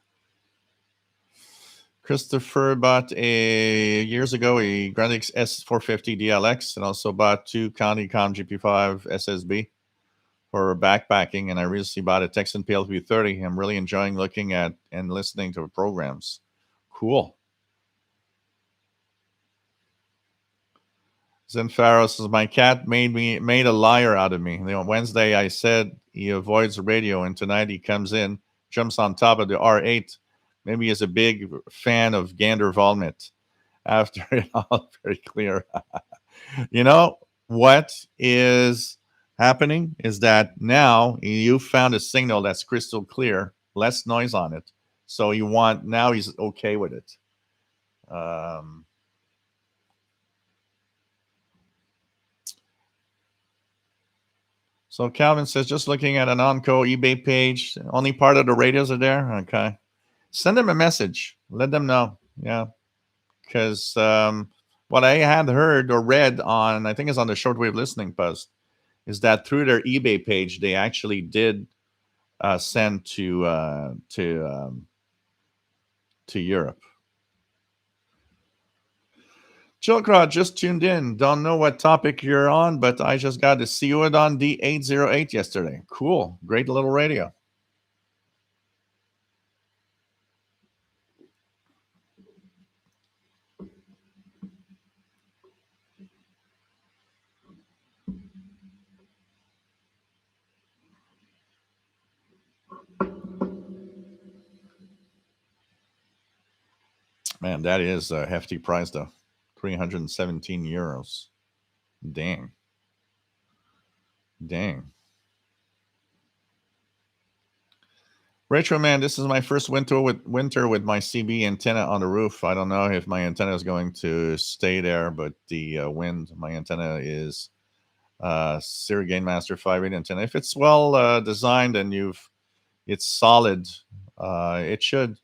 S1: Christopher bought years ago a Grandix S450 DLX and also bought two ContiCom GP5 SSB for backpacking. And I recently bought a Texan PLP30. I'm really enjoying looking at and listening to the programs. Cool. Zenfaro says, my cat made a liar out of me. Wednesday I said he avoids the radio, and tonight he comes in, jumps on top of the R8. Maybe he's a big fan of Gander Volmit. After it all, very clear. You know what is happening is that now you found a signal that's crystal clear, less noise on it. So now he's okay with it. So Calvin says, just looking at an Onco eBay page, only part of the radios are there. Okay. Send them a message. Let them know. Yeah. Because what I had heard or read on, I think it's on the Shortwave Listening Post, is that through their eBay page, they actually did send to Europe. Chilkrod just tuned in. Don't know what topic you're on, but I just got to see you on D808 yesterday. Cool. Great little radio. Man, that is a hefty price, though. 317 euros. Dang. Retro Man, this is my first winter with my CB antenna on the roof. I don't know if my antenna is going to stay there, but the wind, my antenna is Sierra Gain Master 5.8 antenna. If it's well designed and it's solid, it should.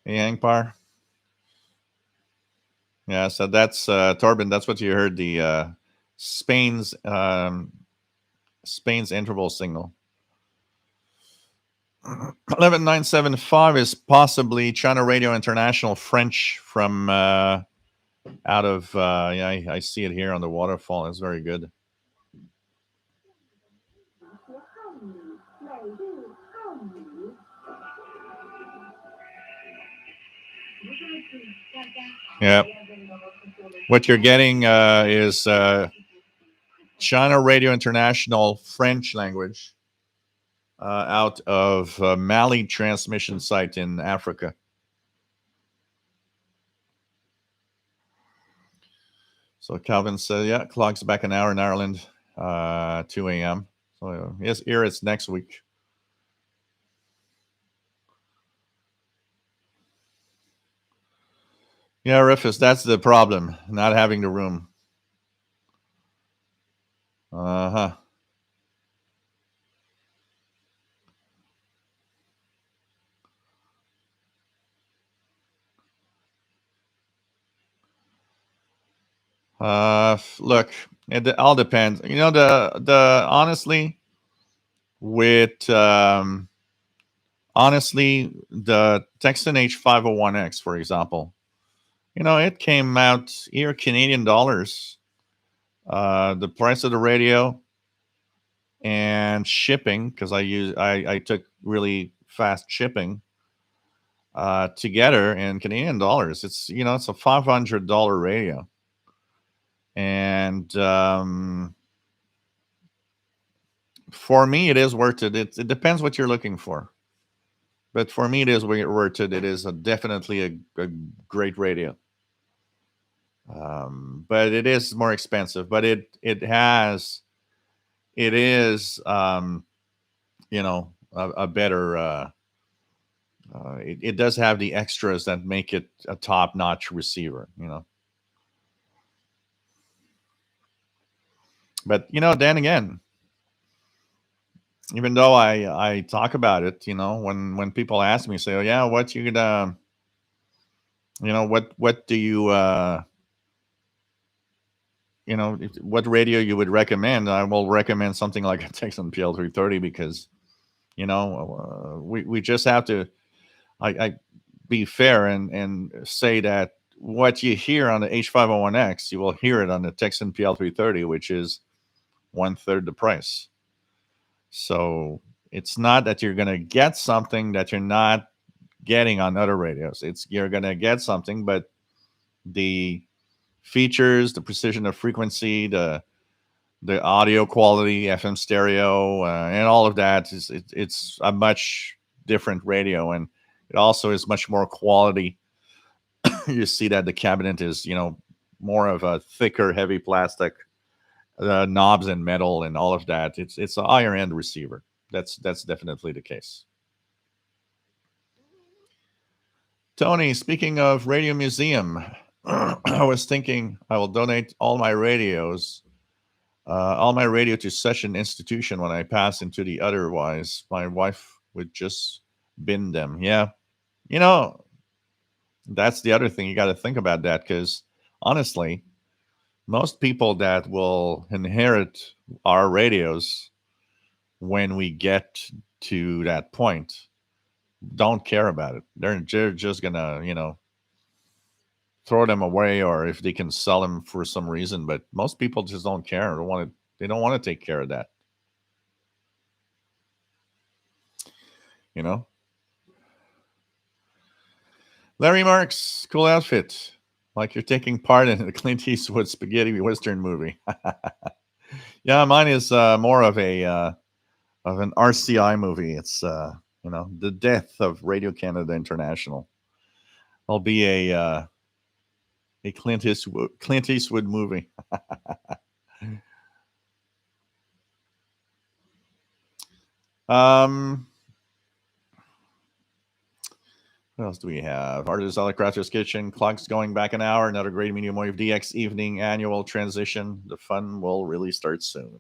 S1: Hey, Angpar. Yeah, so that's Torben. That's what you heard. The Spain's interval signal. 11975 is possibly China Radio International French from out of I see it here on the waterfall. It's very good. Yeah. What you're getting is China Radio International French language out of Mali transmission site in Africa. So Calvin said, yeah, clock's back an hour in Ireland, 2 a.m. So yes, here it's next week. Yeah, Rufus, that's the problem, not having the room. Uh-huh. Look, it all depends. The with honestly, the Texan H501X, for example, it came out here Canadian dollars. The price of the radio and shipping, because I took really fast shipping together in Canadian dollars. It's a $500 radio, and for me, it is worth it. It depends what you're looking for, but for me, it is worth it. It is definitely a great radio. But it is more expensive. But it is a better. It does have the extras that make it a top notch receiver. But then again, even though I talk about it, when people ask me, say, "Oh yeah, what you gonna, what do you, what radio you would recommend?" I will recommend something like a Texan PL330 because we just have to I be fair and say that what you hear on the H501X, you will hear it on the Texan PL330, which is one third the price. So it's not that you're going to get something that you're not getting on other radios. It's you're going to get something, but the features, the precision of frequency, the audio quality, FM stereo, and all of that it's a much different radio, and it also is much more quality. You see that the cabinet is more of a thicker, heavy plastic, knobs and metal and all of that. It's a higher end receiver. That's definitely the case. Tony, speaking of radio museum, I was thinking I will donate all my radio to such an institution when I pass into the otherwise. My wife would just bin them. Yeah, you know that's the other thing you got to think about that because honestly, most people that will inherit our radios when we get to that point don't care about it. They're just gonna throw them away, or if they can sell them for some reason. But most people just don't care. They don't want to take care of that. You know. Larry Marks, cool outfit. Like you're taking part in the Clint Eastwood spaghetti western movie. Yeah, mine is more of an RCI movie. It's the death of Radio Canada International. I'll be a Clint Eastwood movie. um, what else do we have? Artist Crafter's Kitchen. Clock's going back an hour. Another great medium wave DX evening annual transition. The fun will really start soon.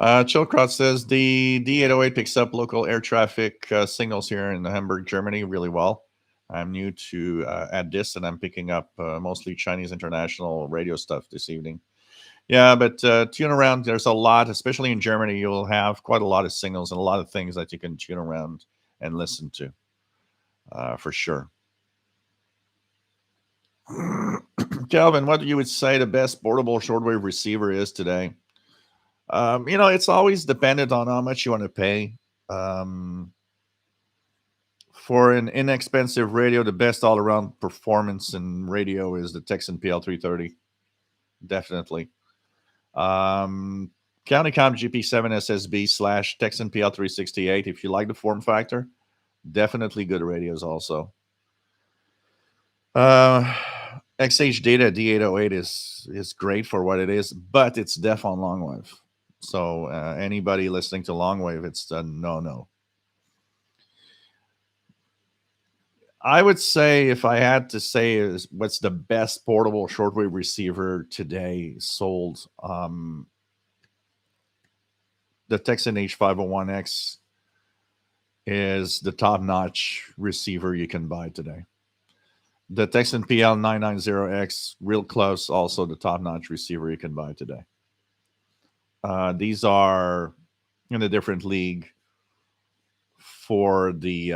S1: Chilkrot says the D808 picks up local air traffic signals here in Hamburg, Germany, really well. I'm new to at this, and I'm picking up mostly Chinese international radio stuff this evening. Yeah, but tune around. There's a lot, especially in Germany. You'll have quite a lot of signals and a lot of things that you can tune around and listen to, for sure. Calvin, what you would say the best portable shortwave receiver is today? It's always dependent on how much you want to pay. Um, for an inexpensive radio, the best all around performance in radio is the Texan PL330. Definitely. Um, CountyCom GP7 SSB / Texan PL368. If you like the form factor, definitely good radios also. Uh, XH Data D808 is great for what it is, but it's deaf on long wave. So anybody listening to long wave, it's a no. I would say if I had to say is what's the best portable shortwave receiver today sold, the Texan H501X is the top-notch receiver you can buy today. The Texan PL 990X, real close, also the top-notch receiver you can buy today. These are in a different league for the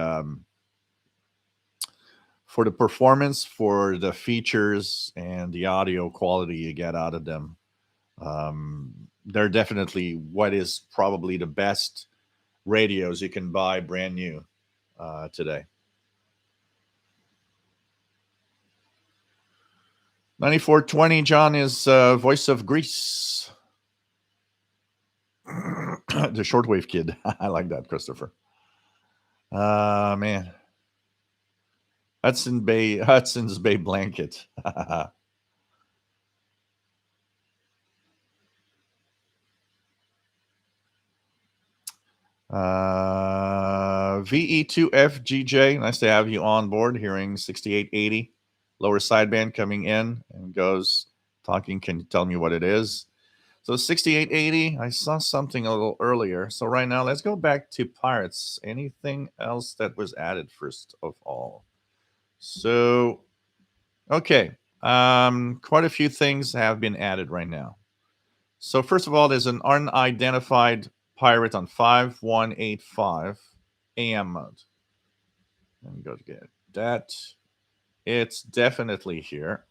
S1: performance, for the features, and the audio quality you get out of them. They're definitely what is probably the best radios you can buy brand new today. 9420, John, is voice of Greece. The shortwave kid. I like that, Christopher. Man. Hudson's Bay blanket. VE2FGJ, nice to have you on board. Hearing 6880, lower sideband coming in and goes talking. Can you tell me what it is? So 6880, I saw something a little earlier. So right now, let's go back to Pirates. Anything else that was added first of all? So, okay. Quite a few things have been added right now. So first of all, there's an unidentified pirate on 5185 AM mode. Let me go to get that. It's definitely here.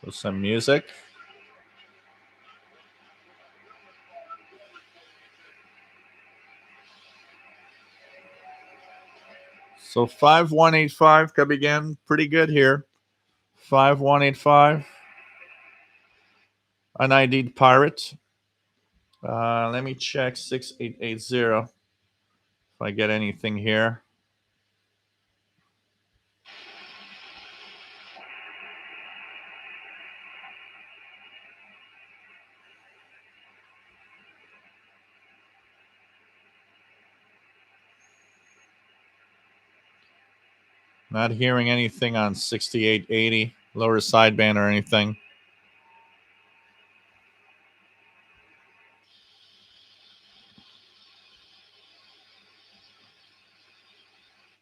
S1: So some music. So 5185 come again. Pretty good here. 5185. An ID'd pirate. Let me check 6880 if I get anything here. Not hearing anything on 6880, lower sideband or anything.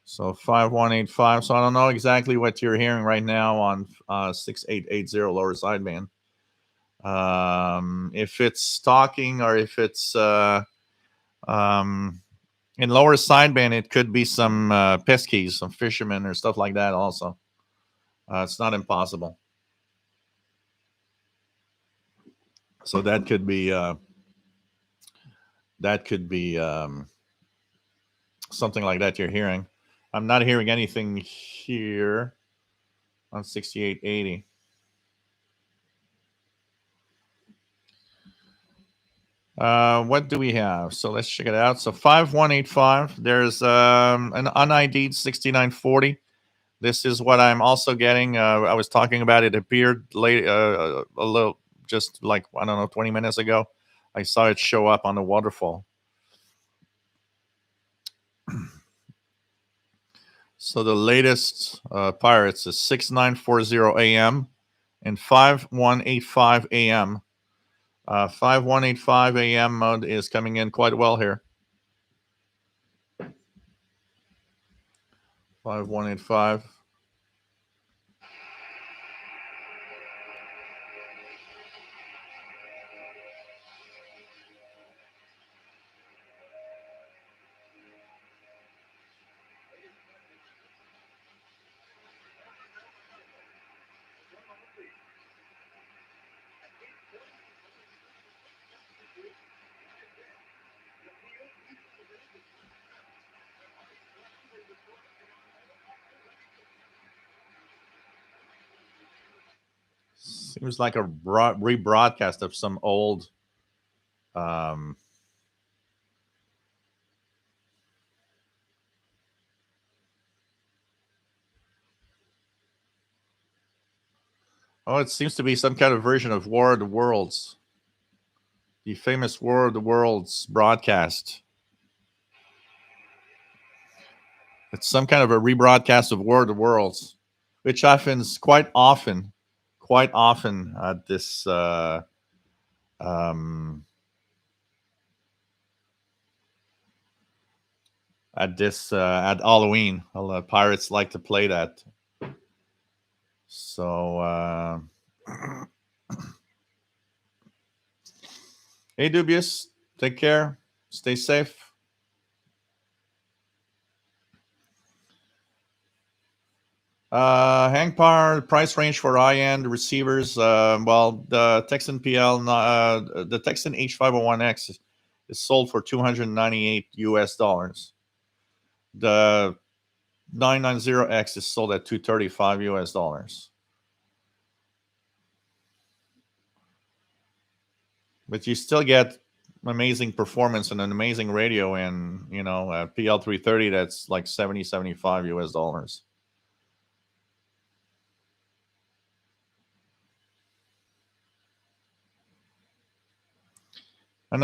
S1: So 5185. So I don't know exactly what you're hearing right now on 6880 lower sideband. If it's talking or if it's in lower sideband, it could be some peskies, some fishermen or stuff like that also. It's not impossible. So that could be something like that you're hearing. I'm not hearing anything here on 6880. What do we have? So let's check it out. So 5185. There's an unID'd 6940. This is what I'm also getting. I was talking about it. Appeared late, a little, just like, I don't know, 20 minutes ago. I saw it show up on the waterfall. So the latest Pirates is 6940 AM and 5185 AM. 5185 AM mode is coming in quite well here. 5185. Seems like a rebroadcast of some old oh, it seems to be some kind of version of War of the Worlds. The famous War of the Worlds broadcast. It's some kind of a rebroadcast of War of the Worlds, which happens quite often quite often um, at Halloween. Pirates like to play that. So, hey, Dubious, take care, stay safe. Hang par price range for high end receivers. Well, the Texan the Texan H501X is sold for $298 US. The 990X is sold at $235 US. But you still get amazing performance and an amazing radio and PL330 that's like 75 US. An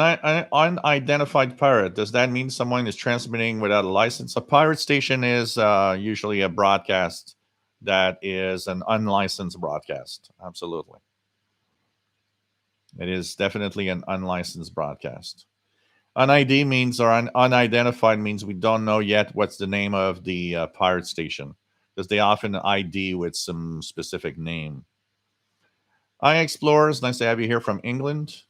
S1: unidentified pirate, does that mean someone is transmitting without a license? A pirate station is usually a broadcast that is an unlicensed broadcast. Absolutely. It is definitely an unlicensed broadcast. UNID means, or unidentified means we don't know yet what's the name of the pirate station, because they often ID with some specific name. Hi, Explorers. Nice to have you here from England.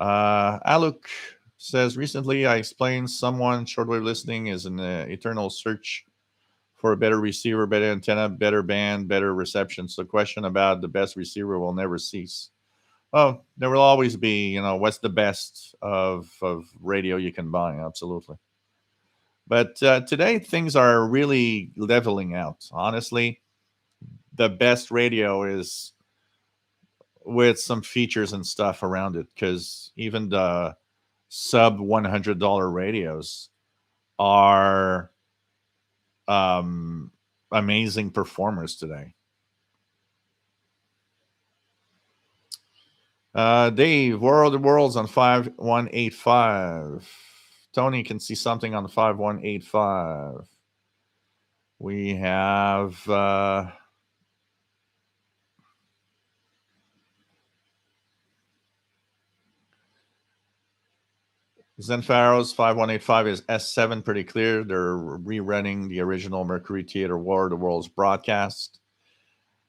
S1: Aluk says, recently I explained someone shortwave listening is an eternal search for a better receiver, better antenna, better band, better reception. So the question about the best receiver will never cease. Oh, there will always be, what's the best of radio you can buy. Absolutely. But today things are really leveling out. Honestly, the best radio is with some features and stuff around it, because even the sub $100 radios are amazing performers today. Dave, where are the worlds on 5185? Tony can see something on the 5185. We have Zenfaro's 5185 is S7, pretty clear. They're rerunning the original Mercury Theater War of the Worlds broadcast.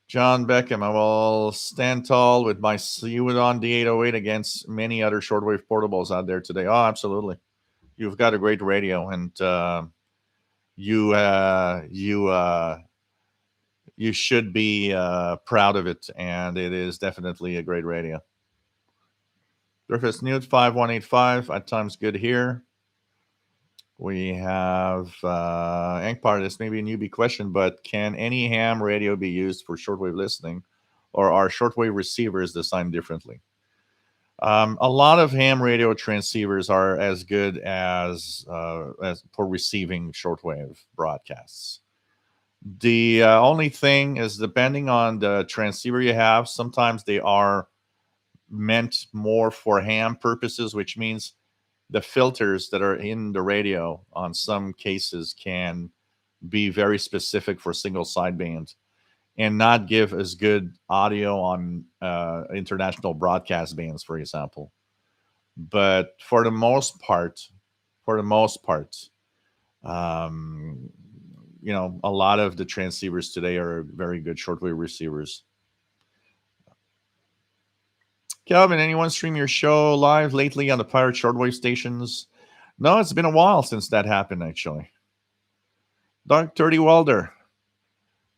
S1: John Beckham, I will stand tall with my Ceudon D808 against many other shortwave portables out there today. Oh, absolutely. You've got a great radio, and you should be proud of it, and it is definitely a great radio. Griffiths Newt 5185, at times good here. We have Ankpar. This may be a newbie question, but can any ham radio be used for shortwave listening, or are shortwave receivers designed differently? A lot of ham radio transceivers are as good as for receiving shortwave broadcasts. The only thing is, depending on the transceiver you have, sometimes they are meant more for ham purposes, which means the filters that are in the radio on some cases can be very specific for single sideband and not give as good audio on international broadcast bands, for example. But for the most part, a lot of the transceivers today are very good shortwave receivers. Calvin, anyone stream your show live lately on the pirate shortwave stations? No, it's been a while since that happened, actually. Dark 30 Welder.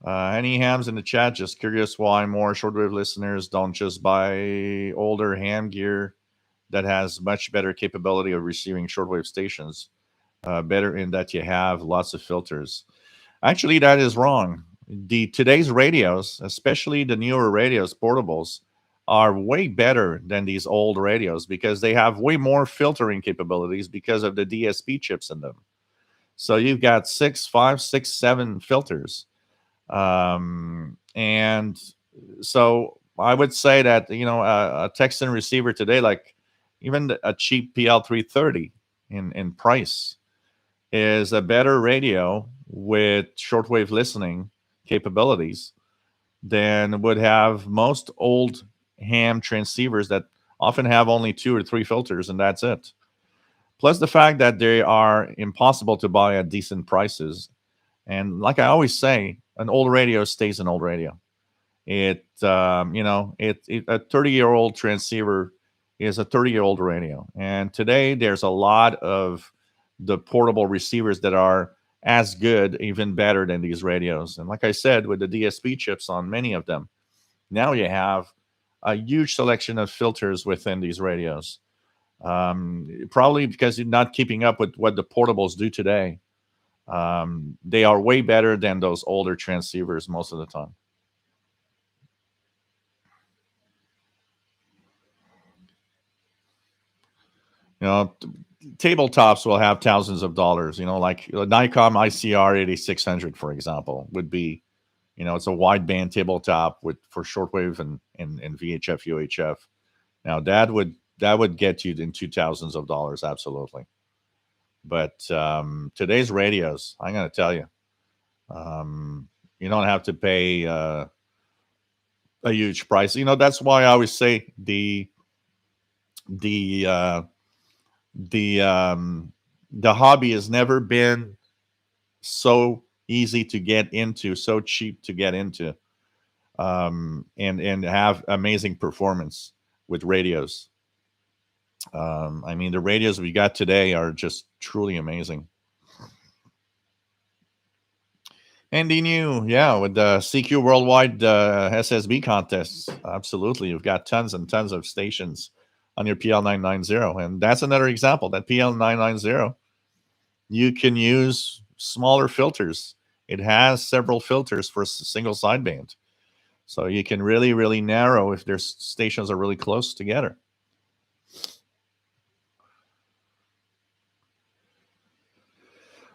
S1: Any hams in the chat? Just curious why more shortwave listeners don't just buy older ham gear that has much better capability of receiving shortwave stations. Better in that you have lots of filters. Actually, that is wrong. Today's radios, especially the newer radios, portables, are way better than these old radios because they have way more filtering capabilities because of the DSP chips in them. So you've got 6, 5, 6, 7 filters. And so I would say that, a Texan receiver today, like even a cheap PL330 in price, is a better radio with shortwave listening capabilities than would have most old ham transceivers that often have only 2 or 3 filters, and that's it. Plus the fact that they are impossible to buy at decent prices. And like I always say, an old radio stays an old radio. A 30-year-old transceiver is a 30-year-old radio. And today there's a lot of the portable receivers that are as good, even better than these radios. And like I said, with the DSP chips on many of them, now you have a huge selection of filters within these radios. Probably because you're not keeping up with what the portables do today. They are way better than those older transceivers most of the time. You know, tabletops will have thousands of dollars. Like a Nikon ICR 8600, for example, would be, it's a wideband tabletop for shortwave and VHF UHF. Now that would get you into thousands of dollars, absolutely. But today's radios, I'm going to tell you, you don't have to pay a huge price. That's why I always say the uh, the hobby has never been so easy to get into, so cheap to get into, and have amazing performance with radios. I mean, the radios we got today are just truly amazing. And the new, yeah, with the CQ Worldwide SSB contests, absolutely, you've got tons and tons of stations on your PL990, and that's another example. That PL990, you can use smaller filters. It has several filters for a single sideband, so you can really, really narrow if their stations are really close together.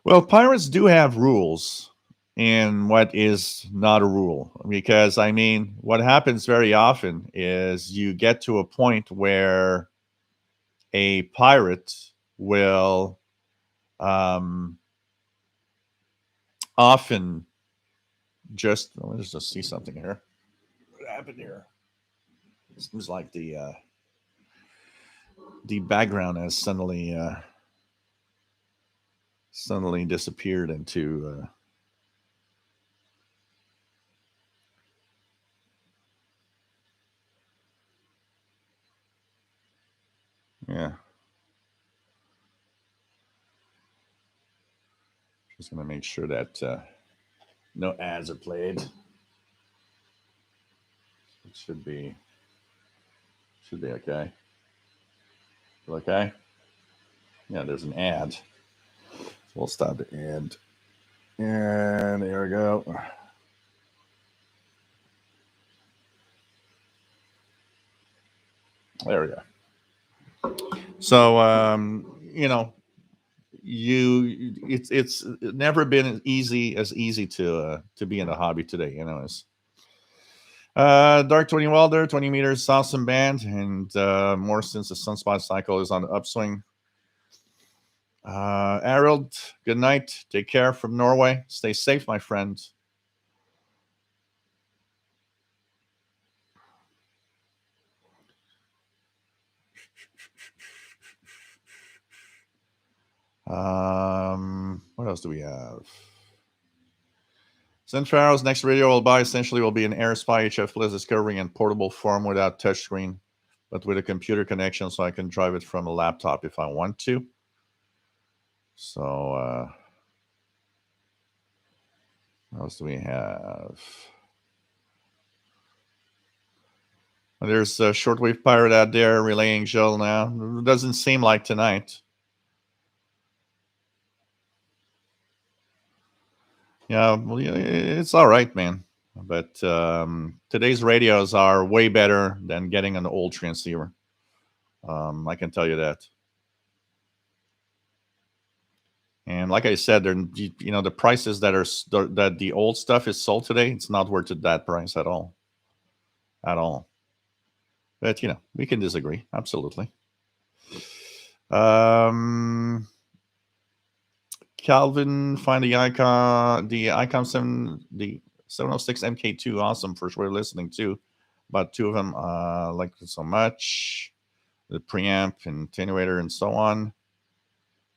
S1: Well, pirates do have rules in what is not a rule. Because, I mean, what happens very often is you get to a point where a pirate will often let's just see something here. What happened here? It seems like the background has suddenly disappeared into yeah. Just gonna make sure that no ads are played. It should be okay. Okay. Yeah, there's an ad. We'll stop the ad. And there we go. There we go. So it's never been as easy to be in the hobby today. It's Dark 20 welder, 20 meters, Salson band, and more since the sunspot cycle is on the upswing. Harold, good night. Take care from Norway. Stay safe, my friend. What else do we have? Zen Pharaoh's next radio will buy essentially will be an AirSpy HF Plus Discovery in portable form without touchscreen, but with a computer connection so I can drive it from a laptop if I want to. So, what else do we have? There's a shortwave pirate out there relaying Joel now. It doesn't seem like tonight. Yeah, well, it's all right, man. But today's radios are way better than getting an old transceiver. I can tell you that. And like I said, the prices that the old stuff is sold today, it's not worth it that price at all, at all. But we can disagree, absolutely. Calvin, find the icon 7, the 706 MK2, awesome for shortwave listening too. But two of them, like it so much. The preamp and attenuator and so on.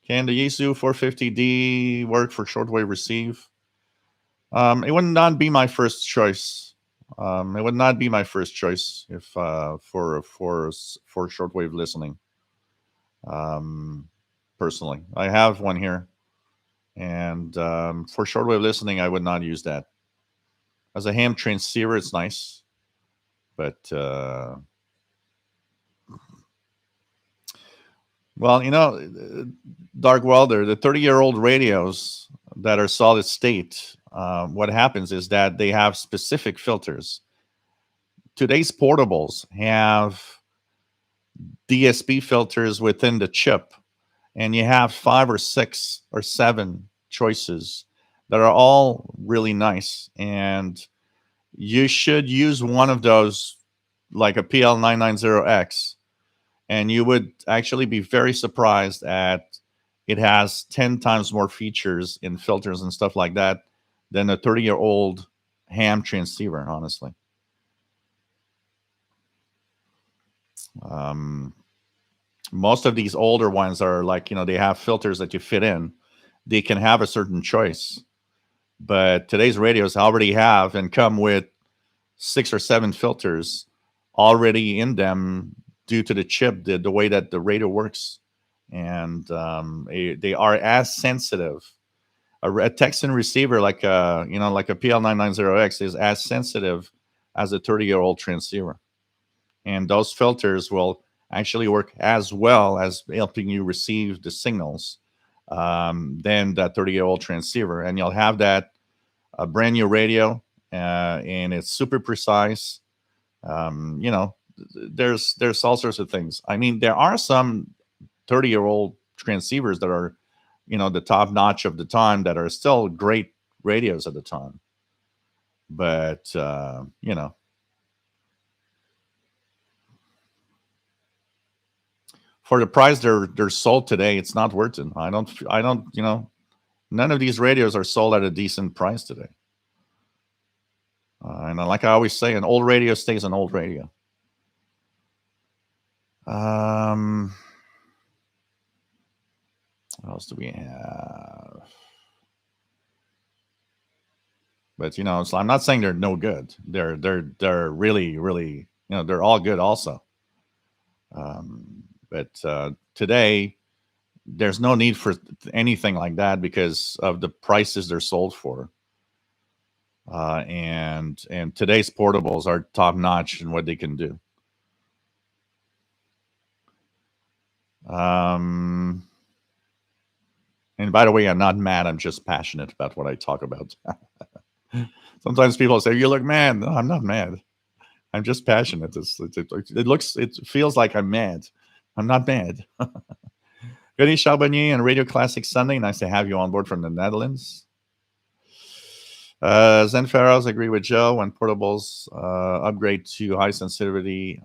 S1: Can the Yaesu 450D work for shortwave receive? It would not be my first choice. It would not be my first choice if for shortwave listening. Personally, I have one here, and for shortwave listening, I would not use that. As a ham transceiver, it's nice, but well, Dark Welder, the 30-year-old radios that are solid state, what happens is that they have specific filters. Today's portables have DSP filters within the chip, and you have 5 or 6 or 7 choices that are all really nice. And you should use one of those, like a PL990X, and you would actually be very surprised at it has 10 times more features in filters and stuff like that than a 30-year-old ham transceiver, honestly. Most of these older ones are like, they have filters that you fit in. They can have a certain choice. But today's radios already have and come with 6 or 7 filters already in them due to the chip, the way that the radio works. And they are as sensitive. A Texan receiver like a PL990X is as sensitive as a 30-year-old transceiver. And those filters will actually work as well as helping you receive the signals than that 30-year-old transceiver. And you'll have that a brand new radio, and it's super precise. There's all sorts of things. I mean, there are some 30-year-old transceivers that are, the top notch of the time that are still great radios at the time. But for the price they're sold today, it's not worth it. I don't, none of these radios are sold at a decent price today. And like I always say, an old radio stays an old radio. What else do we have? But so I'm not saying they're no good. They're really, really, they're all good also. But today there's no need for anything like that because of the prices they're sold for. And today's portables are top notch in what they can do. And by the way, I'm not mad. I'm just passionate about what I talk about. Sometimes people say, "You look mad." No, I'm not mad. I'm just passionate. It feels like I'm mad. I'm not mad. Vinny Charbonnier and Radio Classic Sunday. Nice to have you on board from the Netherlands. Zen Farrell's agree with Joe when portables upgrade to high sensitivity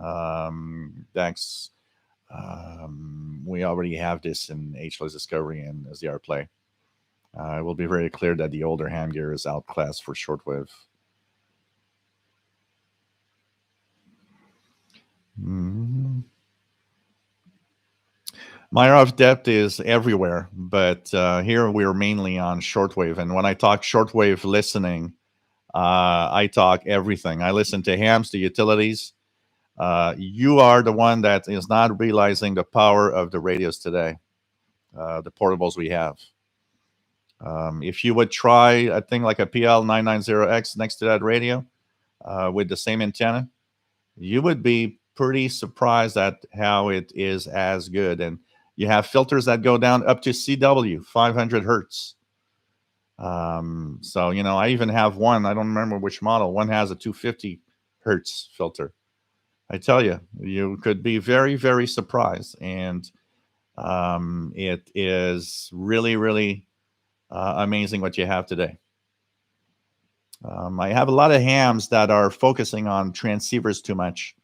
S1: DEX. We already have this in Ageless Discovery and SDR Play. It will be very clear that the older ham gear is outclassed for shortwave. My RF depth is everywhere, but here we're mainly on shortwave. And when I talk shortwave listening, I talk everything. I listen to hams, to utilities. You are the one that is not realizing the power of the radios today, the portables we have. If you would try a thing like a PL990X next to that radio with the same antenna, you would be pretty surprised at how it is as good. And you have filters that go down up to CW, 500 hertz. So, I even have one. I don't remember which model. One has a 250 hertz filter. I tell you, you could be very, very surprised. And it is really, really amazing what you have today. I have a lot of hams that are focusing on transceivers too much.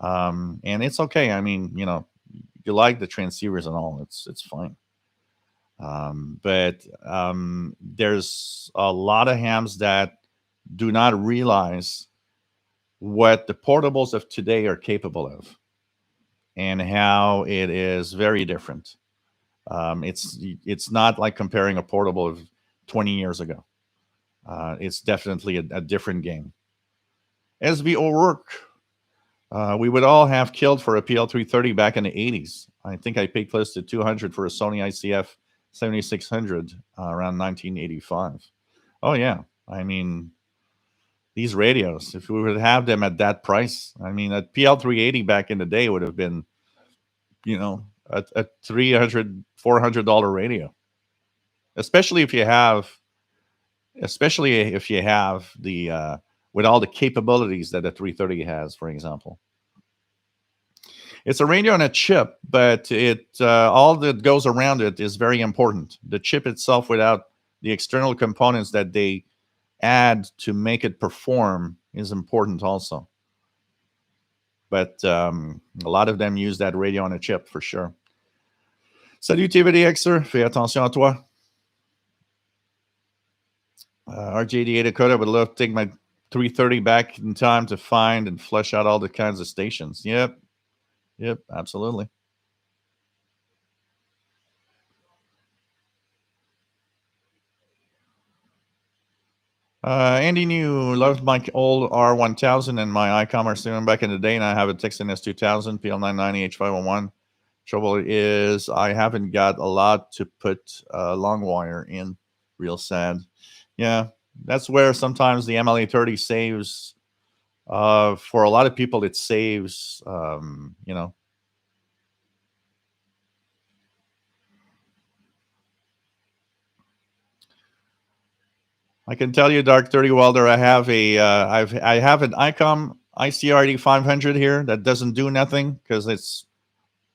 S1: And it's okay. I mean, you like the transceivers and all, it's fine. But there's a lot of hams that do not realize what the portables of today are capable of and how it is very different. It's not like comparing a portable of 20 years ago. It's definitely a different game. As we all work, we would all have killed for a PL330 back in the 80s. I think I paid close to 200 for a Sony ICF 7600 around 1985. Oh yeah, I mean these radios. If we would have them at that price, I mean a PL380 back in the day would have been, a $300-$400 radio. Especially if you have the with all the capabilities that a 330 has, for example. It's a radio on a chip, but it all that goes around it is very important. The chip itself, without the external components that they add to make it perform, is important also. But a lot of them use that radio on a chip for sure. Salut TVDXer, fais attention à toi. RJDA Dakota would love to take my 330 back in time to find and flesh out all the kinds of stations. Yep, absolutely. Andy New loved my old R1000 and my ICOM R7 back in the day, and I have a Texan S2000 PL990 H501. Trouble is, I haven't got a lot to put long wire in. Real sad. Yeah, that's where sometimes the MLA30 saves. For a lot of people, it saves. I can tell you, Dark 30 Welder, I have I have an ICOM ICRD 500 here that doesn't do nothing because that's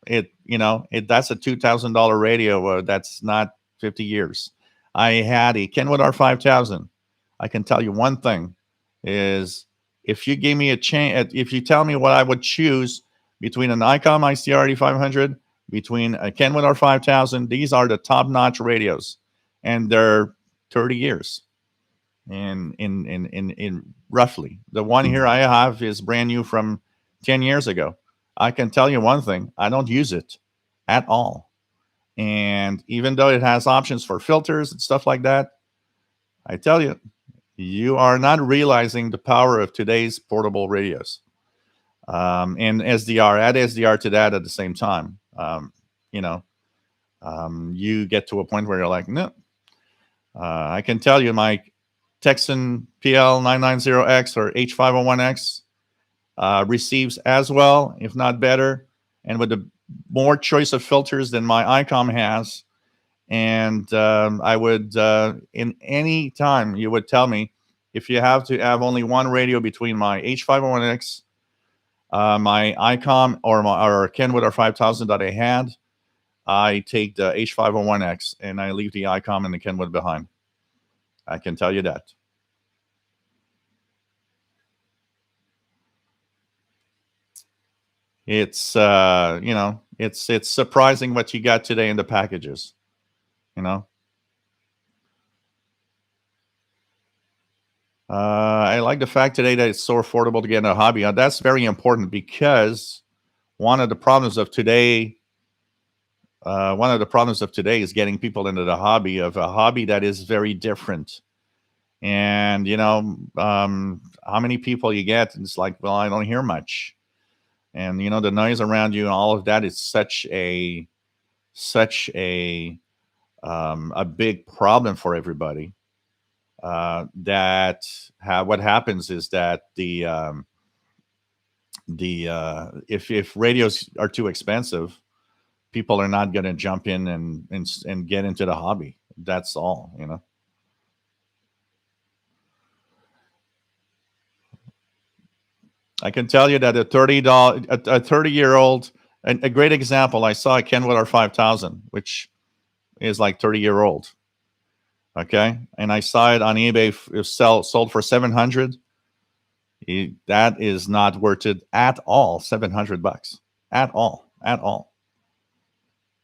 S1: a $2,000 radio. That's not 50 years. I had a Kenwood R5000. I can tell you one thing is if you gave me a chance, if you tell me what I would choose between an ICOM ICRD 500, between a Kenwood R5000, these are the top-notch radios, and they're 30 years. In roughly, the one here I have is brand new from 10 years ago. I can tell you one thing: I don't use it at all. And even though it has options for filters and stuff like that, I tell you, you are not realizing the power of today's portable radios. And SDR, add SDR to that at the same time. You get to a point where you're like, no. I can tell you my Texan PL990X or H501X receives as well, if not better, and with the more choice of filters than my ICOM has. And I would, in any time, you would tell me if you have to have only one radio between my H501X, my ICOM, or Kenwood R5000 that I had, I take the H501X and I leave the ICOM and the Kenwood behind. I can tell you that. It's it's surprising what you got today in the packages. I like the fact today that it's so affordable to get in a hobby. That's very important because one of the problems of today is getting people into the hobby of a hobby that is very different. And how many people you get, it's like, well, I don't hear much. And the noise around you and all of that is such a big problem for everybody. What happens is that if radios are too expensive, people are not going to jump in and get into the hobby. That's all. I can tell you that a $30-year-old, a great example. I saw a Kenwood R5000, which is like 30-year-old. Okay, and I saw it on eBay. Sold for $700. That is not worth it at all. $700 at all.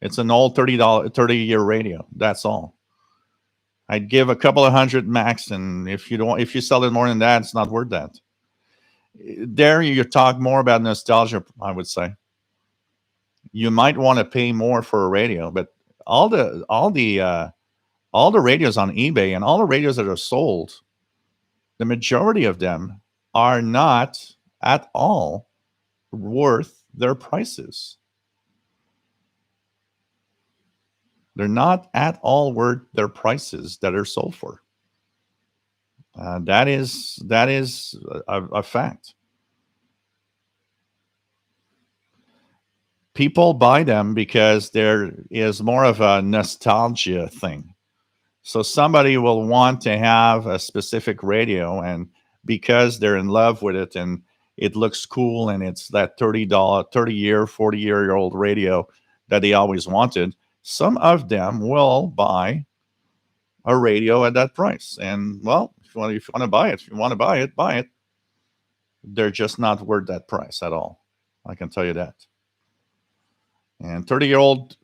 S1: It's an old $30-year radio. That's all. I'd give a couple of hundred max, and if you sell it more than that, it's not worth that. There, you talk more about nostalgia. I would say you might want to pay more for a radio, but all the all the all the radios on eBay and all the radios that are sold, the majority of them are not at all worth their prices. They're not at all worth their prices that are sold for. That is a fact. People buy them because there is more of a nostalgia thing. So somebody will want to have a specific radio, and because they're in love with it and it looks cool and it's that $30, 30-year, 40-year old radio that they always wanted, some of them will buy a radio at that price. And well, if you want to buy it, if you want to buy it, buy it. They're just not worth that price at all. I can tell you that. And 30-year-old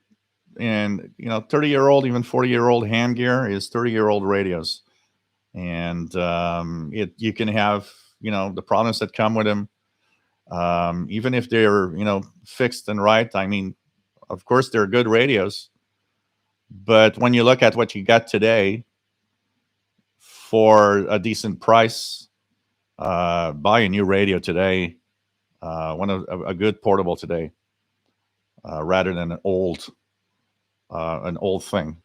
S1: and 30-year-old, even 40-year-old hand gear is 30-year-old radios. And it you can have the problems that come with them, even if they're fixed and right. I mean, of course they're good radios, but when you look at what you got today for a decent price, buy a new radio today, one of a good portable today, rather than an old thing.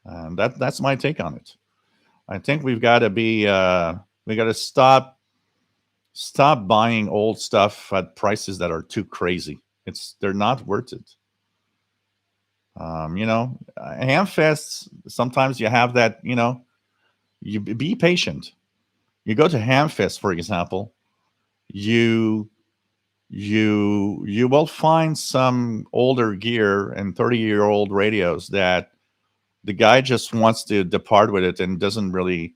S1: And that's my take on it. I think we've got to we got to stop buying old stuff at prices that are too crazy. They're not worth it. Hamfests, sometimes you have that. You be patient. You go to Hamfest, for example, you you will find some older gear and 30-year-old radios that the guy just wants to depart with it and doesn't really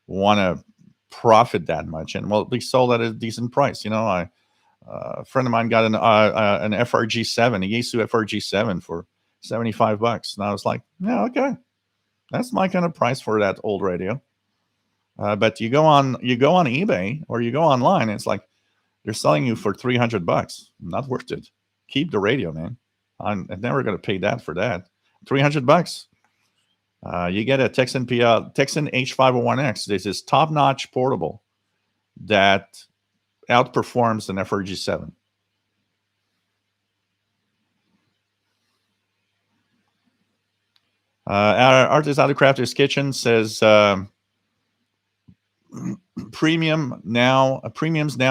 S1: want to profit that much, and well, be sold at a decent price. A friend of mine got an FRG7, a Yaesu FRG7 for $75, and I was like, yeah, okay, that's my kind of price for that old radio. But you go on eBay or you go online, and it's like they're selling you for $300. Not worth it. Keep the radio, man. I'm never going to pay that for that. $300. You get a Texan H501X. This is top-notch portable that outperforms an FRG7. Artist Out of Crafter's Kitchen says premiums now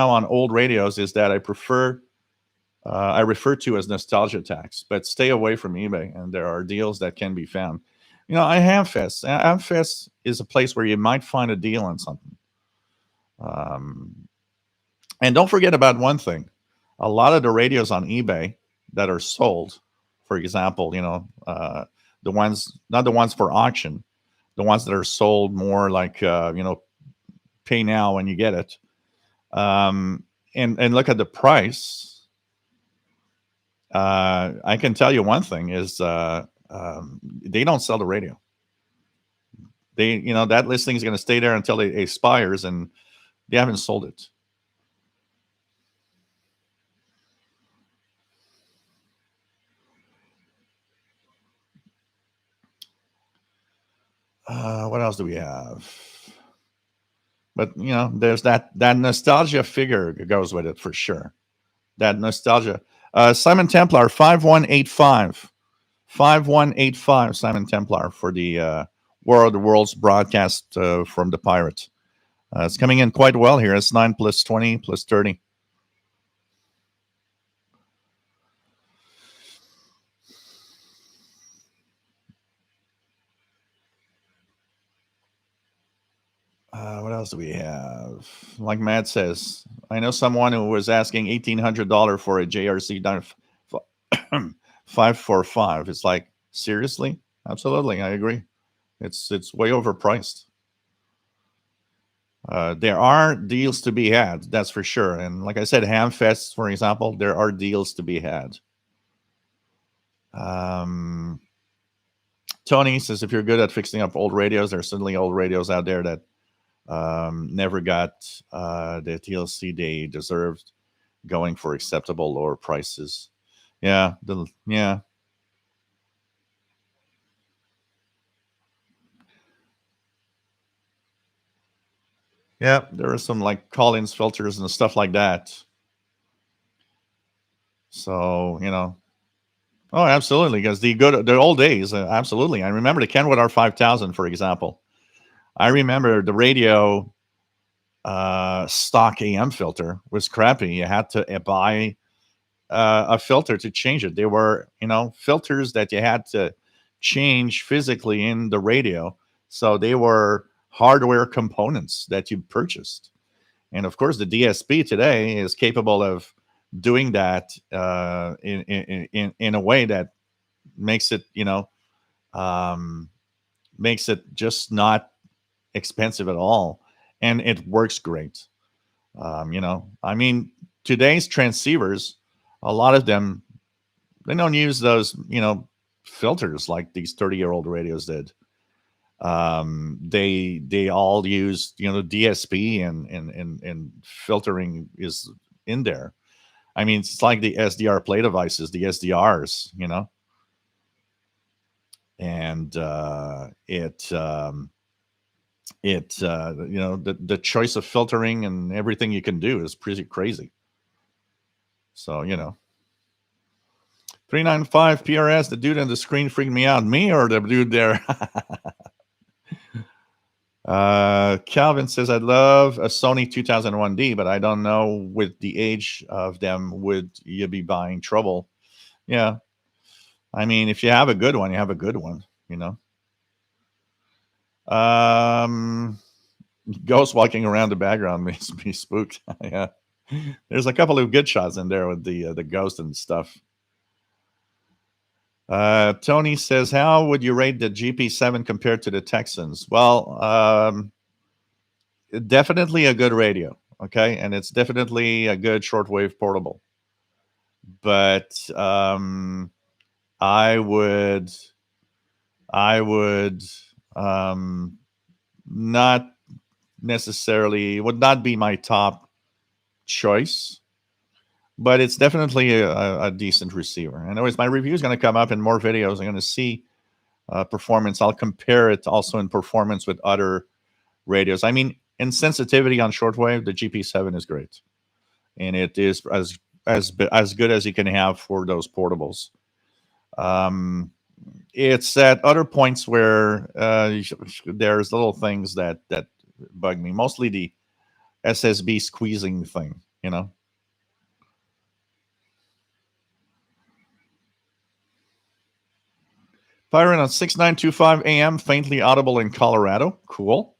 S1: on old radios is that I refer to as nostalgia tax, but stay away from eBay, and there are deals that can be found. I Hamfest. Hamfest is a place where you might find a deal on something. And don't forget about one thing: a lot of the radios on eBay that are sold, for example, the ones, not the ones for auction, the ones that are sold more like pay now when you get it, and look at the price. I can tell you one thing is they don't sell the radio. That listing is going to stay there until it expires, and they haven't sold it. What else do we have? But there's that nostalgia figure that goes with it for sure. That nostalgia. Simon Templar 5185. 5185 Simon Templar for the War of the Worlds broadcast from the Pirate. It's coming in quite well here. It's 9 plus 20 plus 30. What else do we have? Like Matt says, I know someone who was asking $1,800 for a JRC 545. It's like, seriously? Absolutely, I agree. It's way overpriced. There are deals to be had, that's for sure. And like I said, Hamfest, for example, there are deals to be had. Tony says if you're good at fixing up old radios, there's certainly old radios out there that never got the TLC they deserved, going for acceptable lower prices. Yeah, yeah, yeah. There are some like Collins filters and stuff like that. So oh, absolutely, because the old days, absolutely. I remember the Kenwood R5000, for example. I remember the radio stock AM filter was crappy. You had to buy a filter to change it. They were, filters that you had to change physically in the radio. So they were hardware components that you purchased. And of course, the DSP today is capable of doing that in a way that makes it, um, makes it just not expensive at all. And it works great. I mean, today's transceivers, a lot of them, they don't use those, filters like these 30-year-old radios did. They all use, DSP and filtering is in there. I mean, it's like the SDR play devices, the SDRs, and the choice of filtering and everything you can do is pretty crazy. So 395 PRS, the dude on the screen freaked me out. Me or the dude there? Calvin says, I'd love a Sony 2001D, but I don't know with the age of them, would you be buying trouble? Yeah. I mean, if you have a good one, you have a good one, Ghost walking around the background makes me spooked. Yeah. There's a couple of good shots in there with the ghost and stuff. Tony says, how would you rate the GP7 compared to the Texans? Well, definitely a good radio. Okay. And it's definitely a good shortwave portable. But I would not necessarily, would not be my top choice, but it's definitely a decent receiver. Anyways, my review is going to come up in more videos. I'm going to see performance. I'll compare it also in performance with other radios. I mean, in sensitivity on shortwave, the GP7 is great, and it is as good as you can have for those portables. It's at other points where there's little things that bug me. Mostly the SSB squeezing thing, Firing on 6925 AM, faintly audible in Colorado. Cool.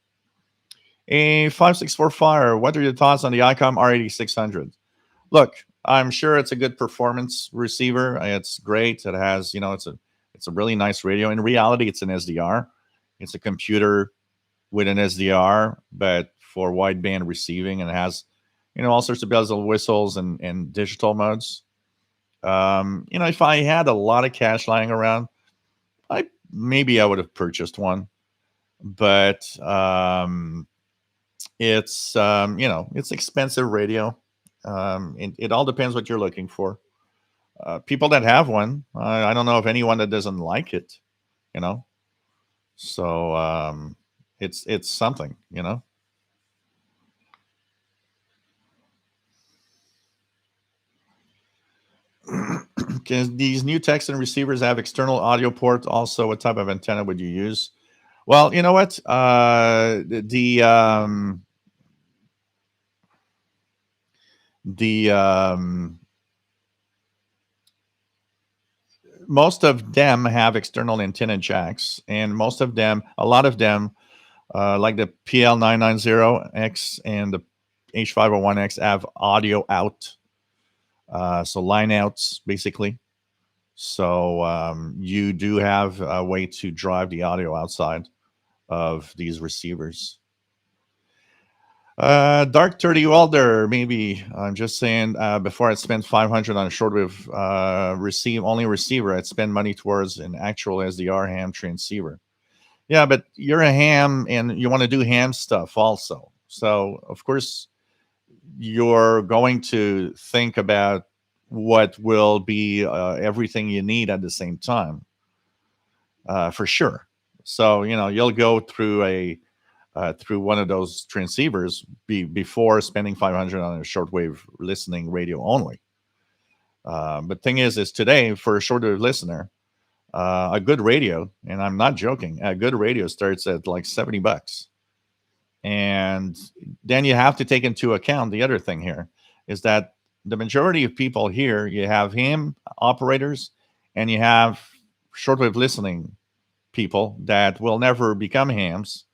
S1: A 564 Fire. What are your thoughts on the ICOM R8600? Look, I'm sure it's a good performance receiver. It's great. It has, it's a really nice radio. In reality, it's an SDR. It's a computer with an SDR, but for wideband receiving, and it has, all sorts of bells and whistles and digital modes. If I had a lot of cash lying around, maybe I would have purchased one, but it's it's expensive radio. It all depends what you're looking for. People that have one, I don't know of anyone that doesn't like it, So it's something, Can these new Texan receivers have external audio port? Also, what type of antenna would you use? Well, you know what? Most of them have external antenna jacks, and a lot of them, like the PL990X and the H501X, have audio out. So line outs, basically. So you do have a way to drive the audio outside of these receivers. Dark 30 welder, maybe. I'm just saying, before I'd spend 500 on a shortwave receiver, I'd spend money towards an actual SDR ham transceiver. Yeah, but you're a ham and you want to do ham stuff also. So, of course, you're going to think about what will be everything you need at the same time, for sure. So, you'll go through through one of those transceivers before spending 500 on a shortwave listening radio only. But thing is today for a shortwave listener, a good radio, and I'm not joking, a good radio starts at like $70. And then you have to take into account the other thing here is that the majority of people here, you have ham operators and you have shortwave listening people that will never become hams.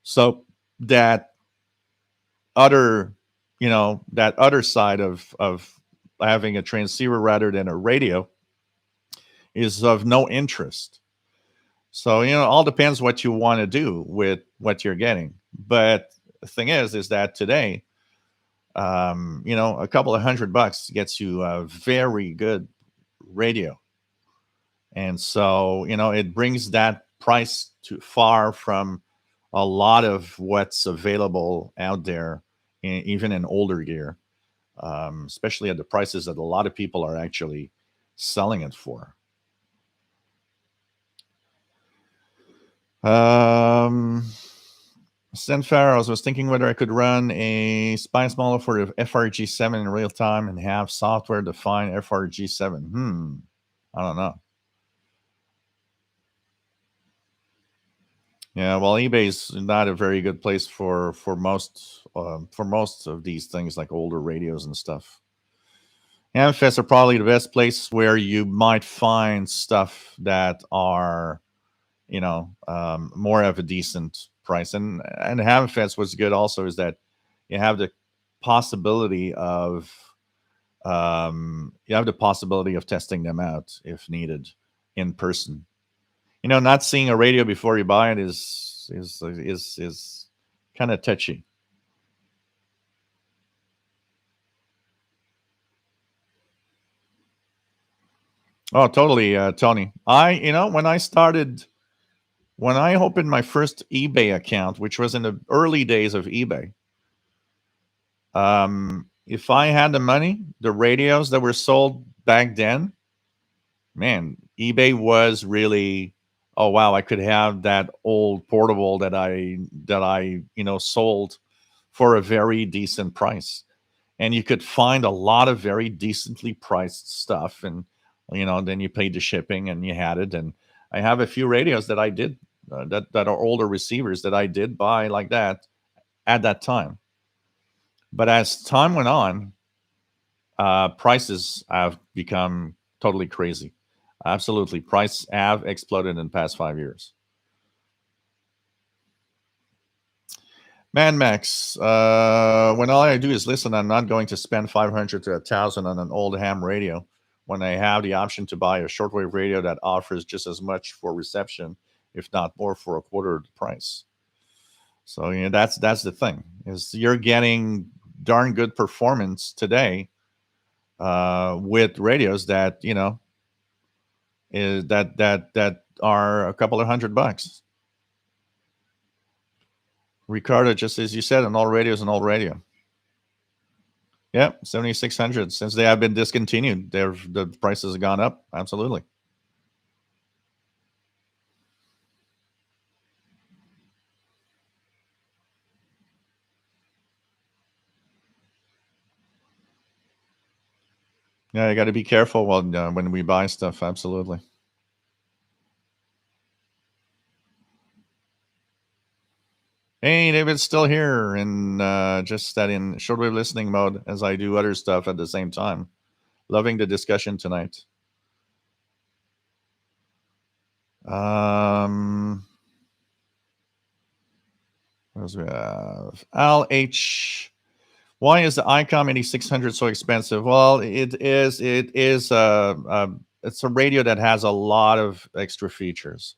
S1: So that other, that other side of having a transceiver rather than a radio is of no interest. So, all depends what you want to do with what you're getting. But the thing is that today, a couple of $100 gets you a very good radio. And so, it brings that price too far from a lot of what's available out there, even in older gear, especially at the prices that a lot of people are actually selling it for. Stenfar, I was thinking whether I could run a spice model for the FRG7 in real time and have software define FRG7. I don't know. Yeah, well, eBay's not a very good place for most of these things like older radios and stuff. Amfests are probably the best place where you might find stuff that are, more of a decent price. And Hamfest, what's good also is that you have the possibility of testing them out if needed in person. Not seeing a radio before you buy it is kind of touchy. Oh, totally, Tony. When I opened my first eBay account, which was in the early days of eBay, if I had the money, the radios that were sold back then, man, eBay was really, oh wow, I could have that old portable that I sold for a very decent price. And you could find a lot of very decently priced stuff, and then you paid the shipping and you had it. And I have a few radios that I did that are older receivers that I did buy like that at that time. But as time went on, prices have become totally crazy. Absolutely, price have exploded in the past 5 years. Man Max, when all I do is listen, I'm not going to spend 500 to 1,000 on an old ham radio when I have the option to buy a shortwave radio that offers just as much for reception, if not more, for a quarter of the price. So that's the thing, is you're getting darn good performance today with radios that that are a couple of $100. Ricardo, just as you said, an old radio is an old radio. Yeah, 7,600. Since they have been discontinued, the prices have gone up. Absolutely. Yeah, you got to be careful when we buy stuff. Absolutely. Hey, David's still here, and just that in shortwave listening mode as I do other stuff at the same time. Loving the discussion tonight. What else we have? Al H. Why is the ICOM 8600 so expensive? Well, it's a radio that has a lot of extra features.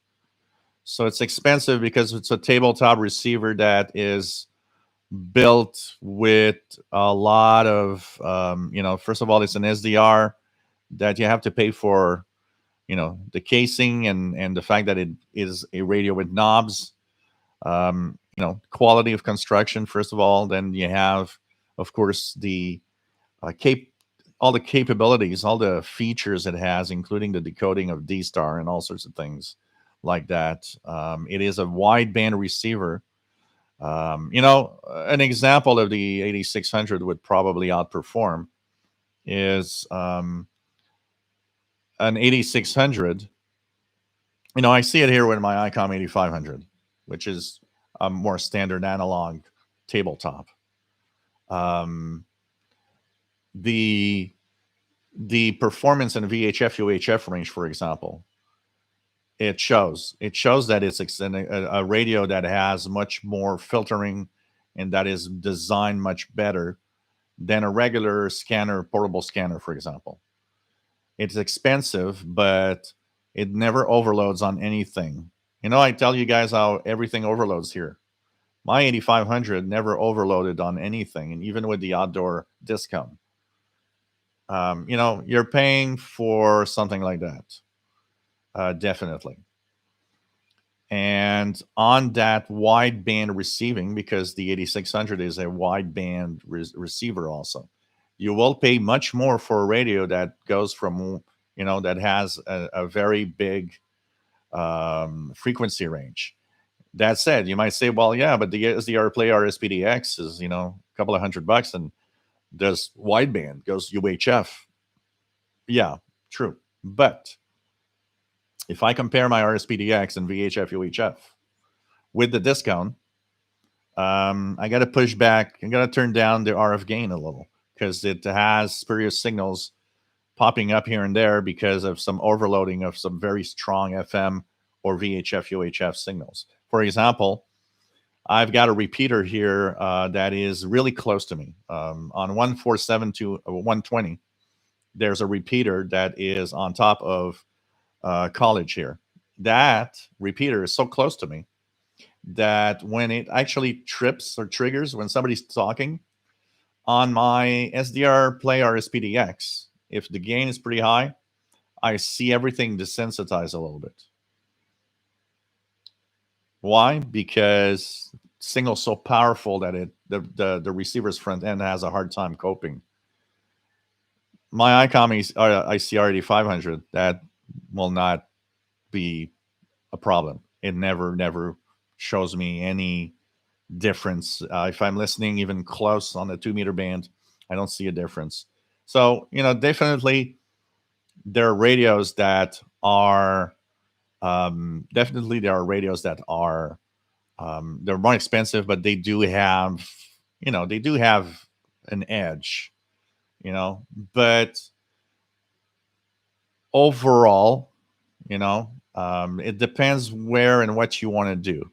S1: So it's expensive because it's a tabletop receiver that is built with a lot of, first of all, it's an SDR that you have to pay for, the casing and the fact that it is a radio with knobs. Quality of construction, first of all. Then you have, of course, the cap all the capabilities, all the features it has, including the decoding of D star and all sorts of things like that. It is a wideband receiver. An example of the 8600 would probably outperform is an 8600. I see it here with my ICOM 8500, which is a more standard analog tabletop. The performance in VHF UHF range, for example, it shows that it's a radio that has much more filtering and that is designed much better than a regular scanner, portable scanner, for example. It's expensive, but it never overloads on anything. I tell you guys how everything overloads here. My 8500 never overloaded on anything, and even with the outdoor discount. You're paying for something like that, definitely. And on that wideband receiving, because the 8600 is a wideband receiver also, you will pay much more for a radio that goes from, that has a very big frequency range. That said, you might say, well, yeah, but the SDR Play RSPDX is, a couple of $100, and this wideband goes UHF. Yeah, true. But if I compare my RSPDX and VHF UHF with the discount, I got to push back. I got to turn down the RF gain a little because it has spurious signals popping up here and there because of some overloading of some very strong FM or VHF UHF signals. For example, I've got a repeater here that is really close to me. On 147 to 120, there's a repeater that is on top of college here. That repeater is so close to me that when it actually trips or triggers when somebody's talking on my SDR Play RSPDX, if the gain is pretty high, I see everything desensitize a little bit. Why? Because signal's so powerful that the receiver's front end has a hard time coping. My ICOM ICR 8500, that will not be a problem. It never shows me any difference. If I'm listening even close on the 2-meter band, I don't see a difference. So, definitely there are radios that are they're more expensive, but they do have an edge, but overall, it depends where and what you want to do.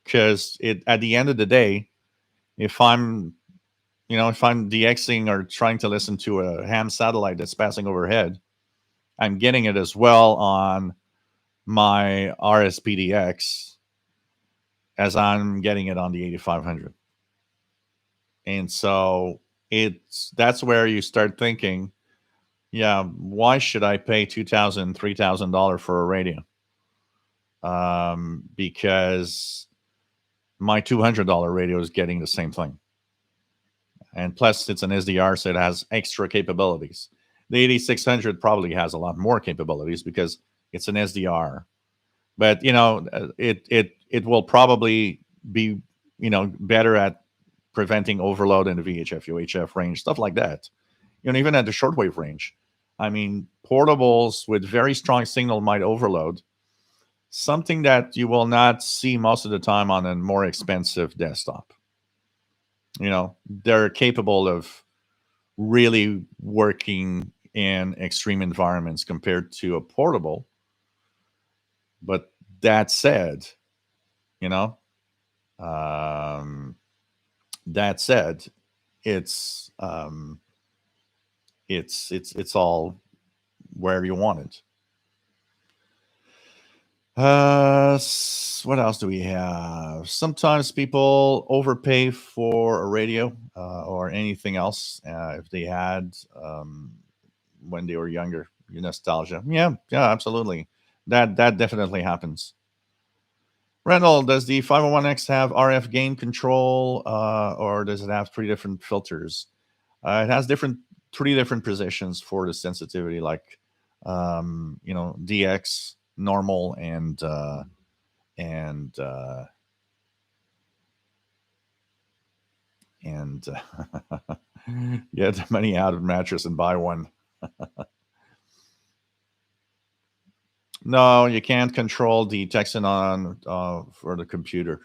S1: Because at the end of the day, if I'm DXing or trying to listen to a ham satellite that's passing overhead, I'm getting it as well on my RSPDX as I'm getting it on the 8500. And so that's where you start thinking, yeah, why should I pay $2,000, $3,000 for a radio? Because my $200 radio is getting the same thing. And plus, it's an SDR, so it has extra capabilities. The 8600 probably has a lot more capabilities because it's an SDR. But it will probably be better at preventing overload in the VHF UHF range, stuff like that. Even at the shortwave range. I mean, portables with very strong signal might overload. Something that you will not see most of the time on a more expensive desktop. They're capable of really working in extreme environments compared to a portable. But that said, it's all where you want it. What else do we have? Sometimes people overpay for a radio or anything else if they had when they were younger. Nostalgia. Yeah, yeah, absolutely. That definitely happens. Randall, does the 501X have RF gain control, or does it have three different filters? It has three different positions for the sensitivity, like DX, normal, and and get the money out of the mattress and buy one. No, you can't control the Texan on for the computer.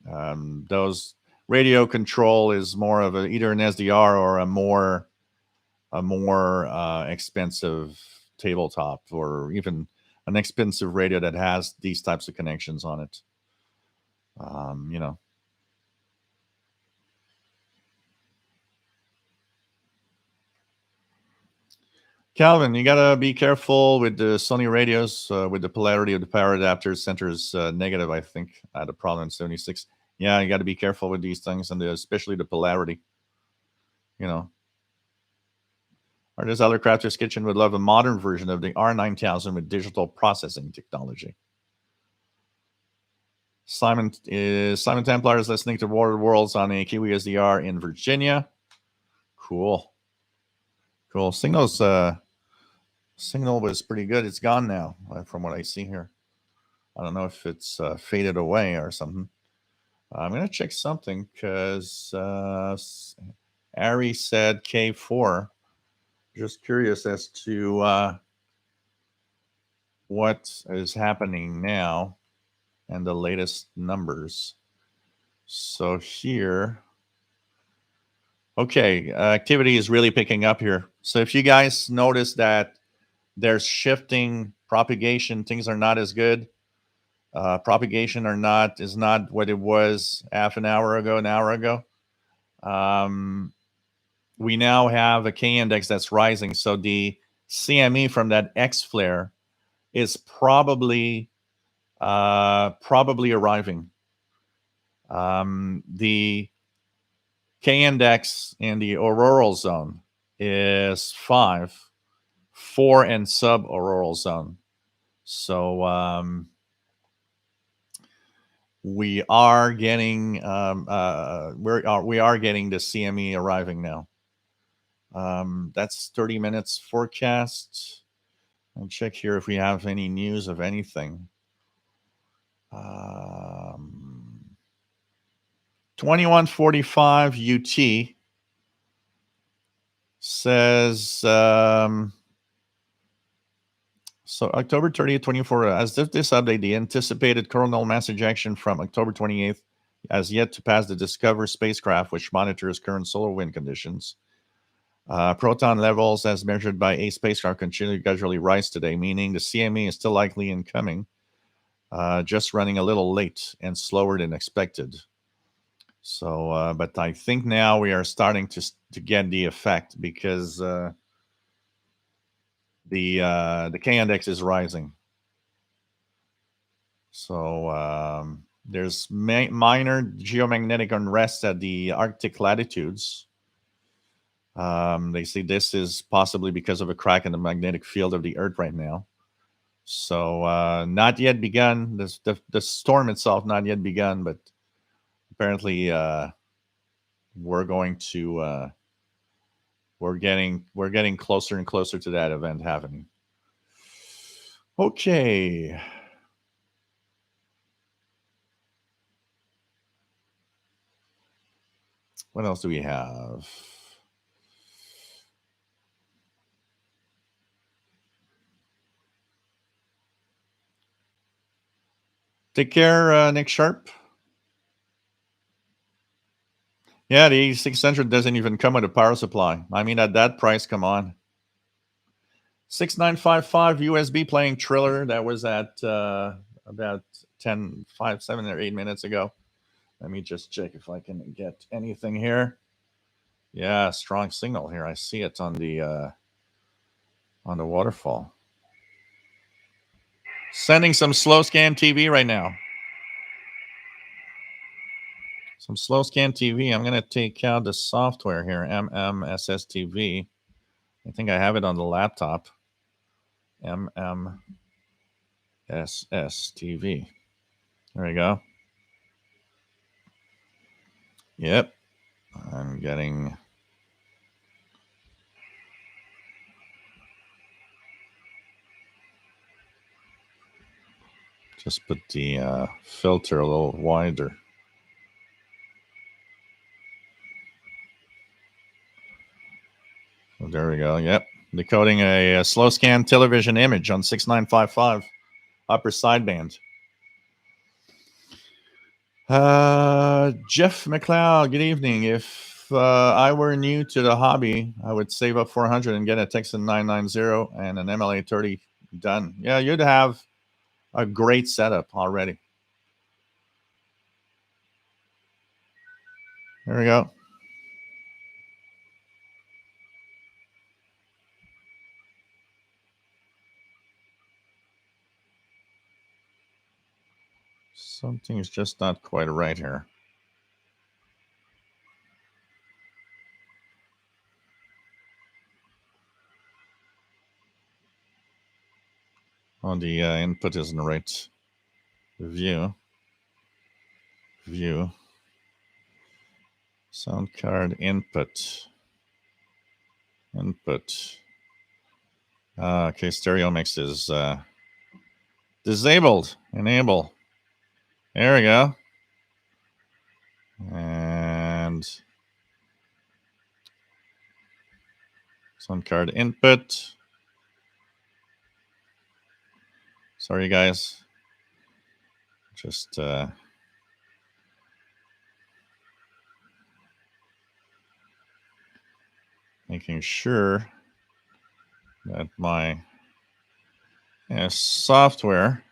S1: Those radio control is more of either an SDR or a more expensive tabletop, or even an expensive radio that has these types of connections on it. Um, you know, Calvin, you gotta be careful with the Sony radios. With the polarity of the power adapter center is negative. I think I had a problem in 76. Yeah, you got to be careful with these things, and especially the polarity. You know, or this other crafter's kitchen would love a modern version of the R9000 with digital processing technology. Simon Templar is listening to Water Worlds on a Kiwi SDR in Virginia. Cool, cool. Signal was pretty good. It's gone now, from what I see here. I don't know if it's faded away or something. I'm gonna check something because Ari said K4. Just curious as to what is happening now and the latest numbers. So here, okay, activity is really picking up here. So if you guys notice that there's shifting propagation, things are not as good. Propagation is not what it was half an hour ago, an hour ago. Um, we now have a K index that's rising. So the CME from that X flare is probably arriving. The K index in the auroral zone is 5, 4 and sub auroral zone. So we are getting we are getting the CME arriving now. That's 30 minutes forecast. I'll check here if we have any news of anything. 2145 UT says so October 30th, 24. As if this update, the anticipated coronal mass ejection from October 28th has yet to pass the Discover spacecraft, which monitors current solar wind conditions. Proton levels, as measured by a spacecraft, continue to gradually rise today, meaning the CME is still likely incoming, just running a little late and slower than expected. So, but I think now we are starting to get the effect because the K index is rising. So there's minor geomagnetic unrest at the Arctic latitudes. They say this is possibly because of a crack in the magnetic field of the Earth right now. So not yet begun. The storm itself not yet begun, but apparently we're going to we're getting closer and closer to that event happening. Okay. What else do we have? Take care, Nick Sharp. Yeah, the 8600 doesn't even come with a power supply. I mean, at that price, come on. 6955 USB playing Triller. That was at about 10, 5, 7, or 8 minutes ago. Let me just check if I can get anything here. Yeah, strong signal here. I see it on the waterfall. Sending some slow scan TV right now. Some slow scan TV. I'm going to take out the software here, MMSSTV. I think I have it on the laptop. MMSSTV. There we go. Yep. I'm getting... Just put the filter a little wider. Oh, there we go. Yep. Decoding a slow scan television image on 6955 upper sideband. Jeff McLeod, good evening. If I were new to the hobby, I would save up 400 and get a Texan 990 and an MLA 30 done. Yeah, you'd have a great setup already. There we go. Something is just not quite right here. On the input is in the right view. Sound card input. Okay, stereo mix is disabled. Enable. There we go. And sound card input. Sorry, guys. Just making sure that my software,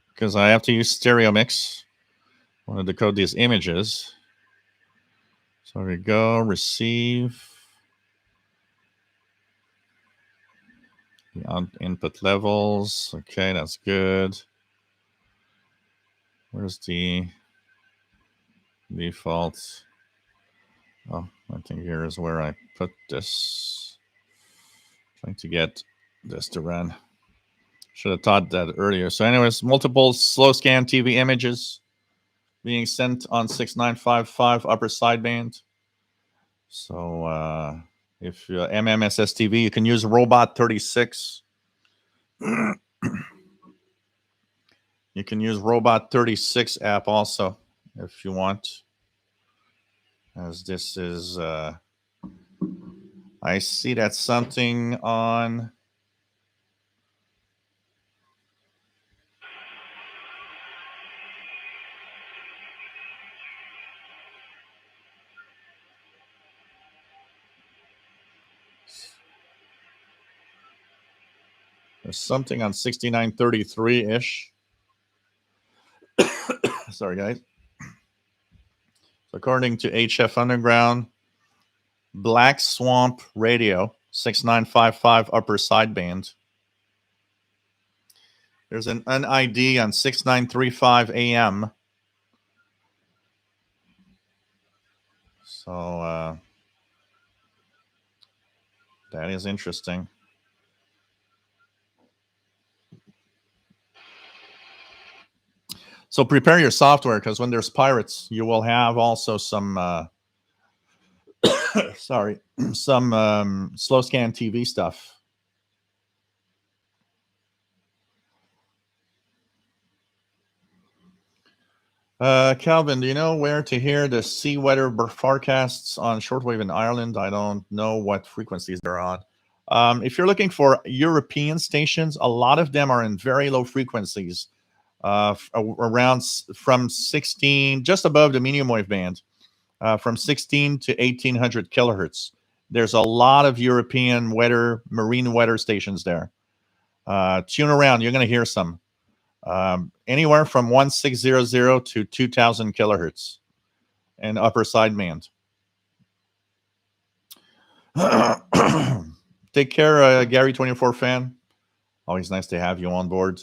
S1: because I have to use stereo mix. I want to decode these images. So we go, receive. The input levels. Okay, that's good. Where's the default? Oh, I think here is where I put this. Trying to get this to run. Should have taught that earlier. So anyways, multiple slow scan TV images being sent on 6955 upper sideband. So if you're MMSS TV, you can use Robot 36. You can use Robot 36 app also if you want. As this is, I see that something on... There's something on 6933-ish. Sorry, guys. So according to HF Underground, Black Swamp Radio, 6955 upper sideband. There's an ID on 6935 AM. So that is interesting. So prepare your software, because when there's pirates, you will have also some some slow scan TV stuff. Calvin, do you know where to hear the sea weather forecasts on shortwave in Ireland? I don't know what frequencies they're on. If you're looking for European stations, a lot of them are in very low frequencies, around from 16, just above the medium wave band, from 16 to 1800 kilohertz. There's a lot of European weather, marine weather stations there. Tune around, you're going to hear some. Anywhere from 1600 to 2000 kilohertz and upper sideband. Take care, Gary 24 fan. Always nice to have you on board.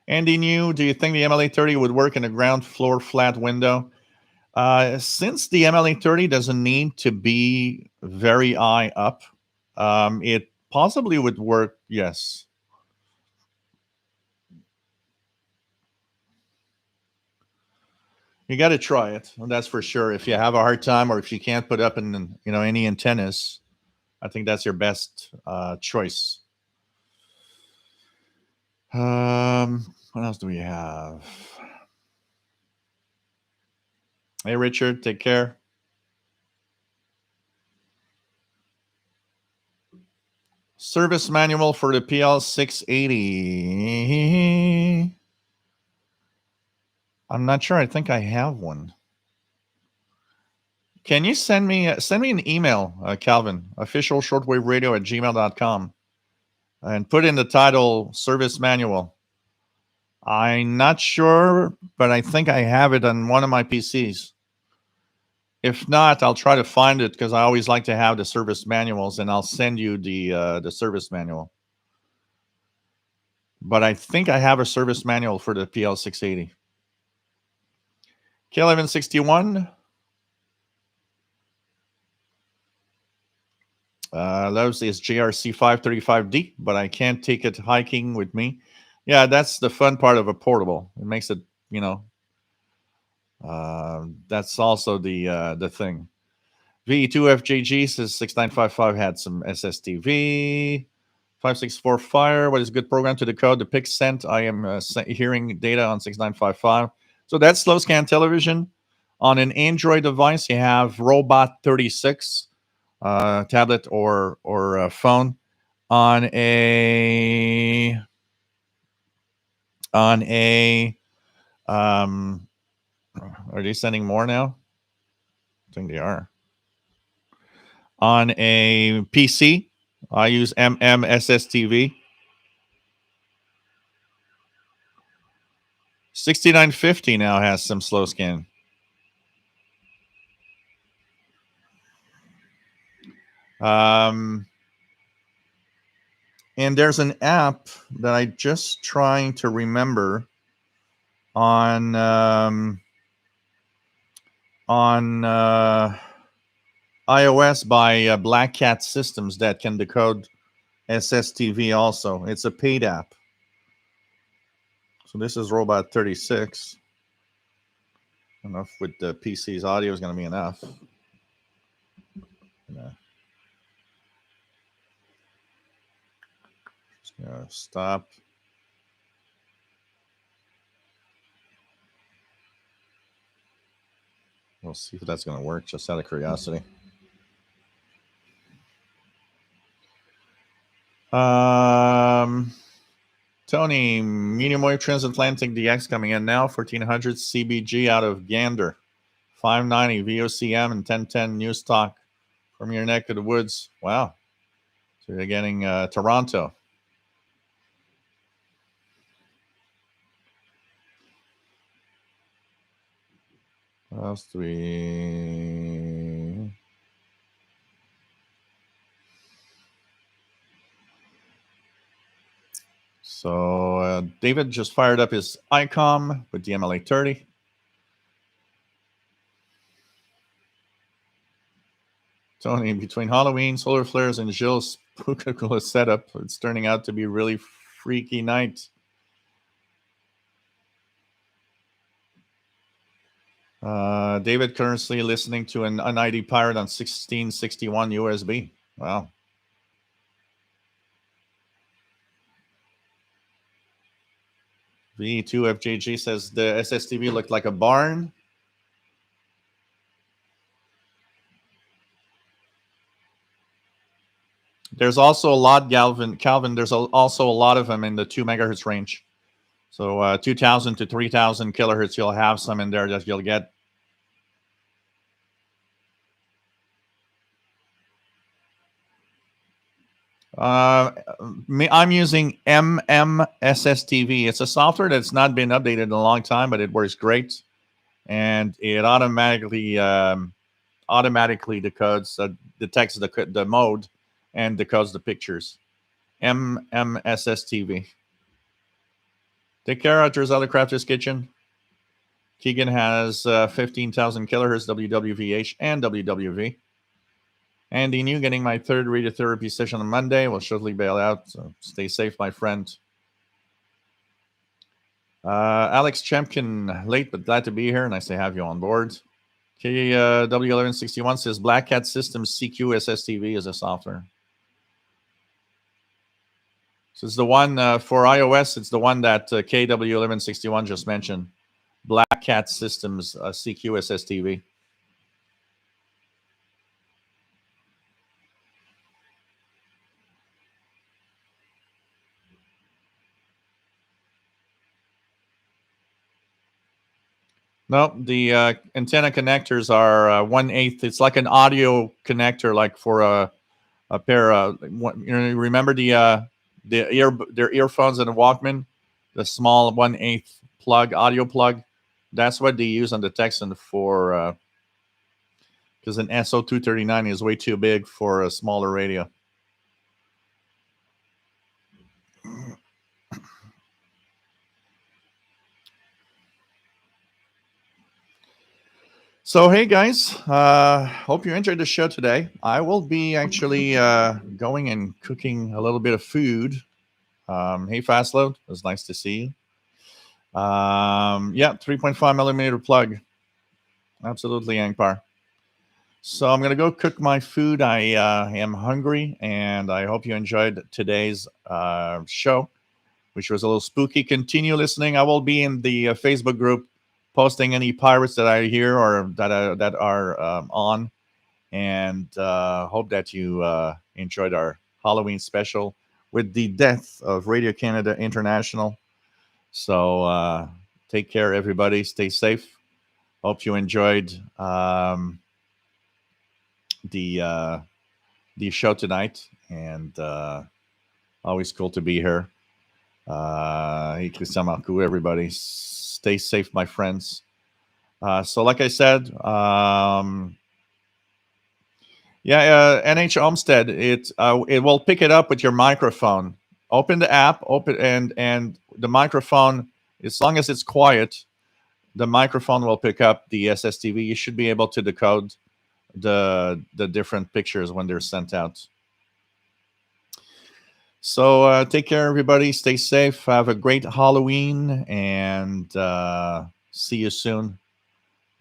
S1: Andy New, do you think the MLA30 would work in a ground floor flat window? Since the MLA30 doesn't need to be very high up, it possibly would work, yes. You got to try it. That's for sure. If you have a hard time, or if you can't put up in any antennas, I think that's your best choice. What else do we have? Hey, Richard, take care. Service manual for the PL680. I'm not sure. I think I have one. Can you send me an email, Calvin, officialshortwaveradio@gmail.com, and put in the title service manual? I'm not sure, but I think I have it on one of my PCs. If not, I'll try to find it, because I always like to have the service manuals, and I'll send you the service manual. But I think I have a service manual for the PL680. K1161 loves this JRC 535D, but I can't take it hiking with me. Yeah, that's the fun part of a portable. It makes it, that's also the thing. VE2FJG says 6955 had some SSTV. 564 Fire, what is a good program to decode the pic scent? I am hearing data on 6955. So that's slow scan television. On an Android device, you have Robot 36, tablet or phone. On a are they sending more now? I think they are. On a PC, I use MMSSTV. 6950 now has some slow scan. And there's an app that I just trying to remember on iOS by Black Cat Systems that can decode SSTV also. It's a paid app. So this is Robot 36. Enough with the PC's audio is going to be enough. Stop. We'll see if that's going to work, just out of curiosity. Tony, medium wave transatlantic DX coming in now, 1400 CBG out of Gander, 590 VOCM and 1010 new stock from your neck of the woods. Wow. So you're getting Toronto. What else do we... So David just fired up his ICOM with the MLA30. Tony, between Halloween, solar flares, and Gilles' spookacool setup, it's turning out to be a really freaky night. David currently listening to an un-ID pirate on 1661 USB. Wow. V2FJG says the SSTV looked like a barn. There's also a lot, Calvin, there's also a lot of them in the 2 megahertz range. So 2,000 to 3,000 kilohertz, you'll have some in there that you'll get. I'm using MMSSTV. It's a software that's not been updated in a long time, but it works great. And it automatically decodes, detects the mode and decodes the pictures. MMSSTV. Take care out. There's other Crafter's Kitchen. Keegan has 15,000 kilohertz WWVH and WWV. Andy New getting my third radio therapy session on Monday. Will shortly bail out. So stay safe, my friend. Alex Chempkin, late but glad to be here. Nice to have you on board. KW1161 says Black Cat Systems CQ SSTV is a software. So it's the one for iOS. It's the one that KW1161 just mentioned. Black Cat Systems CQ SSTV. No, the antenna connectors are 1/8. It's like an audio connector, like for a pair. Remember their earphones and the Walkman, the small 1/8 plug, audio plug. That's what they use on the Texan for, because an SO239 is way too big for a smaller radio. So, hey guys, hope you enjoyed the show today. I will be actually going and cooking a little bit of food. Hey, Fastload, it was nice to see you. Yeah, 3.5 millimeter plug. Absolutely, Angpar. So I'm going to go cook my food. I am hungry, and I hope you enjoyed today's show, which was a little spooky. Continue listening. I will be in the Facebook group posting any pirates that I hear or that are on, and hope that you enjoyed our Halloween special with the death of Radio Canada International. So take care, everybody. Stay safe. Hope you enjoyed the show tonight, and always cool to be here. Hey, Christian Marcoux, everybody. Stay safe, my friends. So, like I said, NH Homestead, it will pick it up with your microphone. Open the app, and the microphone, as long as it's quiet, the microphone will pick up the SSTV. You should be able to decode the different pictures when they're sent out. So take care, everybody. Stay safe. Have a great Halloween, and see you soon,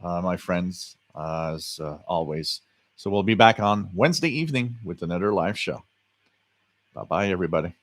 S1: my friends, as always. So we'll be back on Wednesday evening with another live show. Bye-bye, everybody.